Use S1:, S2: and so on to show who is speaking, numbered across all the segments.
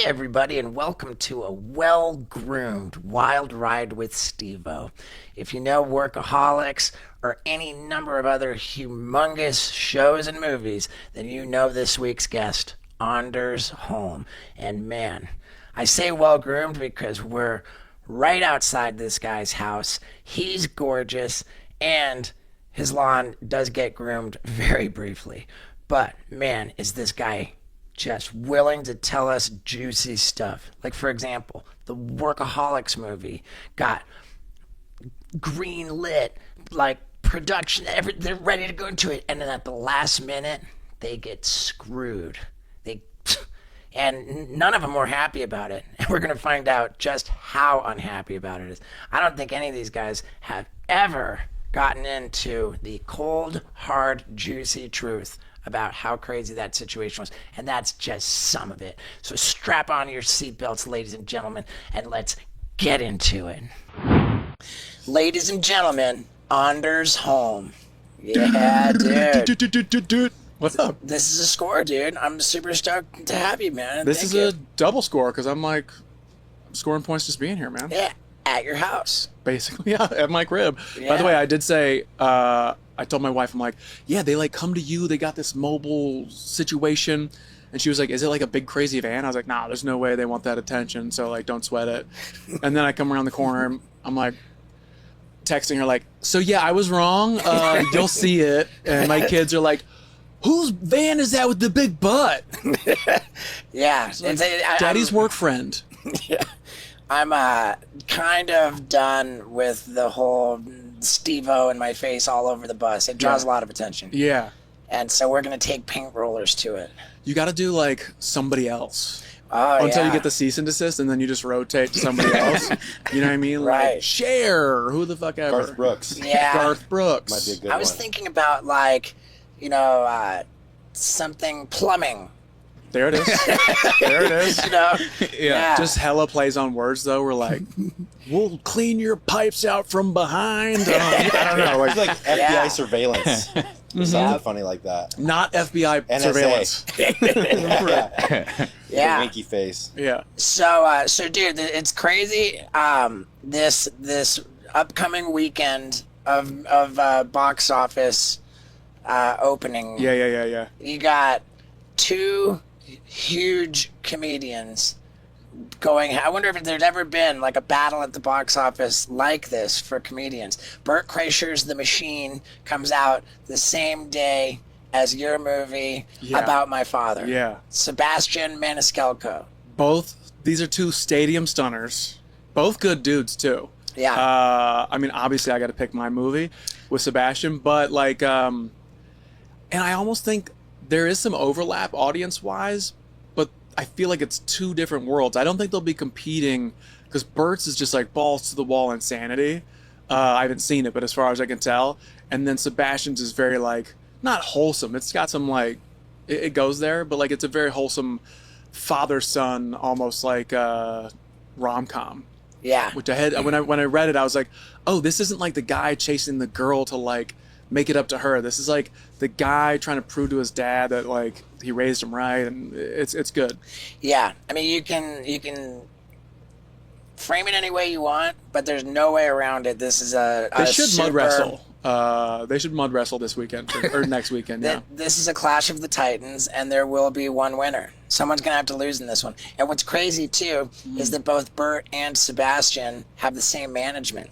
S1: Hey everybody, and welcome to a well-groomed wild ride with Steveo. If you know Workaholics or any number of other humongous shows and movies, then you know this week's guest, Anders Holm. And man, I say well-groomed because we're right outside this guy's house. He's gorgeous, and his lawn does get groomed very briefly. But man, is this guy just willing to tell us juicy stuff. Like, for example, the Workaholics movie got green lit, like production, they're ready to go into it. And then at the last minute, they get screwed. And none of them were happy about it. And we're going to find out just how unhappy about it is. I don't think any of these guys have ever gotten into the cold, hard, juicy truth about how crazy that situation was. And that's just some of it. So strap on your seatbelts, ladies and gentlemen, and let's get into it. Ladies and gentlemen, Anders Holm. Yeah, dude.
S2: What's up?
S1: This is a score, dude. I'm super stoked to have you, man.
S2: This is a double score because I'm scoring points just being here, man.
S1: Yeah, at your house.
S2: Basically, yeah, at my crib.
S1: Yeah.
S2: By the way, I did say, I told my wife, I'm like, yeah, they come to you, they got this mobile situation. And she was like, is it like a big crazy van? I was like, nah, there's no way they want that attention, so don't sweat it. And then I come around the corner, I'm like, texting her like, so yeah, I was wrong, you'll see it. And my kids are like, whose van is that with the big butt?
S1: Yeah.
S2: Daddy's work friend.
S1: Yeah. I'm kind of done with the whole Steveo in my face all over the bus. It draws a lot of attention.
S2: Yeah.
S1: And so we're going to take paint rollers to it.
S2: You got to do somebody else.
S1: Oh,
S2: Until
S1: yeah.
S2: you get the cease and desist, and then you just rotate to somebody else. You know what I mean?
S1: Right.
S2: Like, Cher, who the fuck ever.
S3: Garth Brooks.
S1: Yeah.
S2: Garth Brooks.
S3: Might be a good
S1: I was
S3: one.
S1: thinking about, something plumbing.
S2: There it is. There it is.
S1: You know?
S2: Yeah. Just hella plays on words, though. We're like, we'll clean your pipes out from behind. I don't know.
S3: It's like FBI
S1: Yeah.
S3: surveillance. Something funny like that.
S2: Not FBI
S3: NSA.
S2: surveillance.
S1: Yeah.
S3: Winky face.
S2: Yeah.
S1: So dude, it's crazy. This upcoming weekend of box office opening.
S2: Yeah.
S1: You got two huge comedians going. I wonder if there's ever been a battle at the box office like this for comedians. Burt Kreischer's The Machine comes out the same day as your movie about my father.
S2: Yeah.
S1: Sebastian Maniscalco.
S2: These are two stadium stunners. Both good dudes, too.
S1: Yeah.
S2: Obviously, I got to pick my movie with Sebastian, but and I almost think there is some overlap audience-wise, but I feel like it's two different worlds. I don't think they'll be competing because Burt's is just balls to the wall insanity. I haven't seen it, but as far as I can tell, and then Sebastian's is very not wholesome. It's got some it goes there, but it's a very wholesome father-son, almost rom-com.
S1: Yeah.
S2: Which I had when I read it, I was like, oh, this isn't the guy chasing the girl to make it up to her. This is the guy trying to prove to his dad that he raised him right, and it's good.
S1: Yeah. I mean, you can frame it any way you want, but there's no way around it. This is
S2: They should mud wrestle. They should mud wrestle this weekend or next weekend. Yeah.
S1: This is a clash of the titans, and there will be one winner. Someone's gonna have to lose in this one. And what's crazy too is that both Burt and Sebastian have the same management.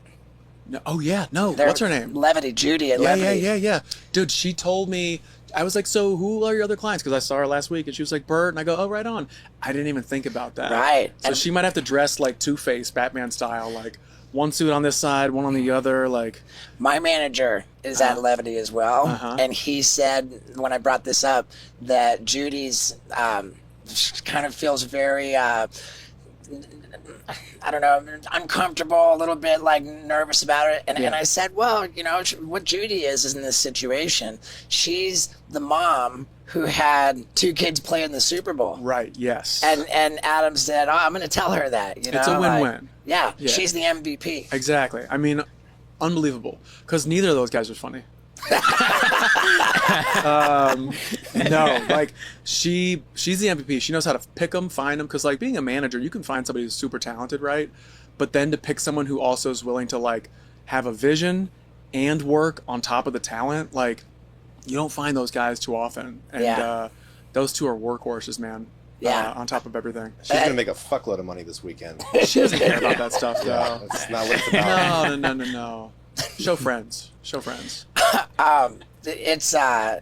S2: No, oh yeah, no.
S1: They're
S2: What's her name?
S1: Levity, Jodie at Levity.
S2: Yeah. Dude, she told me. I was like, so who are your other clients? Because I saw her last week, and she was like, Burt, and I go, oh, right on. I didn't even think about that.
S1: Right.
S2: So she might have to dress Two-Face, Batman style, one suit on this side, one on the other,
S1: My manager is at Levity as well, and he said when I brought this up that Jodie's kind of feels very uncomfortable, a little bit nervous about it. And I said, well, what Jodie is in this situation, she's the mom who had two kids play in the Super Bowl.
S2: Right, yes.
S1: And Adam said, oh, I'm going to tell her that.
S2: It's a win-win.
S1: Yeah, she's the MVP.
S2: Exactly. Unbelievable. Because neither of those guys are funny. No, like she's the MVP. She knows how to pick them, find them. Because like being a manager, you can find somebody who's super talented, right? But then to pick someone who also is willing to like have a vision and work on top of the talent, like you don't find those guys too often. And those two are workhorses, man.
S1: Yeah.
S2: On top of everything.
S3: She's gonna make a fuckload of money this weekend.
S2: She doesn't care about that stuff,
S3: Yeah,
S2: though.
S3: that's not what it's about.
S2: No. Show friends.
S1: It's I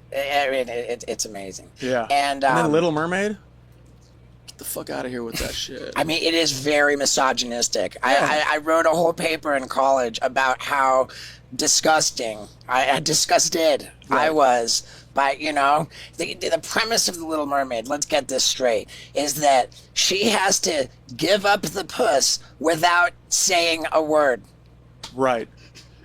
S1: mean it's amazing.
S2: Yeah.
S1: And
S2: then Little Mermaid. Get the fuck out of here with that shit.
S1: I mean, it is very misogynistic. I wrote a whole paper in college about how disgusting, disgusted I was by, the premise of The Little Mermaid, let's get this straight, is that she has to give up the puss without saying a word.
S2: Right.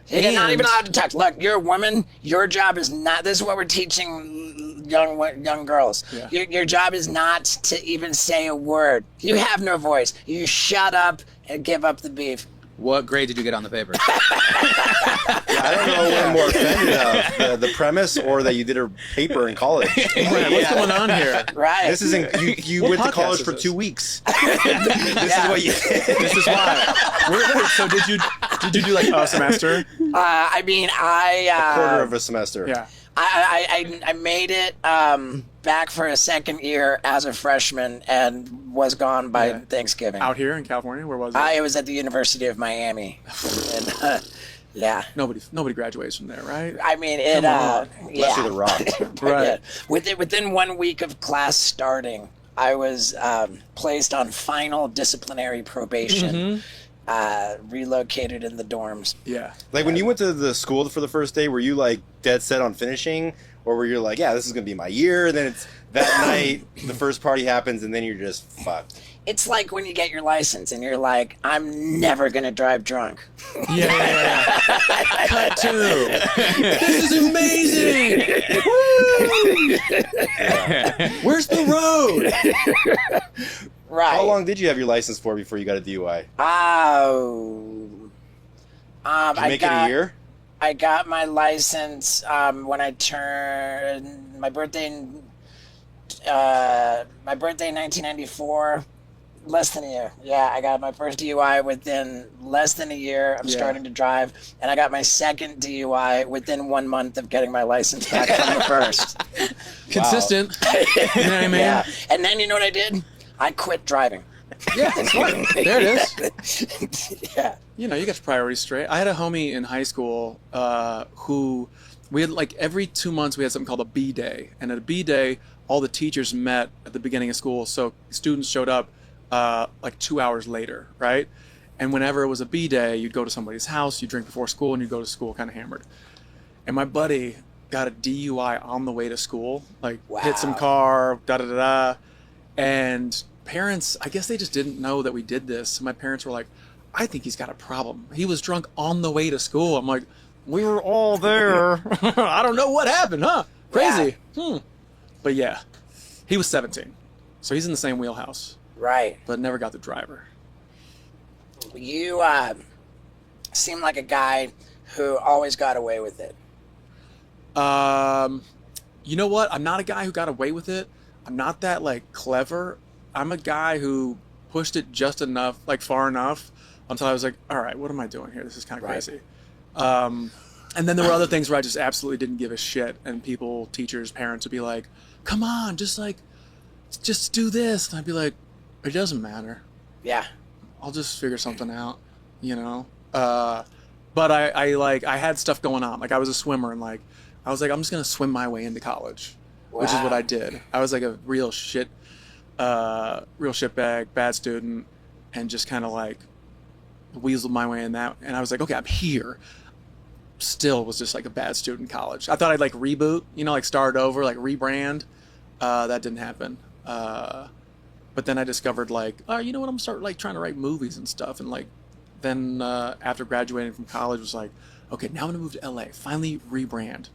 S1: You're not even allowed to touch. Look, you're a woman. Your job is not. This is what we're teaching young girls.
S2: Yeah.
S1: Your job is not to even say a word. You have no voice. You shut up and give up the beef.
S4: What grade did you get on the paper?
S3: I don't know what I'm more offended of, the premise or that you did a paper in college.
S2: Right, what's going on here?
S1: Right.
S3: This isn't, you
S2: What
S3: went to
S2: podcast
S3: college
S2: is
S3: for
S2: this?
S3: 2 weeks. This is what you did.
S2: This is why. Wait, so did you do like a semester?
S1: I mean,
S3: Quarter of a semester.
S2: Yeah.
S1: I made it back for a second year as a freshman and was gone by Thanksgiving.
S2: Out here in California? Where was it?
S1: It was at the University of Miami. And, yeah.
S2: Nobody graduates from there, right?
S1: I mean, it.
S3: Bless you, the rock.
S2: Right.
S1: Yeah. Within 1 week of class starting, I was placed on final disciplinary probation. Relocated in the dorms.
S2: Yeah.
S3: Like when you went to the school for the first day, were you like dead set on finishing? Or were you like, yeah, this is going to be my year? And then it's that night, the first party happens, and then you're just fucked.
S1: It's like when you get your license and you're like, I'm never going to drive drunk.
S2: Yeah. Cut two. This is amazing. Woo! Where's the road?
S1: Right.
S3: How long did you have your license for before you got a DUI?
S1: Did
S3: Did you make it a year?
S1: I got my license when I turned my birthday in 1994. Less than a year. Yeah, I got my first DUI within less than a year of starting to drive, and I got my second DUI within 1 month of getting my license back from the first.
S2: Consistent. You know what I mean?
S1: Yeah. And then you know what I did? I quit driving.
S2: Yeah, that's right. There it is.
S1: Yeah.
S2: You get your priorities straight. I had a homie in high school who we had like every 2 months we had something called a B day, and at a B day, all the teachers met at the beginning of school, so students showed up like 2 hours later, right? And whenever it was a B day, you'd go to somebody's house, you drink before school, and you go to school kind of hammered. And my buddy got a DUI on the way to school, like hit some car, da-da-da-da. And parents, I guess they just didn't know that we did this. So my parents were like, I think he's got a problem. He was drunk on the way to school. I'm like, we were all there. I don't know what happened, huh? Crazy. But yeah, he was 17. So he's in the same wheelhouse.
S1: Right.
S2: But never got the driver.
S1: You seem like a guy who always got away with it.
S2: You know what? I'm not a guy who got away with it. I'm not that like clever. I'm a guy who pushed it just enough, like far enough, until I was like, all right, what am I doing here? This is kind of crazy. And then there were other things where I just absolutely didn't give a shit. And people, teachers, parents would be like, come on, just do this. And I'd be like, it doesn't matter.
S1: Yeah.
S2: I'll just figure something out, But I had stuff going on. Like I was a swimmer, and like I was like, I'm just gonna swim my way into college, which is what I did. I was like a real shitbag, bad student, and just kind of like weaseled my way in that. And I was like, okay, I'm here. Still was just like a bad student in college. I thought I'd like reboot, like start over, like rebrand. That didn't happen. But then I discovered like, oh, you know what? I'm gonna start like trying to write movies and stuff. And like, then after graduating from college, was like, okay, now I'm gonna move to LA. Finally rebrand.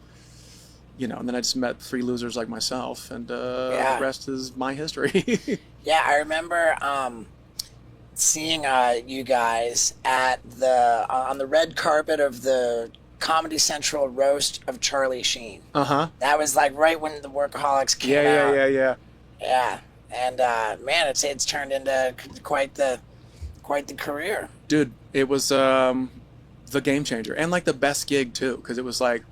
S2: And then I just met three losers like myself, and the rest is my history.
S1: Yeah, I remember seeing you guys at on the red carpet of the Comedy Central roast of Charlie Sheen.
S2: Uh-huh.
S1: That was like right when the Workaholics came
S2: Yeah,
S1: out.
S2: yeah.
S1: And man, it's turned into quite the career.
S2: Dude, it was the game changer, and like the best gig too, because it was like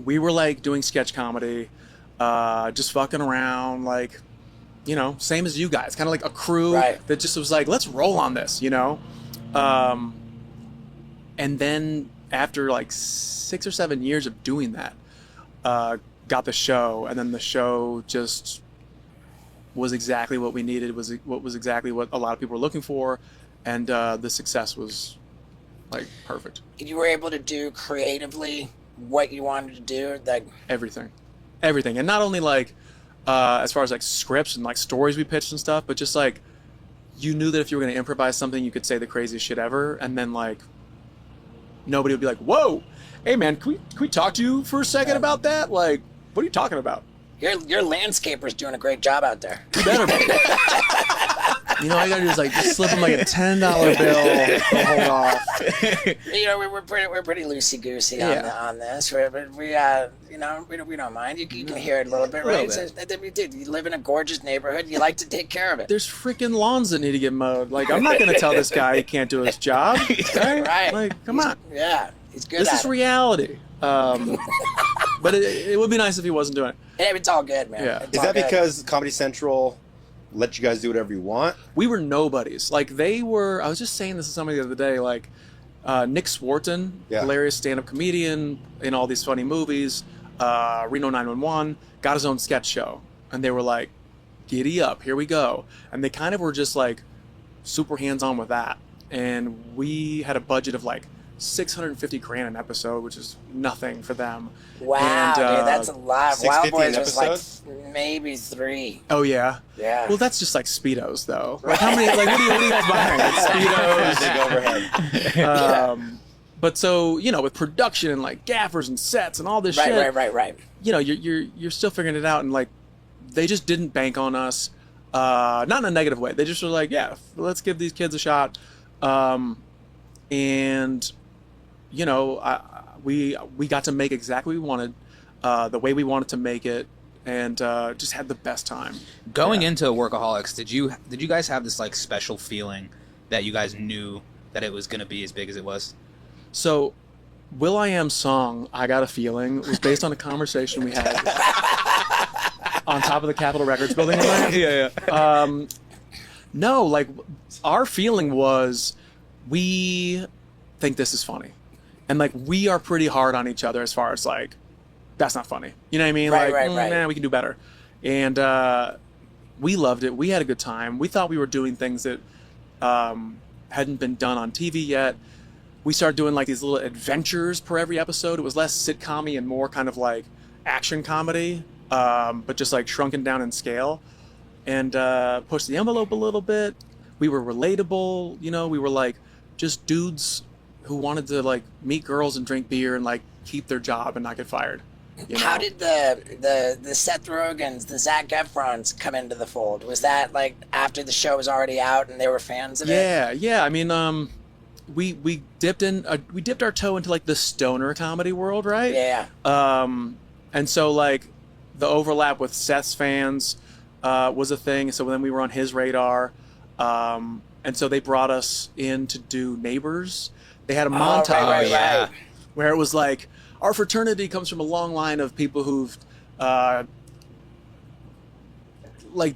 S2: we were like doing sketch comedy, just fucking around, like, you know, same as you guys, kind of like a crew that just was like, let's roll on this, you know. And then after like 6 or 7 years of doing that, got the show, and then the show just was exactly what we needed, was exactly what a lot of people were looking for, and the success was like perfect.
S1: You were able to do creatively what you wanted to do, like
S2: everything, and not only like as far as like scripts and like stories we pitched and stuff, but just like you knew that if you were going to improvise something, you could say the craziest shit ever, and then like nobody would be like, "Whoa, hey man, can we talk to you for a second about that? Like, what are you talking about?"
S1: Your landscaper's doing a great job out there.
S2: You better be. You know, all you gotta do is like just slip him like a $10 bill, hold off.
S1: You know, we're pretty loosey goosey on this. We you know, we don't mind. You can hear it a little bit, right? Dude, you live in a gorgeous neighborhood. You like to take care of it.
S2: There's freaking lawns that need to get mowed. Like, I'm not gonna tell this guy he can't do his job. Right? Like, come on.
S1: Yeah, he's good.
S2: This is reality. But it would be nice if he wasn't doing it.
S1: Yeah, it's all good, man.
S2: Yeah.
S3: Is that because Comedy Central let you guys do whatever you want?
S2: We were nobodies. Like, they were. I was just saying this to somebody the other day. Like, Nick Sweetin, hilarious stand-up comedian in all these funny movies. Reno 911 got his own sketch show, and they were like, "Giddy up, here we go!" And they kind of were just like super hands-on with that. And we had a budget of like $650,000 an episode, which is nothing for them.
S1: Wow,
S2: and,
S1: dude, that's a lot. Wildboyz was like maybe 3.
S2: Oh yeah.
S1: Yeah.
S2: Well, that's just like Speedos, though. Like, how many? Like, what are you guys buying? Like, Speedos.
S3: Big overhead.
S2: But so, you know, with production and like gaffers and sets and all this shit,
S1: right.
S2: You know, you're still figuring it out, and like they just didn't bank on us, not in a negative way. They just were like, yeah, let's give these kids a shot, and you know, we got to make exactly what we wanted, the way we wanted to make it, and just had the best time.
S4: Going into Workaholics, did you guys have this like special feeling that you guys knew that it was going to be as big as it was?
S2: So, will.i.am's song "I Got a Feeling" was based on a conversation we had on top of the Capitol Records building. Yeah. No, like, our feeling was we think this is funny. And like, we are pretty hard on each other as far as like, that's not funny. You know what I mean?
S1: Right.
S2: Man, we can do better. And we loved it. We had a good time. We thought we were doing things that hadn't been done on TV yet. We started doing like these little adventures per every episode. It was less sitcom-y and more kind of like action comedy, but just like shrunken down in scale, and pushed the envelope a little bit. We were relatable. You know, we were like just dudes who wanted to like meet girls and drink beer and like keep their job and not get fired. You know? How
S1: did the Seth Rogans, the Zac Efrons come into the fold? Was that like after the show was already out and they were fans of it?
S2: Yeah. I mean, we dipped our toe into like the stoner comedy world, right?
S1: Yeah.
S2: And so like the overlap with Seth's fans was a thing. So then we were on his radar, and so they brought us in to do Neighbors. They had a montage
S1: right.
S2: where it was like, our fraternity comes from a long line of people who've like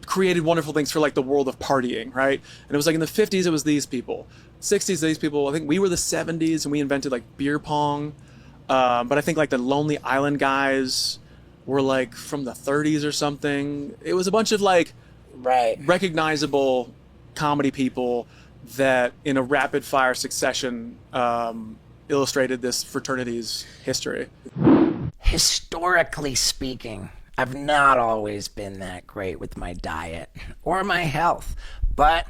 S2: created wonderful things for like the world of partying, right? And it was like in the 50s it was these people, 60s these people. I think we were the 70s and we invented like beer pong, but I think like the Lonely Island guys were like from the 30s or something. It was a bunch of like recognizable comedy people that in a rapid fire succession illustrated this fraternity's history.
S1: Historically speaking, I've not always been that great with my diet or my health, but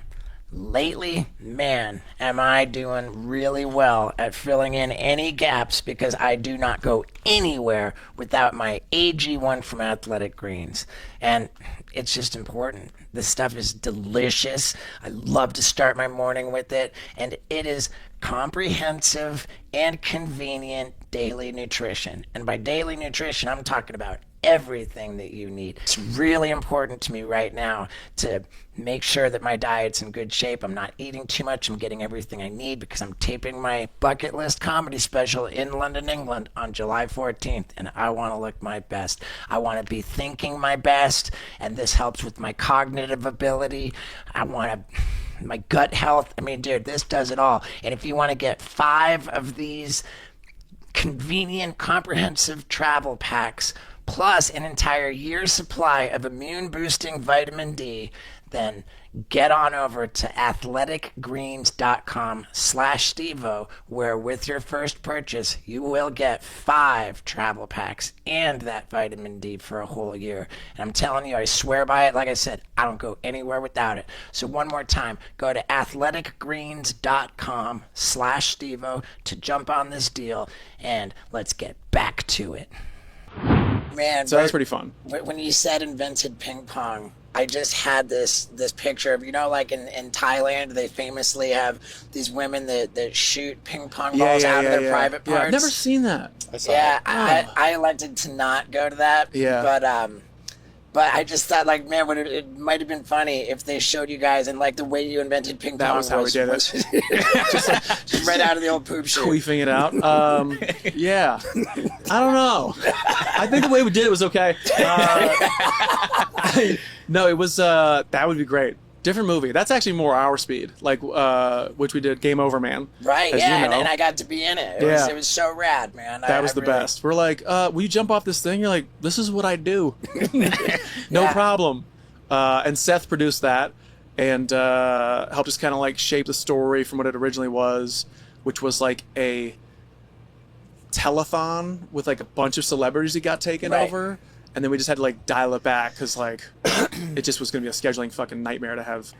S1: Lately, man, am I doing really well at filling in any gaps because I do not go anywhere without my AG1 from Athletic Greens. And it's just important. This stuff is delicious. I love to start my morning with it, and it is comprehensive and convenient daily nutrition. And by daily nutrition, I'm talking about everything that you need. It's really important to me right now to make sure that my diet's in good shape. I'm not eating too much. I'm getting everything I need because I'm taping my bucket list comedy special in London, England on July 14th, and I want to look my best. I want to be thinking my best, and this helps with my cognitive ability. I want to my gut health. I mean, dude, this does it all. And if you want to get 5 of these convenient, comprehensive travel packs, plus an entire year's supply of immune-boosting vitamin D, then get on over to athleticgreens.com/stevo, where with your first purchase, you will get 5 travel packs and that vitamin D for a whole year. And I'm telling you, I swear by it. Like I said, I don't go anywhere without it. So one more time, go to athleticgreens.com/stevo to jump on this deal, and let's get back to it. Man,
S2: So that was pretty fun.
S1: when you said invented ping pong, I just had this picture of, like in Thailand, they famously have these women that shoot ping pong balls out of their private parts.
S2: Yeah, I've never seen that.
S3: I saw
S1: Yeah,
S3: that.
S1: I elected to not go to that.
S2: Yeah.
S1: But I just thought, like, man, it might have been funny if they showed you guys and like the way you invented ping pong.
S2: That was how we did it.
S1: just right out of the old poop chute.
S2: Queefing it out. Yeah. I don't know. I think the way we did it was okay. No, it was, that would be great. Different movie. That's actually more our speed, like, which we did Game Over Man.
S1: Right,
S2: as
S1: yeah,
S2: you know.
S1: and I got to be in it. It was so rad, man.
S2: That was the
S1: really-
S2: best. We're like, will you jump off this thing? You're like, this is what I do. No
S1: Yeah.
S2: problem. And Seth produced that and helped us kind of like shape the story from what it originally was, which was like a telethon with like a bunch of celebrities that got taken
S1: Right.
S2: over. And then we just had to like dial it back because like it just was going to be a scheduling fucking nightmare to have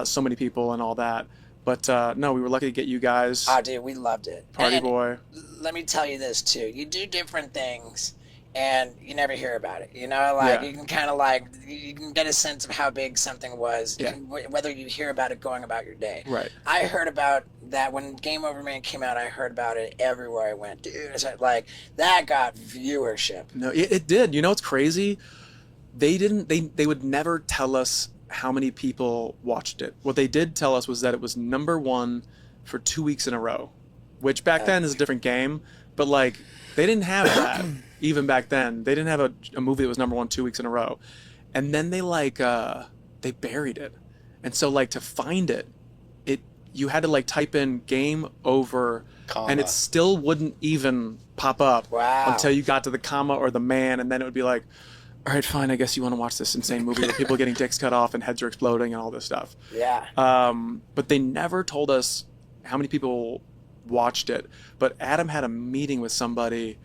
S2: so many people and all that. But no, we were lucky to get you guys.
S1: Oh, dude, we loved it.
S2: Party
S1: And
S2: boy.
S1: let me tell you this too: you do different things, and you never hear about it. Like
S2: Yeah.
S1: you can kind of like you can get a sense of how big something was,
S2: Yeah.
S1: whether you hear about it going about your day.
S2: Right.
S1: I heard about that when Game Over Man came out. I heard about it everywhere I went, dude. It's like that got viewership.
S2: No, it did. You know what's crazy? They didn't. They would never tell us how many people watched it. What they did tell us was that it was #1 for 2 weeks in a row, which back then is a different game. But like, they didn't have that even back then. They didn't have a movie that was #1 2 weeks in a row, and then they like they buried it, and so like to find it, you had to like type in Game Over,
S3: Comma.
S2: and it still wouldn't even pop up
S1: Wow.
S2: until you got to the comma or the man, and then it would be like, all right, fine, I guess you want to watch this insane movie where people are getting dicks cut off and heads are exploding and all this stuff.
S1: Yeah.
S2: But they never told us how many people watched it. But Adam had a meeting with somebody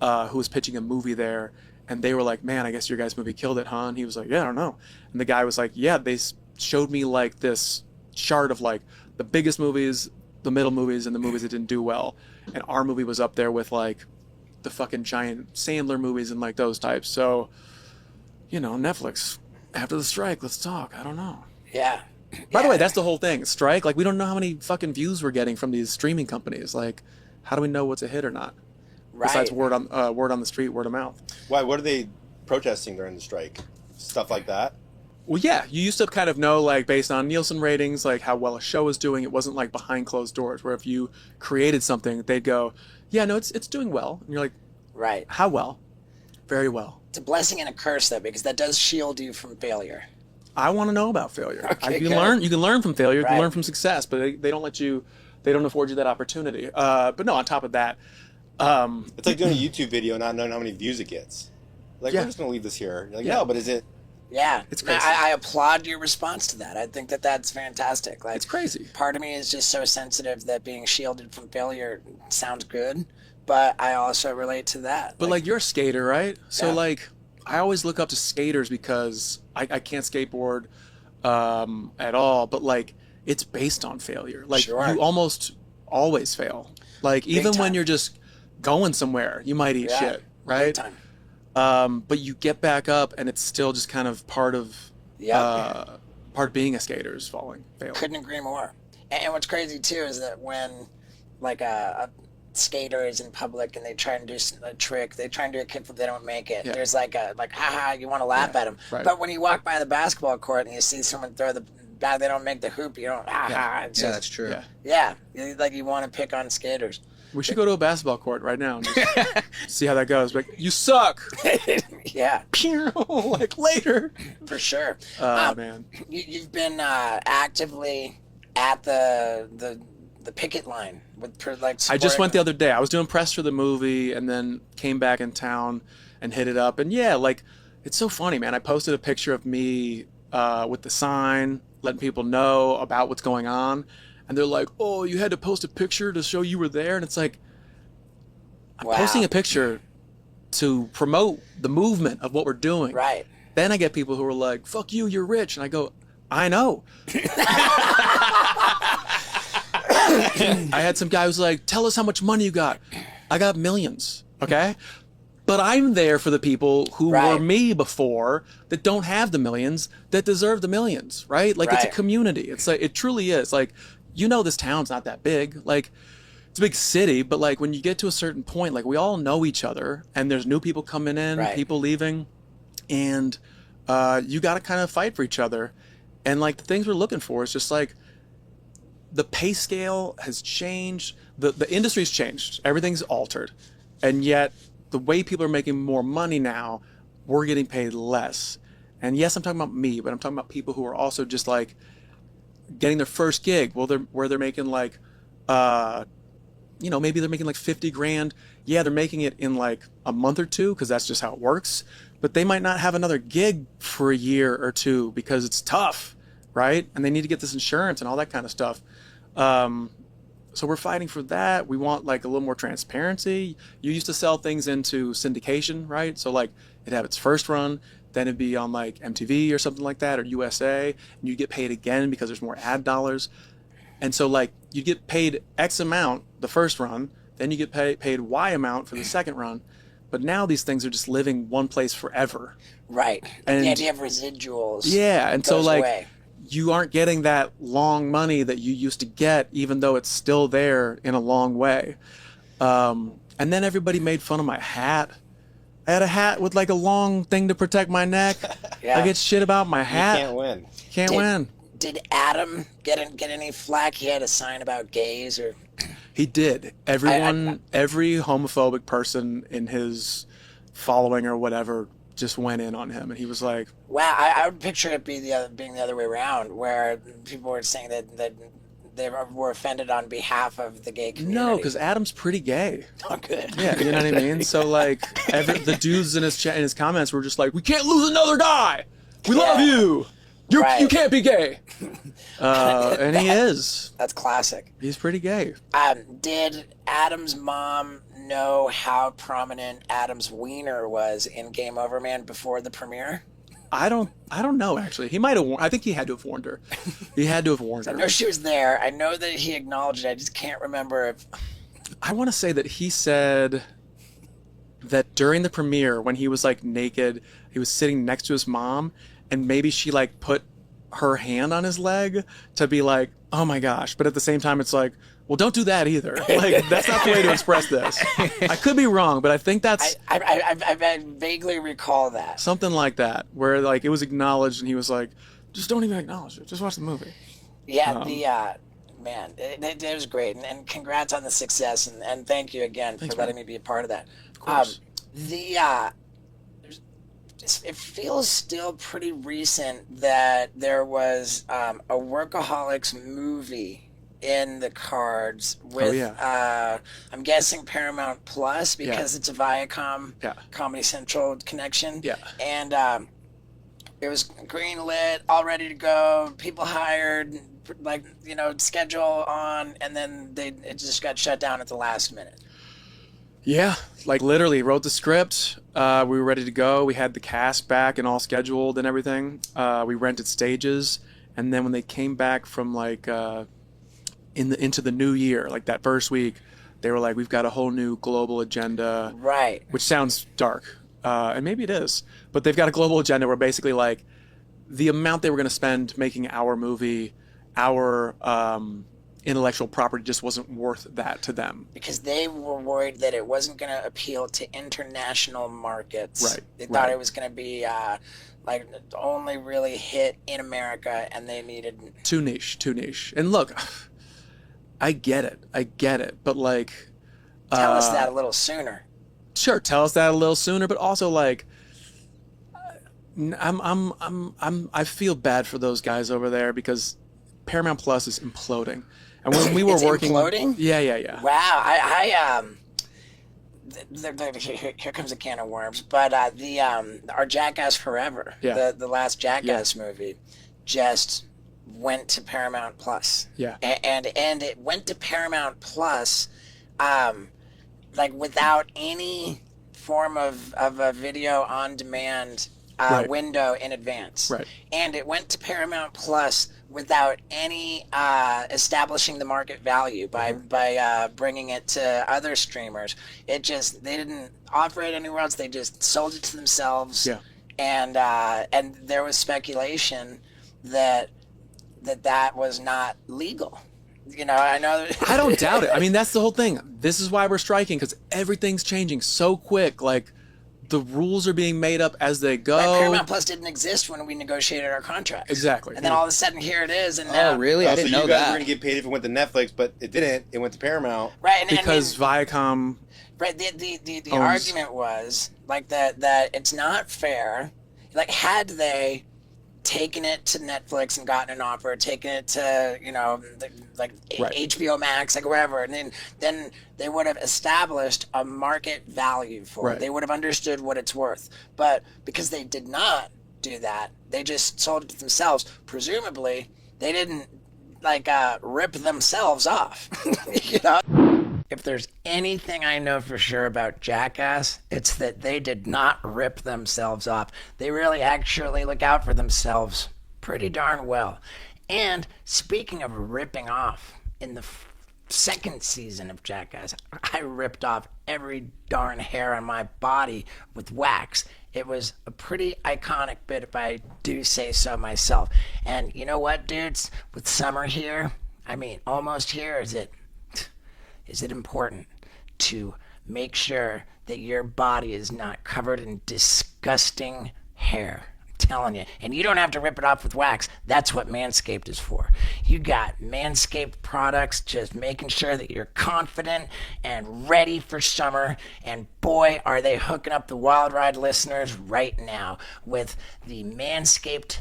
S2: who was pitching a movie there, and they were like, man, I guess your guys' movie killed it, huh? And he was like, yeah, I don't know. And the guy was like, yeah, they showed me like this chart of like the biggest movies, the middle movies, and the movies that didn't do well. And our movie was up there with like the fucking giant Sandler movies and like those types. So, Netflix, after the strike, let's talk. I don't know.
S1: Yeah.
S2: By the way, that's the whole thing. Strike, like we don't know how many fucking views we're getting from these streaming companies. Like, how do we know what's a hit or not?
S1: Right.
S2: Besides word on the street, word of mouth.
S3: Why? What are they protesting during the strike? Stuff like that?
S2: Well, yeah, you used to kind of know, like, based on Nielsen ratings, like how well a show was doing. It wasn't like behind closed doors, where if you created something, they'd go, "Yeah, no, it's doing well," and you're like,
S1: Right.
S2: "How well?" Very well.
S1: It's a blessing and a curse, though, because that does shield you from failure.
S2: I want to know about failure.
S1: Okay,
S2: You
S1: good.
S2: can learn from failure. You can
S1: Right.
S2: learn from success, but they don't let you. They don't afford you that opportunity. But no, on top of that.
S3: It's like doing a YouTube video, not knowing how many views it gets. Like,
S2: Yeah.
S3: we're just gonna leave this here. You're like,
S2: Yeah.
S3: no, but is it?
S1: Yeah.
S2: It's crazy.
S1: I applaud your response to that. I think that that's fantastic. Like,
S2: It's crazy.
S1: part of me is just so sensitive that being shielded from failure sounds good, but I also relate to that.
S2: But like you're a skater, right? So
S1: Yeah.
S2: like I always look up to skaters because I can't skateboard at all. But like it's based on failure. Like
S1: Sure.
S2: you almost always fail. Like even when
S1: time.
S2: you're just going somewhere, you might eat
S1: Yeah,
S2: shit, right?
S1: big time.
S2: But you get back up, and it's still just kind of part of being a skater is failing.
S1: Couldn't agree more. And what's crazy too is that when like a skater is in public and they try and do a trick, they try and do a kickflip, they don't make it.
S2: Yeah.
S1: There's haha, you want to laugh at them.
S2: right.
S1: But when you walk by the basketball court and you see someone throw the bat, they don't make the hoop, you don't haha. It's
S4: Yeah,
S1: just,
S4: that's true.
S2: Yeah.
S1: you want to pick on skaters.
S2: We should go to a basketball court right now and just see how that goes. Like, you suck.
S1: Yeah,
S2: Like later.
S1: for sure.
S2: Man.
S1: You've been actively at the picket line with
S2: I just
S1: supporting-
S2: went the other day. I was doing press for the movie and then came back in town and hit it up. And yeah, like, it's so funny, man. I posted a picture of me with the sign, letting people know about what's going on. And they're like, oh, you had to post a picture to show you were there? And it's like, I'm
S1: Wow.
S2: posting a picture to promote the movement of what we're doing.
S1: Right.
S2: Then I get people who are like, fuck you, you're rich. And I go, I know. I had some guy who's like, tell us how much money you got. I got millions, okay? But I'm there for the people who
S1: Right.
S2: were me before that don't have the millions that deserve the millions, right? Like it's a
S1: Right.
S2: community. It's like, it truly is. Like, you know, this town's not that big. Like, it's a big city, but like when you get to a certain point, like we all know each other and there's new people coming in,
S1: Right.
S2: people leaving, and you got to kind of fight for each other. And like the things we're looking for is just like the pay scale has changed. The industry's changed. Everything's altered. And yet the way people are making more money now, we're getting paid less. And yes, I'm talking about me, but I'm talking about people who are also just like getting their first gig. Well, where they're making like, maybe they're making like 50 grand. Yeah, they're making it in like a month or two because that's just how it works. But they might not have another gig for a year or two because it's tough, right? And they need to get this insurance and all that kind of stuff. So we're fighting for that. We want like a little more transparency. You used to sell things into syndication, right? So like it'd have its first run, then it'd be on like MTV or something like that, or USA, and you get paid again because there's more ad dollars. And so like you get paid X amount the first run, then you get paid Y amount for the second run. But now these things are just living one place forever.
S1: Right.
S2: And
S1: the idea of residuals.
S2: Yeah, and so
S1: goes
S2: like
S1: away.
S2: you aren't getting that long money that you used to get, even though it's still there in a long way. And then everybody made fun of my hat. I had a hat with like a long thing to protect my neck.
S1: Yeah.
S2: I get shit about my hat.
S3: You can't win.
S2: Can't win.
S1: Did Adam get any flack? He had a sign about gays, or
S2: He did. Every homophobic person in his following or whatever just went in on him, and he was like,
S1: wow. I would picture it being the other way around, where people were saying that they were offended on behalf of the gay community.
S2: no, because Adam's pretty gay.
S1: Oh, good.
S2: Yeah, you know what I mean? So like the dudes in his comments were just like, we can't lose another guy. We love you.
S1: Right.
S2: You can't be gay. And he is.
S1: That's classic.
S2: He's pretty gay.
S1: Did Adam's mom know how prominent Adam's wiener was in Game Over Man before the premiere?
S2: I don't know actually. He might have I think he had to have warned her. He had to have warned
S1: I
S2: her.
S1: know she was there. I know that he acknowledged it. I just can't remember if...
S2: I want to say that he said that during the premiere when he was like naked, he was sitting next to his mom, and maybe she like put her hand on his leg to be like, oh my gosh. But at the same time, it's like, well, don't do that either. Like, that's not the way to express this. I could be wrong, but I think that's
S1: I vaguely recall that.
S2: something like that, where like it was acknowledged and he was like, just don't even acknowledge it. Just watch the movie.
S1: Yeah, man, it was great. And congrats on the success. And thank you again for letting me be a part of that.
S2: Of course.
S1: It feels still pretty recent that there was a Workaholics movie in the cards with, I'm guessing Paramount Plus because it's a Viacom Comedy Central connection.
S2: Yeah.
S1: And it was greenlit, all ready to go, people hired, like, schedule on, and then it just got shut down at the last minute.
S2: Yeah, like literally wrote the script. We were ready to go. We had the cast back and all scheduled and everything. We rented stages, And then when they came back from like into the new year, like that first week, they were like, we've got a whole new global agenda.
S1: Right.
S2: Which sounds dark. And maybe it is. But they've got a global agenda where basically like the amount they were going to spend making our movie, our intellectual property just wasn't worth that to them.
S1: Because they were worried that it wasn't going to appeal to international markets.
S2: Right.
S1: They thought it was going to be like only really hit in America, and they needed
S2: too niche. And look, I get it. But like,
S1: tell us that a little sooner.
S2: Sure, tell us that a little sooner. But also like, I feel bad for those guys over there because Paramount Plus is imploding. And when we were working,
S1: imploding?
S2: Yeah.
S1: Wow, here comes a can of worms. But our Jackass Forever, the last Jackass movie, just went to Paramount Plus.
S2: Yeah,
S1: and it went to Paramount Plus, like without any form of a video on demand window in advance.
S2: Right.
S1: And it went to Paramount Plus without any establishing the market value by bringing it to other streamers. They didn't offer it anywhere else. They just sold it to themselves.
S2: Yeah.
S1: And there was speculation that was not legal. You know, I know.
S2: I don't doubt it. I mean, that's the whole thing. This is why we're striking, because everything's changing so quick. Like, the rules are being made up as they go.
S1: Right, Paramount Plus didn't exist when we negotiated our contracts.
S2: Exactly.
S1: And then all of a sudden, here it is. And now,
S4: really? I didn't know that.
S3: So you guys were going to get paid if it went to Netflix, but it didn't. It went to Paramount.
S1: Right.
S2: Because Viacom...
S1: Right. The argument was, like, that it's not fair. Like, had they taken it to Netflix and gotten an offer, taken it to, you know, HBO Max, like wherever, and then they would have established a market value for it. They would have understood what it's worth. But because they did not do that, they just sold it to themselves. Presumably, they didn't rip themselves off. You know? If there's anything I know for sure about Jackass, it's that they did not rip themselves off. They really actually look out for themselves pretty darn well. And speaking of ripping off, in the second season of Jackass, I ripped off every darn hair on my body with wax. It was a pretty iconic bit, if I do say so myself. And you know what, dudes? With summer here, I mean, almost here, is it important to make sure that your body is not covered in disgusting hair? I'm telling you. And you don't have to rip it off with wax. That's what Manscaped is for. You got Manscaped products, just making sure that you're confident and ready for summer. And boy, are they hooking up the Wild Ride listeners right now with the Manscaped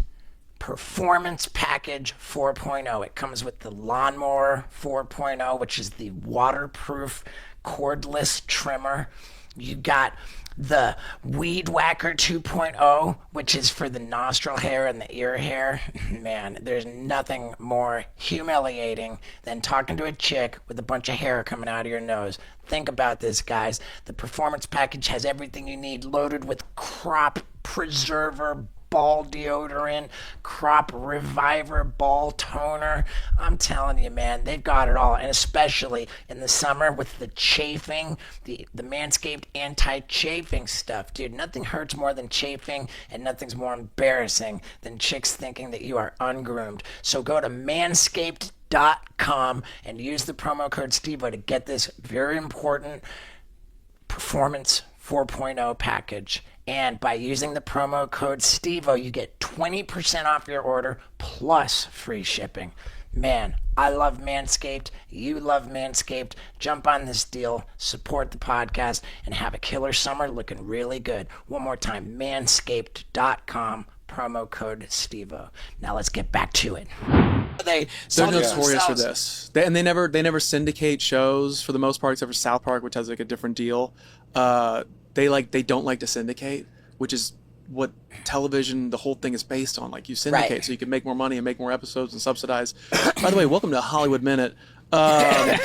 S1: Performance Package 4.0. It comes with the Lawnmower 4.0, which is the waterproof cordless trimmer. You got the Weed Whacker 2.0, which is for the nostril hair and the ear hair. Man, there's nothing more humiliating than talking to a chick with a bunch of hair coming out of your nose. Think about this, guys. The Performance Package has everything you need, loaded with crop preserver, ball deodorant, crop reviver, ball toner. I'm telling you, man, they've got it all. And especially in the summer with the chafing, the Manscaped anti-chafing stuff. Dude, nothing hurts more than chafing, and nothing's more embarrassing than chicks thinking that you are ungroomed. So go to manscaped.com and use the promo code STEVO to get this very important Performance 4.0 package. And by using the promo code STEVO, you get 20% off your order plus free shipping. Man, I love Manscaped. You love Manscaped. Jump on this deal, support the podcast, and have a killer summer looking really good. One more time, manscaped.com, promo code STEVO. Now let's get back to it. They're
S2: notorious for this. They never syndicate shows for the most part, except for South Park, which has like a different deal. They don't like to syndicate, which is what television, the whole thing is based on. Like, you syndicate so you can make more money and make more episodes and subsidize. By the way, welcome to Hollywood Minute. And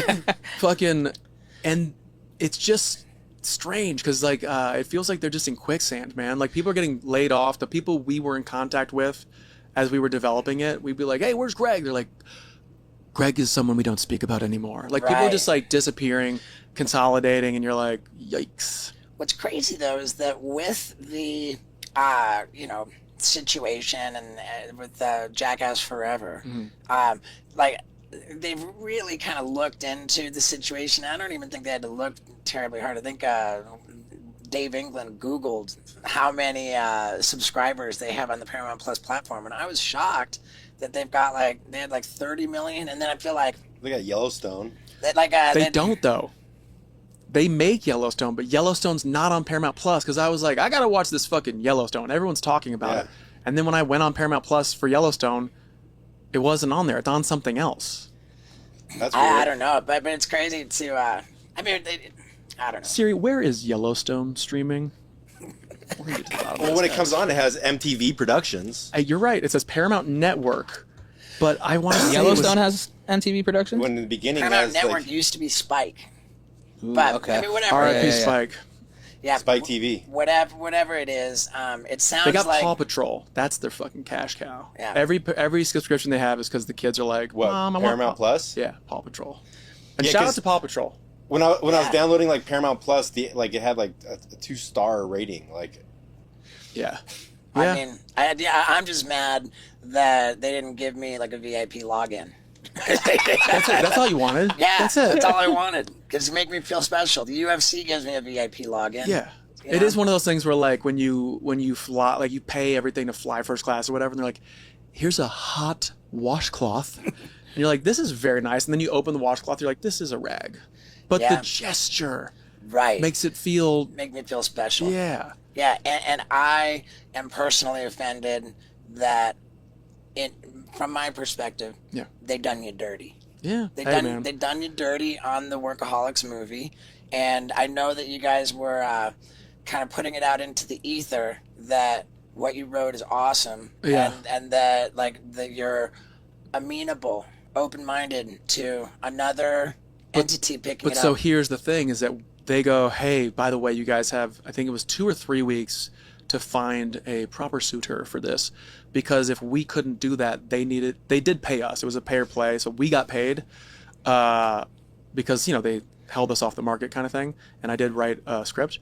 S2: it's just strange because it feels like they're just in quicksand, man. Like, people are getting laid off. The people we were in contact with as we were developing it, we'd be like, hey, where's Greg? They're like, Greg is someone we don't speak about anymore. Like people are just like disappearing, consolidating, and you're like, yikes.
S1: What's crazy though is that with the, situation and with Jackass Forever, like they've really kind of looked into the situation. I don't even think they had to look terribly hard. I think Dave England Googled how many subscribers they have on the Paramount Plus platform, and I was shocked that they had like 30 million, and then I feel like
S3: They got Yellowstone.
S2: They don't though. They make Yellowstone, but Yellowstone's not on Paramount Plus because I was like, I gotta watch this fucking Yellowstone. Everyone's talking about it, and then when I went on Paramount Plus for Yellowstone, it wasn't on there. It's on something else.
S3: That's weird.
S1: I don't know, but it's crazy to. I don't know.
S2: Siri, where is Yellowstone streaming?
S3: Well, when it comes on, it has MTV Productions.
S2: You're right. It says Paramount Network, but I want to say
S4: Yellowstone has MTV Productions?
S3: When in the beginning, it
S1: Paramount
S3: has
S1: Network used to be Spike.
S4: Ooh,
S1: But
S4: okay.
S1: I mean, whatever.
S2: R.I.P.
S4: Yeah.
S2: Spike.
S1: Yeah,
S3: Spike TV.
S1: Whatever it is, it sounds
S2: They got
S1: like
S2: Paw Patrol. That's their fucking cash cow.
S1: Yeah.
S2: Every subscription they have is because the kids are like,
S3: What,
S2: Mom, I want
S3: Paramount
S2: Paw-"
S3: Plus?
S2: Yeah, Paw Patrol. And
S3: Yeah,
S2: shout out
S3: 'cause-
S2: to Paw Patrol.
S3: When I was downloading like Paramount Plus, it had like a 2-star rating. Like,
S2: Yeah.
S1: I mean, I'm just mad that they didn't give me like a VIP login.
S2: That's it. That's all you wanted.
S1: Yeah,
S2: That's it.
S1: That's all I wanted because it make me feel special. The UFC gives me a VIP login.
S2: Yeah.
S1: You
S2: It
S1: know?
S2: is one of those things where like when you fly, like you pay everything to fly first class or whatever, and they're like, here's a hot washcloth. And you're like, this is very nice. And then you open the washcloth, you're like, this is a rag. But
S1: Yeah.
S2: the gesture
S1: Right.
S2: makes it feel,
S1: Make me feel special.
S2: yeah.
S1: Yeah, and I am personally offended that from my perspective,
S2: Yeah.
S1: they done you dirty.
S2: Yeah.
S1: They
S2: Hey, man.
S1: done you dirty on the Workaholics movie, and I know that you guys were kind of putting it out into the ether that what you wrote is awesome,
S2: Yeah.
S1: and that that you're amenable, open-minded to another entity picking
S2: But
S1: it
S2: so
S1: up.
S2: here's the thing is that they go, hey, by the way, you guys have, I think it was 2 or 3 weeks to find a proper suitor for this, because if we couldn't do that, they did pay us. It was a pay or play, so we got paid because they held us off the market kind of thing, and I did write a script.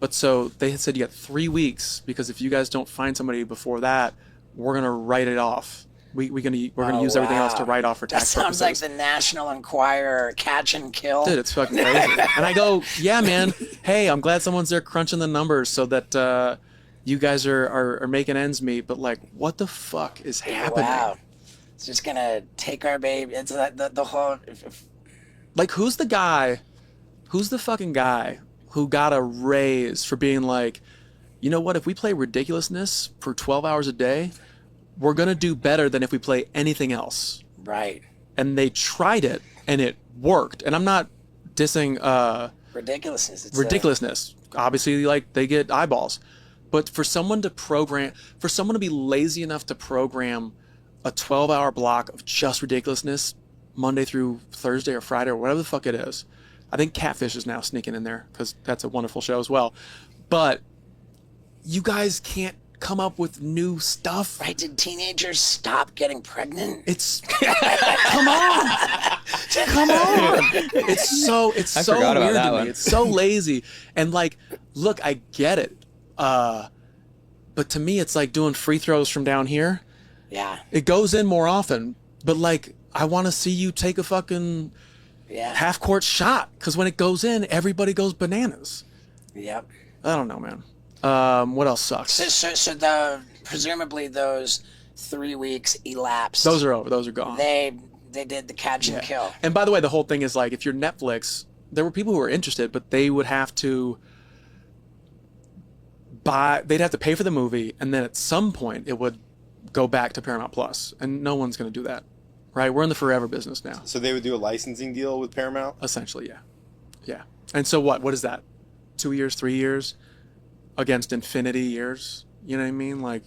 S2: But so they had said you got 3 weeks because if you guys don't find somebody before that, we're gonna write it off. We're gonna use everything else to write off for
S1: That
S2: tax
S1: sounds
S2: purposes.
S1: like the National Enquirer catch and kill.
S2: Dude, it's fucking crazy. And I go, yeah, man. Hey, I'm glad someone's there crunching the numbers so that you guys are making ends meet. But like, what the fuck is happening?
S1: Wow. It's just gonna take our baby. It's the whole.
S2: Like, who's the fucking guy who got a raise for being like, you know what? If we play ridiculousness for 12 hours a day, we're gonna do better than if we play anything else.
S1: Right.
S2: And they tried it, and it worked. And I'm not dissing
S1: Ridiculousness. It's
S2: ridiculousness. Obviously, like, they get eyeballs. But for someone to be lazy enough to program a 12-hour block of just ridiculousness Monday through Thursday or Friday or whatever the fuck it is. I think Catfish is now sneaking in there because that's a wonderful show as well. But you guys can't come up with new stuff.
S1: Right? Did teenagers stop getting pregnant?
S2: It's come on. It's so
S4: forgot about
S2: weird
S4: that
S2: to
S4: one.
S2: me. It's so lazy. And like, look, I get it. But to me, it's like doing free throws from down here.
S1: Yeah.
S2: It goes in more often, but like, I want to see you take a fucking
S1: Yeah.
S2: half court shot because when it goes in, everybody goes bananas.
S1: Yep.
S2: I don't know, man. What else sucks?
S1: So presumably those 3 weeks elapsed.
S2: Those are over. Those are gone.
S1: They did the catch and kill.
S2: And by the way, the whole thing is like, if you're Netflix, there were people who were interested, but they would have to they'd have to pay for the movie, and then at some point it would go back to Paramount Plus, and no one's going to do that, right? We're in the forever business now,
S3: so they would do a licensing deal with Paramount.
S2: essentially. Yeah. And so what is that? 2 years, 3 years against infinity years? You know what I mean? Like,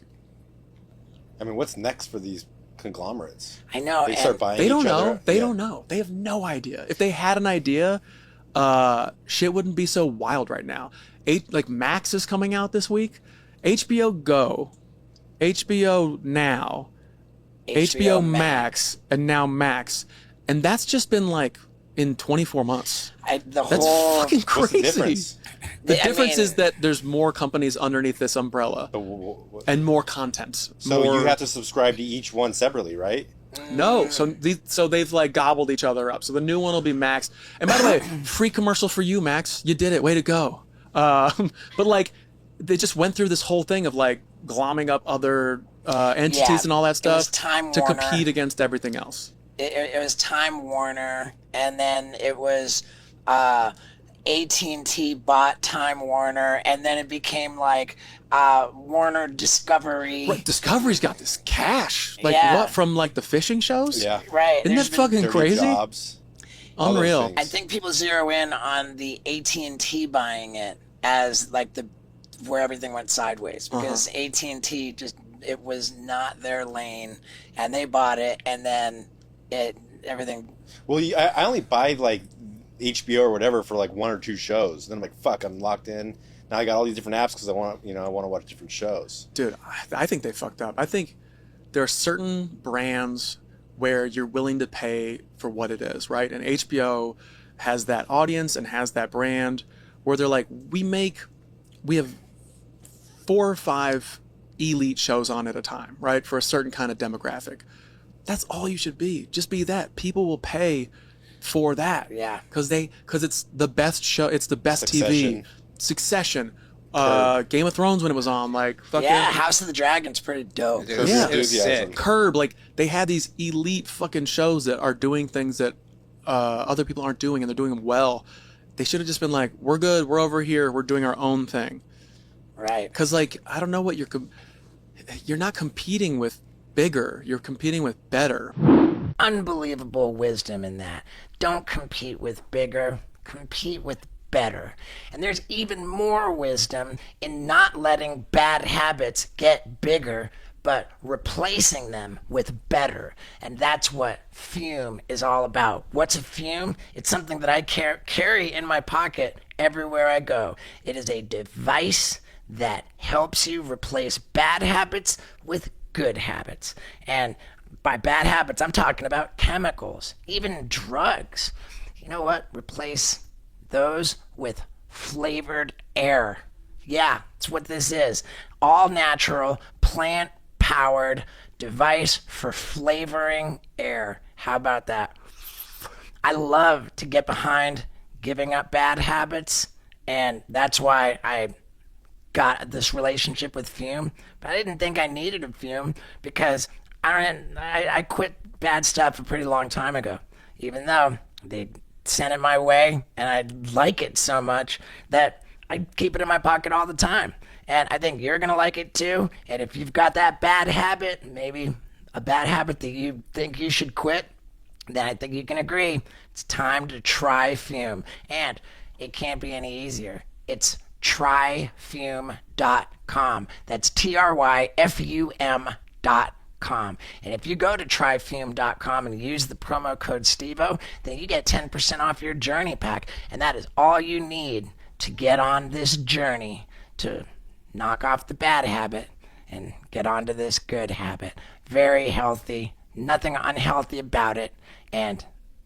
S3: I mean, what's next for these conglomerates?
S1: I know.
S3: They
S1: and
S3: start buying.
S2: they don't
S3: each other
S2: know.
S3: up?
S2: They
S3: Yeah.
S2: don't know. They have no idea. If they had an idea, shit wouldn't be so wild right now. Like Max is coming out this week. HBO Go, HBO Now, HBO Max, and now Max, and that's just been like in 24 months. That's fucking crazy.
S3: What's the difference?
S2: The difference is that there's more companies underneath this umbrella and more content.
S3: So you have to subscribe to each one separately, right?
S2: No, so they've like gobbled each other up. So the new one will be Max. And by the way, free commercial for you, Max. You did it. Way to go. But like, they just went through this whole thing of like glomming up other entities and all that stuff to compete against everything else.
S1: It was Time Warner, and then it was AT&T bought Time Warner, and then it became like Warner Discovery.
S2: Right, Discovery's got this cash. Like what, from like the fishing shows?
S3: Yeah.
S1: Right.
S2: Isn't that fucking crazy?
S3: Jobs,
S2: unreal.
S1: I think people zero in on the AT&T buying it as like where everything went sideways, because AT&T it was not their lane, and they bought it, and then everything.
S3: Well, I only buy like HBO or whatever for like 1 or 2 shows. Then I'm like, fuck, I'm locked in. Now I got all these different apps because I want to watch different shows.
S2: Dude, I think they fucked up. I think there are certain brands where you're willing to pay for what it is, right? And HBO has that audience and has that brand where they're like, we have 4 or 5 elite shows on at a time, right? For a certain kind of demographic. That's all you should be. Just be that. People will pay for that.
S1: Yeah.
S2: Because it's the best show. It's the best TV. Succession. Game of Thrones when it was on. Like, fucking.
S1: Yeah, House of the Dragon's pretty dope.
S4: Dude,
S2: Yeah.
S4: it was sick.
S2: Curb. Like, they had these elite fucking shows that are doing things that other people aren't doing, and they're doing them well. They should have just been like, we're good. We're over here. We're doing our own thing.
S1: Right.
S2: Because, like, I don't know what you're not competing with bigger. You're competing with better.
S1: Unbelievable wisdom in that. Don't compete with bigger, compete with better. And there's even more wisdom in not letting bad habits get bigger, but replacing them with better. And that's what Fume is all about. What's a Fume? It's something that I carry in my pocket everywhere I go. It is a device that helps you replace bad habits with good habits. And by bad habits, I'm talking about chemicals, even drugs. You know what? Replace those with flavored air. Yeah, that's what this is. All natural, plant-powered device for flavoring air. How about that? I love to get behind giving up bad habits, and that's why I got this relationship with Fume. But I didn't think I needed a Fume because I quit bad stuff a pretty long time ago, even though they sent it my way and I like it so much that I keep it in my pocket all the time. And I think you're going to like it too. And if you've got that bad habit, maybe a bad habit that you think you should quit, then I think you can agree it's time to try Fume. And it can't be any easier. It's tryfume.com. That's tryfum.com. And if you go to tryfume.com and use the promo code STEVO, then you get 10% off your journey pack. And that is all you need to get on this journey to knock off the bad habit and get onto this good habit. Very healthy, nothing unhealthy about it. And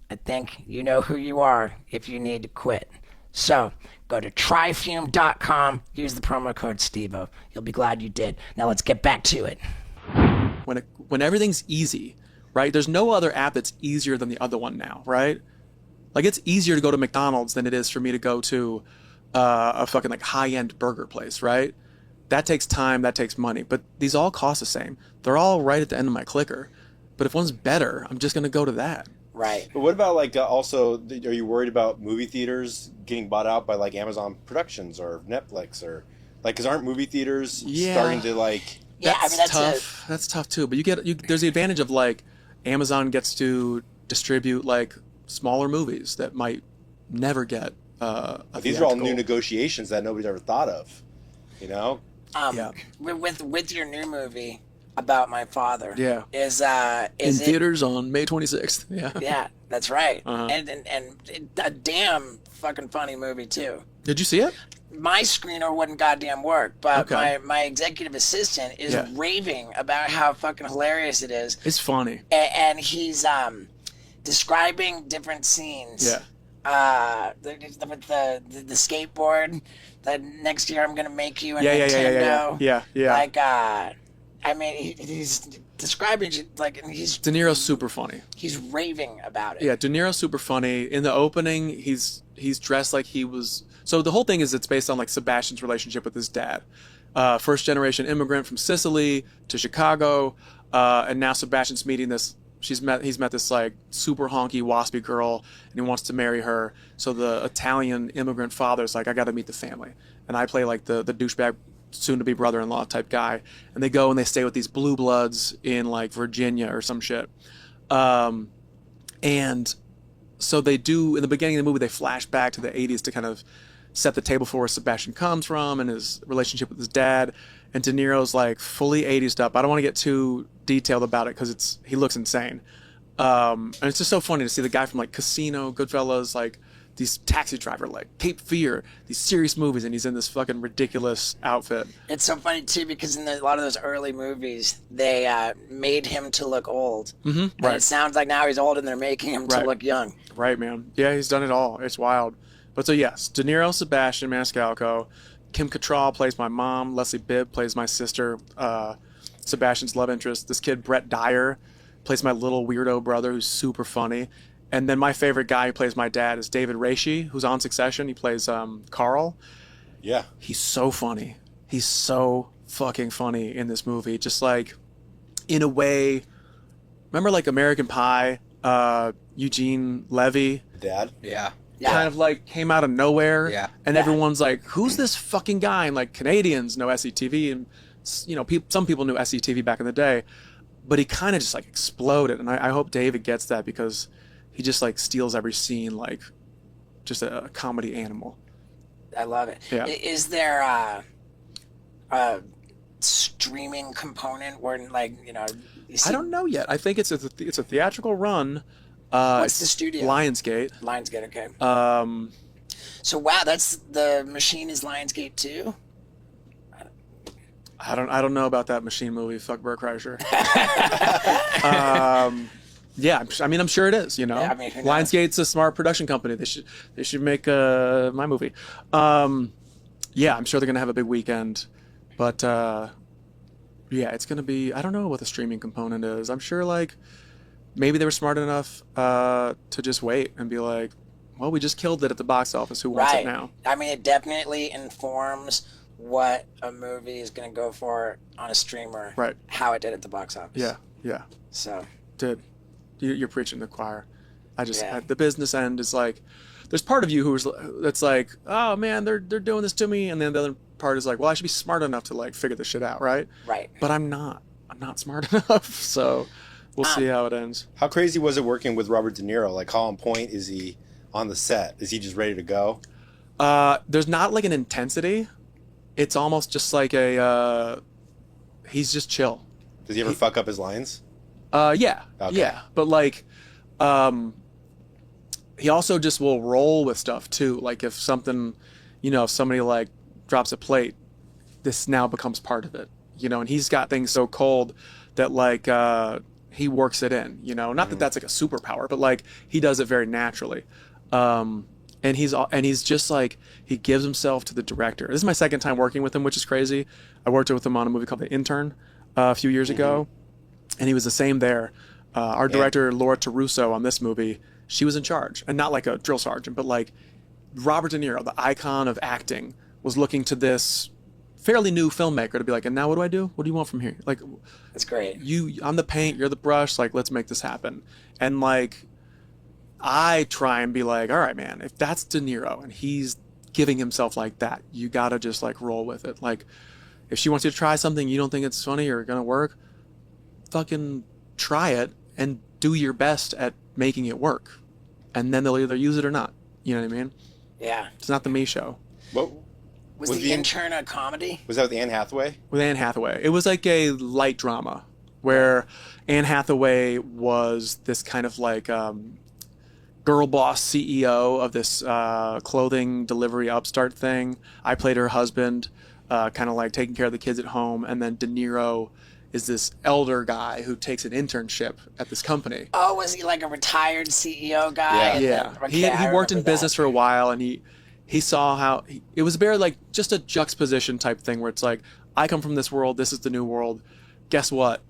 S1: I think you know who you are if you need to quit. So go to tryfume.com, use the promo code STEVO. You'll be glad you did. Now let's get back to it.
S2: When everything's easy, right? There's no other app that's easier than the other one now, right? Like, it's easier to go to McDonald's than it is for me to go to a fucking like high-end burger place, right? That takes time, that takes money, but these all cost the same. They're all right at the end of my clicker. But if one's better, I'm just gonna go to that.
S1: Right.
S3: But what about like also? Are you worried about movie theaters getting bought out by like Amazon Productions or Netflix or like? Because aren't movie theaters starting to like?
S1: Yeah,
S2: That's tough. That's tough too. But there's the advantage of like Amazon gets to distribute like smaller movies that might never get
S3: These are all new negotiations that nobody's ever thought of. You know.
S1: With your new movie about my father.
S2: Yeah.
S1: Is
S2: in theaters on May 26th. Yeah.
S1: Yeah, that's right.
S2: Uh-huh.
S1: And a damn fucking funny movie too.
S2: Did you see it?
S1: my screener wouldn't goddamn work, but
S2: Okay.
S1: my executive assistant is
S2: Yeah.
S1: raving about how fucking hilarious it is.
S2: It's funny.
S1: And he's describing different scenes.
S2: Yeah.
S1: With the skateboard that next year I'm gonna make you a
S2: Yeah,
S1: Nintendo.
S2: yeah.
S1: Like, I mean, he's describing like, and
S2: De Niro's super funny.
S1: he's raving about it.
S2: Yeah, De Niro's super funny. In the opening, he's dressed like he was. So the whole thing is it's based on like Sebastian's relationship with his dad, first generation immigrant from Sicily to Chicago, and now Sebastian's meeting this. He's met this like super honky waspy girl, and he wants to marry her. So the Italian immigrant father's like, I got to meet the family, and I play like the douchebag soon to be brother-in-law type guy, and they go and they stay with these blue bloods in like Virginia or some shit, and so they do in the beginning of the movie they flash back to the 80s to kind of set the table for where Sebastian comes from and his relationship with his dad. And De Niro's like fully 80s up. I don't want to get too detailed about it because he looks insane. And it's just so funny to see the guy from like Casino, Goodfellas, like these Taxi Driver, like Cape Fear, these serious movies, and he's in this fucking ridiculous outfit.
S1: It's so funny too because in a lot of those early movies, they made him to look old.
S2: Mm-hmm.
S1: And
S2: Right.
S1: it sounds like now he's old and they're making him to
S2: Right.
S1: look young.
S2: Right, man. Yeah, he's done it all. It's wild. But so yes, De Niro, Sebastian Maniscalco, Kim Cattrall plays my mom, Leslie Bibb plays my sister, Sebastian's love interest. This kid Brett Dyer plays my little weirdo brother who's super funny. And then my favorite guy who plays my dad is David Raishi, who's on Succession. He plays Carl.
S3: Yeah.
S2: He's so funny. He's so fucking funny in this movie. Just like, in a way, remember like American Pie, Eugene Levy?
S3: Dad.
S4: Yeah.
S1: Yeah.
S2: Kind of like came out of nowhere,
S4: Yeah.
S2: and
S1: Yeah.
S2: everyone's like, "Who's this fucking guy?" And like Canadians know SCTV, and you know, some people knew SCTV back in the day, but he kind of just like exploded. And I hope David gets that because he just like steals every scene like just a comedy animal.
S1: I love it.
S2: Yeah.
S1: Is there a streaming component where like you see
S2: I don't know yet. I think it's a theatrical run.
S1: What's the studio?
S2: Lionsgate.
S1: Lionsgate, okay.
S2: Um,
S1: So wow, that's the machine is Lionsgate too.
S2: I don't know about that machine movie. Fuck Burt Kreischer. Yeah, I mean, I'm sure it is. You know,
S1: Yeah, I mean, who knows?
S2: Lionsgate's a smart production company. They should make my movie. Yeah, I'm sure they're gonna have a big weekend, but yeah, it's gonna be. I don't know what the streaming component is. I'm sure like maybe they were smart enough to just wait and be like, well, we just killed it at the box office. Who wants
S1: Right.
S2: it now?
S1: I mean, it definitely informs what a movie is going to go for on a streamer.
S2: Right.
S1: How it did at the box office.
S2: Yeah.
S1: So
S2: Dude, you're preaching to the choir. I just
S1: Yeah.
S2: the business end is like, there's part of you that's like, oh man, they're doing this to me, and then the other part is like, well, I should be smart enough to like figure this shit out, right?
S1: right.
S2: But I'm not smart enough, so we'll see how it ends.
S3: How crazy was it working with Robert De Niro? Like, how on point is he on the set? Is he just ready to go?
S2: There's not like an intensity. It's almost just like he's just chill.
S3: Does he ever fuck up his lines?
S2: Yeah,
S3: Okay.
S2: yeah, but like, he also just will roll with stuff too. Like if something, if somebody like drops a plate, this now becomes part of it, and he's got things so cold that like, he works it in, not that that's like a superpower, but like he does it very naturally. And he's just like, he gives himself to the director. This is my second time working with him, which is crazy. I worked with him on a movie called The Intern a few years ago, and he was the same there. Our director, Laura Taruso, on this movie, she was in charge, and not like a drill sergeant, but like Robert De Niro, the icon of acting, was looking to this fairly new filmmaker to be like, and now what do I do? What do you want from here? Like,
S1: That's great.
S2: I'm the paint, you're the brush, like, let's make this happen. And like, I try and be like, all right, man, if that's De Niro and he's giving himself like that, you gotta just like roll with it. Like, if she wants you to try something you don't think it's funny or gonna work, fucking try it and do your best at making it work. And then they'll either use it or not. You know what I mean?
S1: Yeah.
S2: It's not the me show.
S3: What
S1: Was
S3: Was
S1: the
S3: the in-
S1: intern a comedy?
S3: was that with Anne Hathaway?
S2: With Anne Hathaway. It was like a light drama where Anne Hathaway was this kind of like girl boss CEO of this clothing delivery upstart thing. I played her husband, kind of like taking care of the kids at home. And then De Niro is this elder guy who takes an internship at this company.
S1: Oh, was he like a retired CEO guy?
S2: Yeah.
S1: Okay,
S2: He
S1: I
S2: worked in
S1: remember
S2: business
S1: that.
S2: for a while, and he saw how it was very like just a juxtaposition type thing where it's like, I come from this world, this is the new world. Guess what?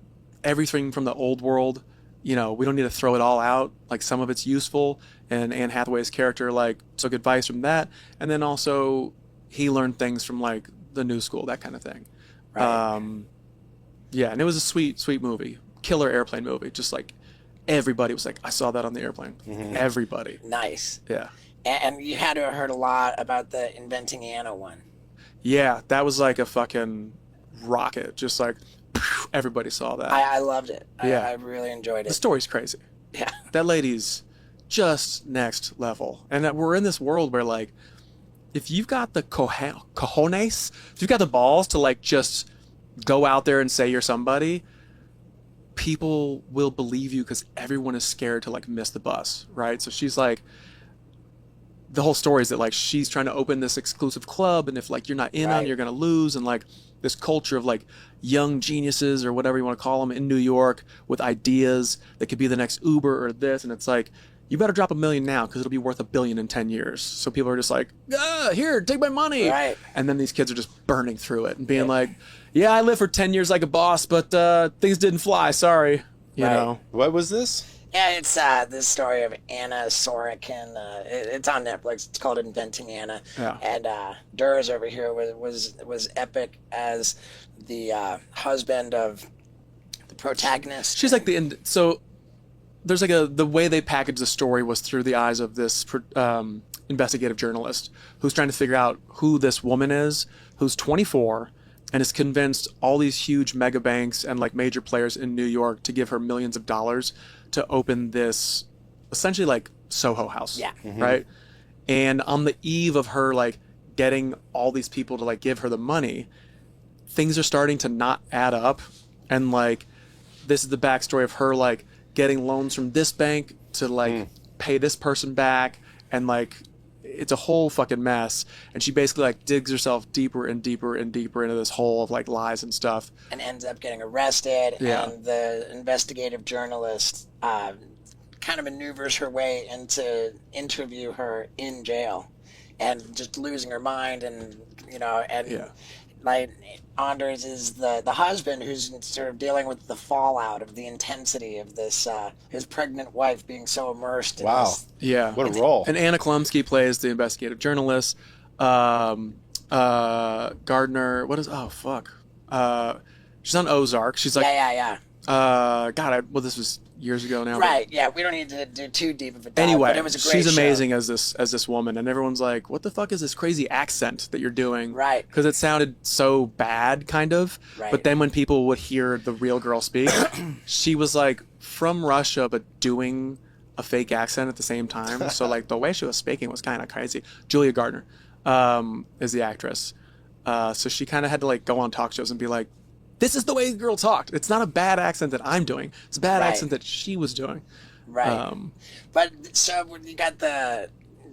S2: Everything from the old world, we don't need to throw it all out. Like, some of it's useful, and Anne Hathaway's character like took advice from that, and then also he learned things from like the new school, that kind of thing.
S1: Right.
S2: Yeah, and it was a sweet movie, killer airplane movie. Just like everybody was like, I saw that on the airplane. Everybody.
S1: Nice.
S2: Yeah.
S1: And you had to have heard a lot about the Inventing Anna one.
S2: Yeah, that was like a fucking rocket. Just like everybody saw that.
S1: I loved it.
S2: Yeah.
S1: I really enjoyed
S2: The
S1: it.
S2: story's crazy.
S1: Yeah.
S2: That lady's just next level. And that we're in this world where like, if you've got the cojones, if you've got the balls to like just go out there and say you're somebody, people will believe you because everyone is scared to like miss the bus, right? So she's like, the whole story is that like she's trying to open this exclusive club, and if like you're not in on it, you're gonna lose, and like this culture of like young geniuses or whatever you want to call them in New York with ideas that could be the next Uber or this, and it's like, you better drop $1 million now because it'll be worth $1 billion in 10 years. So people are just like, here, take my money.
S1: Right.
S2: And then these kids are just burning through it and being like, yeah, I lived for 10 years like a boss, but things didn't fly. Sorry. You know.
S3: What was this?
S1: Yeah, it's this story of Anna Sorokin. It's on Netflix. It's called Inventing Anna.
S2: Yeah.
S1: And Durs over here was epic as the husband of the protagonist.
S2: She's like so there's like the way they packaged the story was through the eyes of this investigative journalist who's trying to figure out who this woman is, who's 24 and is convinced all these huge mega banks and like major players in New York to give her millions of dollars to open this essentially like Soho House.
S1: Yeah.
S2: Right. And on the eve of her like getting all these people to like give her the money, things are starting to not add up. And like, this is the backstory of her like getting loans from this bank to like pay this person back, and like it's a whole fucking mess. And she basically like digs herself deeper and deeper and deeper into this hole of like lies and stuff,
S1: and ends up getting arrested.
S2: Yeah.
S1: And the investigative journalist kind of maneuvers her way into interview her in jail, and just losing her mind, and like Anders is the husband who's sort of dealing with the fallout of the intensity of this his pregnant wife being so immersed in this.
S2: Yeah.
S3: What a role.
S2: And Anna Klumsky plays the investigative journalist. Gardner, she's on Ozark. She's like,
S1: Yeah.
S2: this was years ago now.
S1: Right, yeah, we don't need to do too deep of a dive,
S2: Anyway,
S1: but it was a great
S2: she's
S1: show.
S2: amazing as this woman, and everyone's like, "What the fuck is this crazy accent that you're doing?"
S1: Right.
S2: Because it sounded so bad, kind of.
S1: Right.
S2: But then when people would hear the real girl speak, she was like from Russia, but doing a fake accent at the same time. So like the way she was speaking was kind of crazy. Julia Gardner is the actress, so she kind of had to like go on talk shows and be like, this is the way the girl talked. It's not a bad accent that I'm doing. It's a bad accent that she was doing.
S1: Right. But so when you got the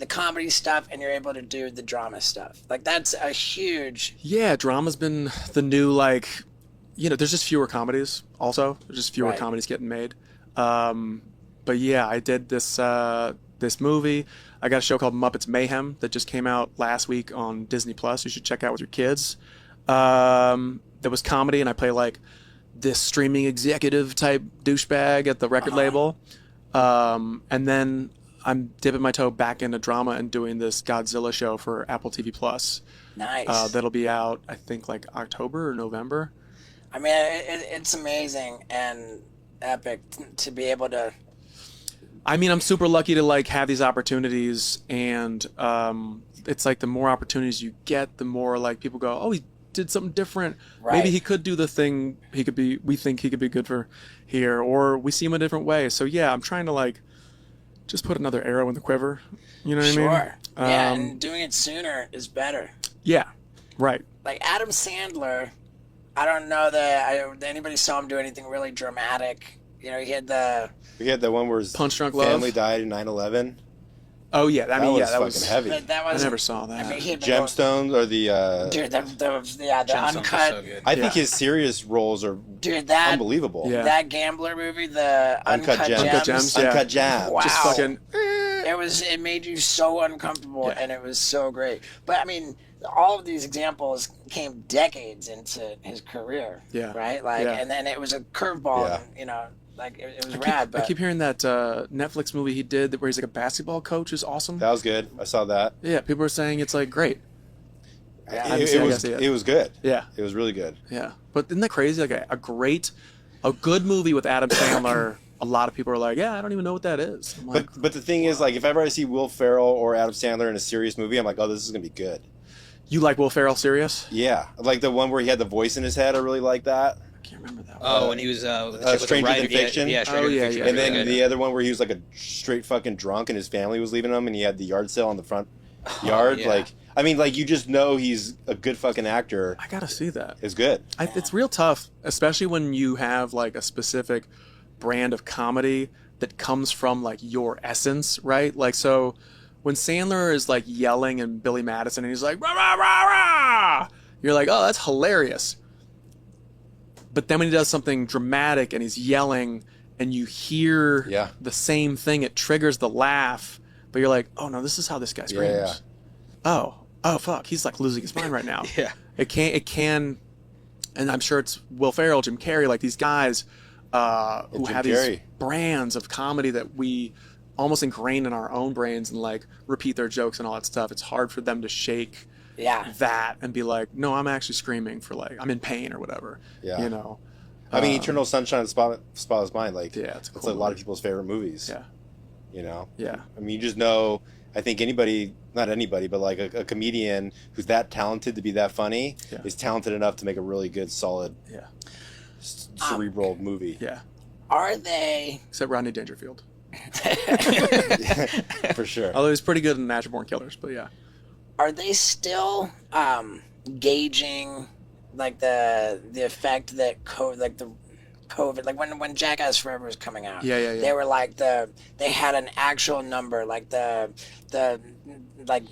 S1: comedy stuff and you're able to do the drama stuff, like that's a huge.
S2: Yeah, drama's been the new like, there's just fewer comedies. Also, there's just fewer
S1: Right.
S2: comedies getting made. But yeah, I did this movie. I got a show called Muppets Mayhem that just came out last week on Disney Plus. You should check out with your kids. That was comedy, and I play like this streaming executive type douchebag at the record label. And then I'm dipping my toe back into drama and doing this Godzilla show for Apple TV Plus.
S1: Nice.
S2: That'll be out, I think, like October or November.
S1: I mean, it's amazing and epic to be able to.
S2: I mean, I'm super lucky to like have these opportunities, and it's like the more opportunities you get, the more like people go, oh, he did something different.
S1: Right.
S2: Maybe he could do the thing we think he could be good for here, or we see him a different way. So yeah, I'm trying to like just put another arrow in the quiver. You know what I mean?
S1: Sure. Yeah, and doing it sooner is better.
S2: Yeah. Right.
S1: Like Adam Sandler, I don't know that anybody saw him do anything really dramatic. He had the
S3: We had that one where his
S2: Punch Drunk Love.
S3: family died in 9/11.
S2: Oh yeah, I mean,
S3: was
S2: that
S3: fucking
S2: was
S3: heavy.
S1: That
S2: I
S1: was,
S2: never saw that.
S1: I mean, he had been going-
S3: Gemstones or the.
S1: Dude, the
S4: Gemstones was
S1: uncut.
S4: so good.
S3: I think his serious roles are
S1: Dude, that
S3: unbelievable.
S2: Yeah.
S1: that gambler movie, the Uncut Gems.
S2: Uncut Gems, yeah.
S3: Uncut Gems.
S1: Wow.
S2: Just fucking.
S1: It made you so uncomfortable,
S2: Yeah.
S1: and it was so great. But I mean, all of these examples came decades into his career.
S2: Yeah.
S1: Right. Like,
S2: Yeah.
S1: and then it was a curveball.
S3: Yeah.
S1: And, you know, like it was
S2: I
S1: rad. But
S2: keep hearing that Netflix movie he did where he's like a basketball coach is awesome.
S3: That was good. I saw that.
S2: Yeah, people are saying it's like great.
S1: Yeah.
S2: I haven't
S3: It,
S2: seen
S3: it
S2: it, I
S3: was.
S2: gotta see it.
S3: It was good.
S2: Yeah,
S3: It was really good.
S2: yeah. But isn't that crazy? Like a good movie with Adam Sandler. A lot of people are like, yeah, I don't even know what that is. I'm like,
S3: But the thing is, like, if ever I see Will Ferrell or Adam Sandler in a serious movie, I'm like, oh, this is gonna be good.
S2: you like Will Ferrell serious?
S3: Yeah, like the one where he had the voice in his head. I really like that.
S2: I can't remember that one.
S4: Oh, when he was with the chick with the
S3: Stranger Than
S4: writing-
S3: Fiction?
S4: Yeah, Stranger Than
S2: yeah,
S4: Fiction
S2: yeah.
S4: was
S3: And then
S4: really good.
S3: the other one where he was like a straight fucking drunk and his family was leaving him and he had the yard sale on the front yard.
S4: yeah.
S3: Like, I mean, like, you just know he's a good fucking actor.
S2: I gotta see that.
S3: It's good.
S2: It's real tough, especially when you have like a specific brand of comedy that comes from like your essence, right? Like, so when Sandler is like yelling and Billy Madison and he's like rah rah rah rah, you're like, oh, that's hilarious. But then when he does something dramatic and he's yelling and you hear
S3: Yeah.
S2: the same thing, it triggers the laugh. But you're like, oh no, this is how this guy screams.
S3: Yeah.
S2: Oh fuck, he's like losing his mind right now.
S4: Yeah.
S2: It can, and I'm sure it's Will Ferrell, Jim Carrey, like these guys who
S3: Jim
S2: have these
S3: Carrey.
S2: brands of comedy that we almost ingrained in our own brains and like repeat their jokes and all that stuff. It's hard for them to shake
S1: yeah.
S2: that and be like, no, I'm actually screaming for like, I'm in pain or whatever.
S3: Yeah.
S2: You know?
S3: I mean, Eternal Sunshine of the Spotless Mind, like,
S2: Yeah, it's a
S3: it's
S2: cool
S3: a lot of
S2: movie.
S3: people's favorite movies.
S2: Yeah.
S3: You know?
S2: Yeah.
S3: I mean, you just know, I think anybody, not anybody, but like a comedian who's that talented to be that funny
S2: Yeah.
S3: is talented enough to make a really good, solid,
S2: Yeah.
S3: cerebral movie.
S2: Yeah.
S1: Are they?
S2: Except Rodney Dangerfield.
S3: For sure.
S2: Although he's pretty good in Natural Born Killers, but yeah.
S1: Are they still gauging like the effect that COVID, like when Jackass Forever was coming out?
S2: Yeah.
S1: They were like they had an actual number, like the like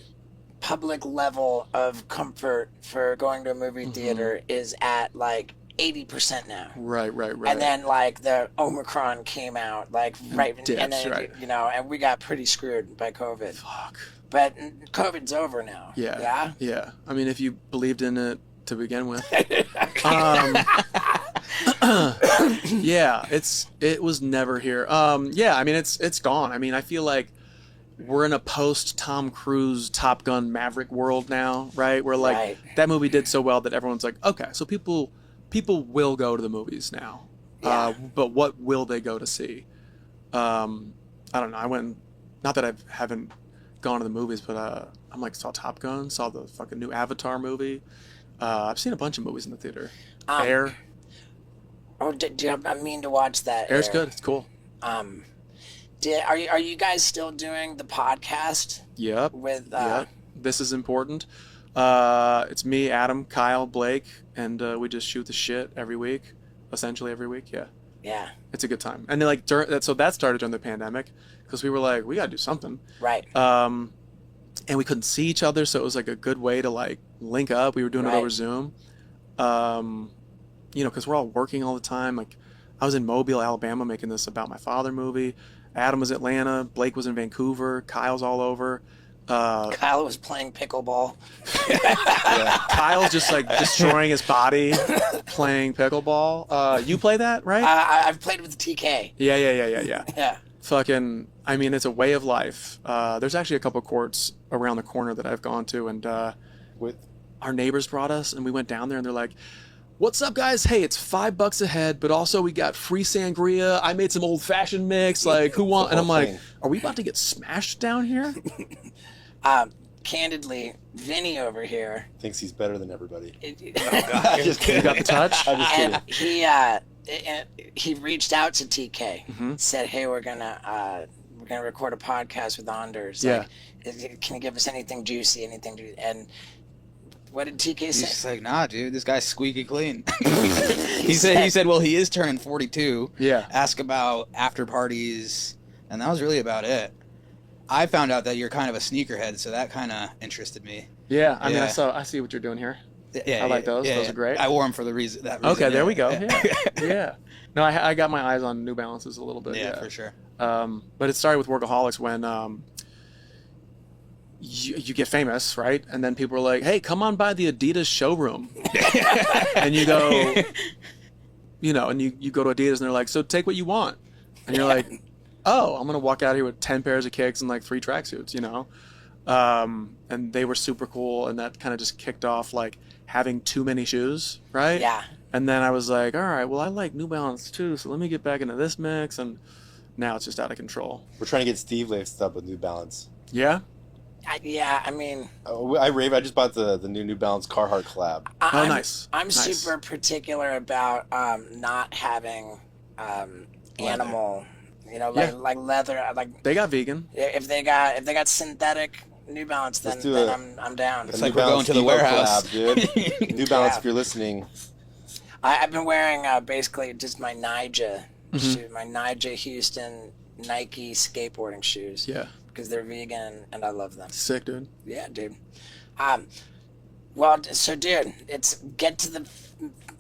S1: public level of comfort for going to a movie theater is at like 80% now.
S2: Right.
S1: And then like the Omicron came out, like right,
S2: dips,
S1: and then
S2: right.
S1: you know, and we got pretty screwed by COVID.
S2: Fuck.
S1: But COVID's over now.
S2: Yeah.
S1: Yeah.
S2: Yeah. I mean, if you believed in it to begin with. Yeah, it was never here. Yeah, I mean, it's gone. I mean, I feel like we're in a post Tom Cruise Top Gun Maverick world now, right? Where like
S1: Right.
S2: that movie did so well that everyone's like, okay, so people will go to the movies now.
S1: Yeah.
S2: But what will they go to see? I don't know. I went, not that I haven't gone to the movies, but I'm like saw Top Gun, saw the fucking new Avatar movie. I've seen a bunch of movies in the theater. Air.
S1: Oh, I mean to watch that.
S2: Air's
S1: Air.
S2: good. It's cool.
S1: Are you guys still doing the podcast
S2: Yep.
S1: with?
S2: Yep. This is important. It's me, Adam, Kyle, Blake, and we just shoot the shit every week, essentially every week. Yeah,
S1: Yeah.
S2: it's a good time. And then like so that started during the pandemic because we were like, we gotta do something.
S1: Right.
S2: And we couldn't see each other, so it was like a good way to like link up. We were doing it
S1: Right.
S2: over Zoom. You know, because we're all working all the time. Like, I was in Mobile, Alabama, making this About My Father movie. Adam was in Atlanta. Blake was in Vancouver. Kyle's all over.
S1: Kyle was playing pickleball.
S2: Kyle's just like destroying his body playing pickleball. You play that, right?
S1: I've played with TK.
S2: Yeah.
S1: Yeah.
S2: Fucking, I mean, it's a way of life. There's actually a couple courts around the corner that I've gone to, and
S3: With
S2: our neighbors brought us, and we went down there, and they're like, "What's up, guys? Hey, it's $5 a head, but also we got free sangria. I made some old-fashioned mix. Like, who want?" And I'm like,
S3: thing.
S2: "Are we about to get smashed down here?"
S1: Candidly, Vinny over here.
S3: thinks he's better than everybody.
S1: Oh,
S3: Just
S2: You
S3: kidding.
S2: got the touch?
S3: I'm just kidding.
S1: And he reached out to TK, said, "Hey, we're gonna record a podcast with Anders.
S2: Yeah.
S1: Like, can you give us anything juicy, anything juicy?" And what did TK
S4: He's
S1: say?
S4: just like, nah, dude, this guy's squeaky clean. he said, well, he is turning 42.
S2: Yeah.
S4: Ask about after parties, and that was really about it. I found out that you're kind of a sneakerhead, so that kind of interested me.
S2: Yeah, I mean,
S4: Yeah.
S2: I see what you're doing here.
S4: Yeah,
S2: I like those. Those are great.
S4: I wore them for that reason.
S2: Okay, there we go.
S4: Yeah,
S2: Yeah. No, I got my eyes on New Balances a little bit.
S4: yeah, for sure.
S2: But it started with Workaholics when you get famous, right? And then people are like, hey, come on by the Adidas showroom. And you go, and you go to Adidas and they're like, so take what you want. And you're like, oh, I'm going to walk out here with 10 pairs of kicks and like 3 tracksuits, and they were super cool. And that kind of just kicked off like having too many shoes, right?
S1: Yeah.
S2: And then I was like, all right, well, I like New Balance too, so let me get back into this mix. And now it's just out of control.
S3: We're trying to get Steve laced up with New Balance.
S2: Yeah?
S1: I mean,
S3: I rave. I just bought the new Balance Carhartt collab.
S2: Nice.
S1: I'm
S2: Nice.
S1: super particular about not having animal, like leather. Like
S2: They got vegan.
S1: if they got synthetic New Balance, then,
S3: Let's do
S1: then
S3: it.
S1: I'm down.
S4: It's
S3: New
S4: like we're going
S3: Balance
S4: to the
S3: Steve-O
S4: warehouse.
S3: collab, dude. New Balance,
S1: Yeah.
S3: if you're listening.
S1: I've been wearing basically just my Nija
S2: Mm-hmm.
S1: shoe, my Nija Houston Nike skateboarding shoes.
S2: Yeah.
S1: Because they're vegan and I love them.
S2: Sick, dude.
S1: Yeah, dude. Well, so dude, it's get to the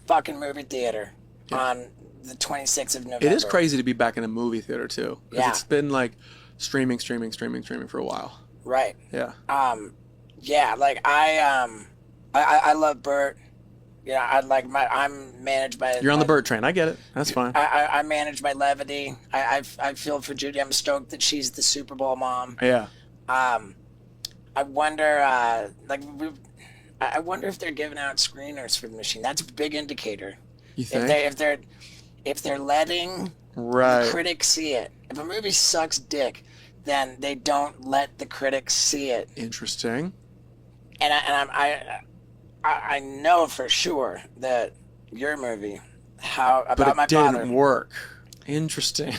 S1: fucking movie theater on the 26th of November.
S2: It is crazy to be back in a movie theater too. 'Cause
S1: Yeah.
S2: It's been like streaming for a while.
S1: Right.
S2: Yeah.
S1: Yeah, like I love Bert. Yeah, I'm managed by.
S2: You're on the Burt train. I get it. That's fine.
S1: I manage my levity. I feel for Jodie. I'm stoked that she's the Super Bowl mom.
S2: Yeah.
S1: I wonder, I wonder if they're giving out screeners for the machine. That's a big indicator.
S2: You think?
S1: If they're letting
S2: Right.
S1: the critics see it. If a movie sucks dick, then they don't let the critics see it.
S2: Interesting.
S1: And I know for sure that your movie,
S2: But it
S1: my
S2: didn't
S1: father.
S2: work. Interesting.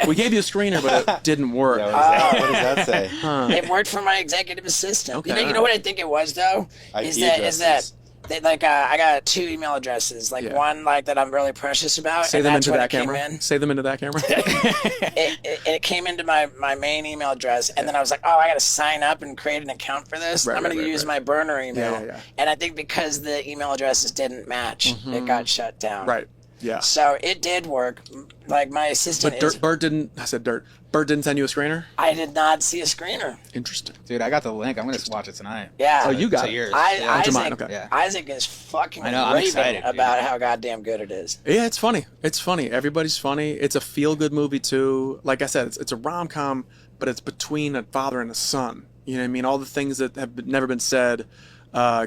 S2: We gave you a screener, but it didn't work.
S3: Yeah, what does that say?
S2: Huh.
S1: It worked for my executive assistant.
S2: Okay.
S1: You know what I think it was though?
S3: IP
S1: Is that
S3: addresses.
S1: they, I got 2 email addresses. Like
S2: Yeah.
S1: one like that I'm really precious about.
S2: Say
S1: and
S2: them
S1: that's
S2: into
S1: when
S2: that
S1: it came
S2: camera.
S1: in.
S2: Say them into that camera.
S1: It came into my main email address, and then I was like, oh, I got to sign up and create an account for this.
S2: Right,
S1: I'm going
S2: right,
S1: to use
S2: right.
S1: my burner email.
S2: Yeah.
S1: And I think because the email addresses didn't match, it got shut down.
S2: Right. Yeah.
S1: So it did work. Like my assistant
S2: But Bert didn't. I said Dirt. Bert didn't send you a screener.
S1: I did not see a screener.
S2: Interesting.
S4: Dude, I got the link. I'm gonna watch it tonight.
S1: Yeah.
S2: Oh, you got
S4: To
S2: it.
S4: yours.
S1: Isaac,
S2: Onto mine, okay.
S4: Yeah.
S1: Isaac is fucking
S4: I know, I'm
S1: raving
S4: excited, dude.
S1: about how goddamn good it is.
S2: Yeah, it's funny. It's funny. Everybody's funny. It's a feel-good movie too. Like I said, it's a rom-com, but it's between a father and a son. You know what I mean? All the things that have never been said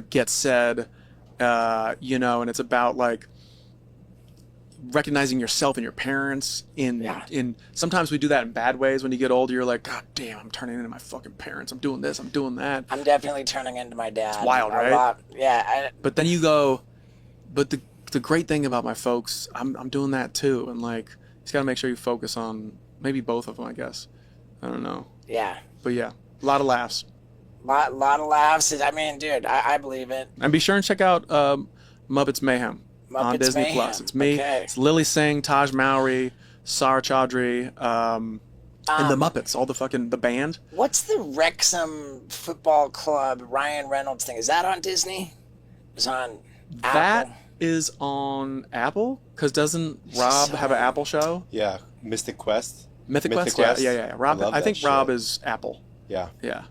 S2: get said. And it's about like recognizing yourself and your parents in sometimes we do that in bad ways. When you get older, you're like, God damn, I'm turning into my fucking parents. I'm doing this, I'm doing that.
S1: I'm definitely turning into my dad.
S2: It's wild,
S1: a
S2: right?
S1: lot. Yeah.
S2: But then you go, but the great thing about my folks, I'm doing that too. And like, you just got to make sure you focus on maybe both of them, I guess. I don't know.
S1: Yeah.
S2: But yeah, a lot of laughs.
S1: Lot of laughs. I mean, dude, I believe it.
S2: And be sure and check out Muppets Mayhem on
S1: Muppets
S2: Disney
S1: Mayhem.
S2: Plus. It's me.
S1: Okay.
S2: It's Lily Singh, Taj Mowry, Sarah Chaudhry, and the Muppets, all the band.
S1: What's the Wrexham Football Club Ryan Reynolds thing? Is that on Disney? It's on
S2: That
S1: Apple?
S2: is on Apple, because doesn't Rob have an Apple show?
S3: Yeah, Mystic Quest.
S2: Mythic
S3: Mythic
S2: Quest?
S3: Quest.
S2: Yeah. Rob,
S3: I love
S2: I
S3: that
S2: think
S3: shit.
S2: Rob is Apple.
S3: Yeah.
S2: Yeah.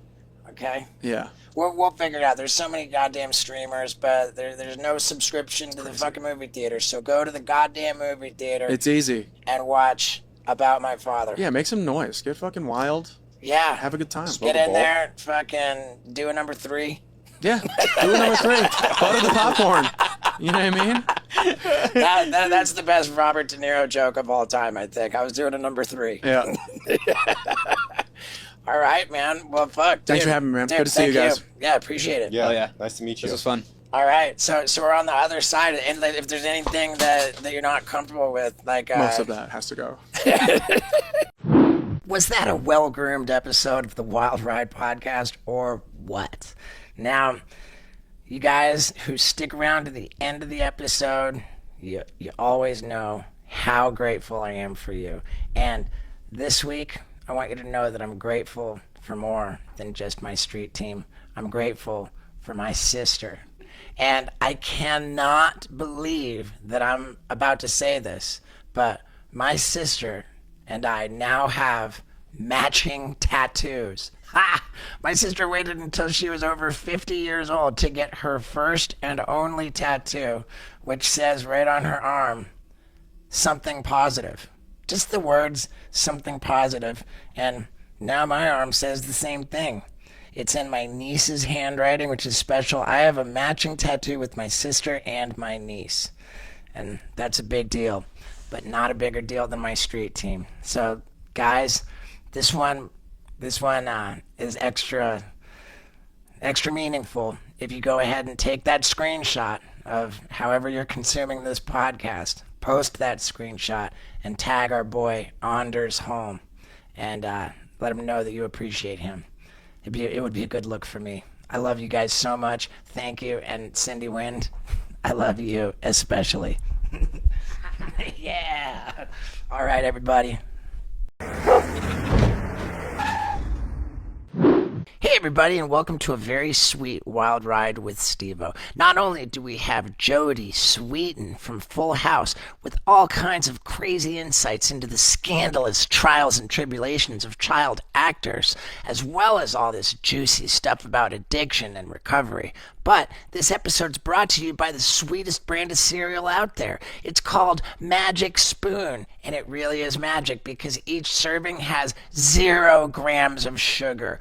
S1: Okay.
S2: Yeah.
S1: We'll figure it out. There's so many goddamn streamers, but there's no subscription to the fucking movie theater. So go to the goddamn movie theater
S2: It's easy.
S1: and watch About My Father.
S2: Yeah, make some noise. Get fucking wild.
S1: Yeah.
S2: Have a good time.
S1: Get in there, fucking do a number 3.
S2: Yeah. Do it number 3. Butter the popcorn. You know what I mean?
S1: That's the best Robert De Niro joke of all time, I think. I was doing a number 3.
S2: Yeah.
S1: All right, man. Well, fuck.
S2: Thanks
S1: dude.
S2: for having me, man.
S1: Dude,
S2: Good to see you
S1: thank
S2: guys.
S1: Yeah, appreciate it.
S3: Yeah.
S4: Oh, yeah.
S3: Nice to meet you.
S4: This was fun.
S1: All right, so we're on the other side, and if there's anything that you're not comfortable with, like
S2: Most of that has to go.
S1: was that a well-groomed episode of the Wild Ride podcast, or what? Now, you guys who stick around to the end of the episode, you always know how grateful I am for you. And this week, I want you to know that I'm grateful for more than just my street team. I'm grateful for my sister. And I cannot believe that I'm about to say this, but my sister and I now have matching tattoos. Ha! My sister waited until she was over 50 years old to get her first and only tattoo, which says right on her arm, something positive. Just the words, something positive. And now my arm says the same thing. It's in my niece's handwriting, which is special. I have a matching tattoo with my sister and my niece. And that's a big deal, but not a bigger deal than my street team. So, guys, this one is extra meaningful if you go ahead and take that screenshot of however you're consuming this podcast. Post that screenshot and tag our boy Anders Holm and let him know that you appreciate him. It would be a good look for me. I love you guys so much. Thank you. And Cindy Wind, I love you especially. Yeah. All right, everybody. Hey everybody, and welcome to a very sweet wild ride with Steveo. Not only do we have Jodie Sweetin from Full House with all kinds of crazy insights into the scandalous trials and tribulations of child actors, as well as all this juicy stuff about addiction and recovery, but this episode's brought to you by the sweetest brand of cereal out there. It's called Magic Spoon, and it really is magic because each serving has 0 grams of sugar,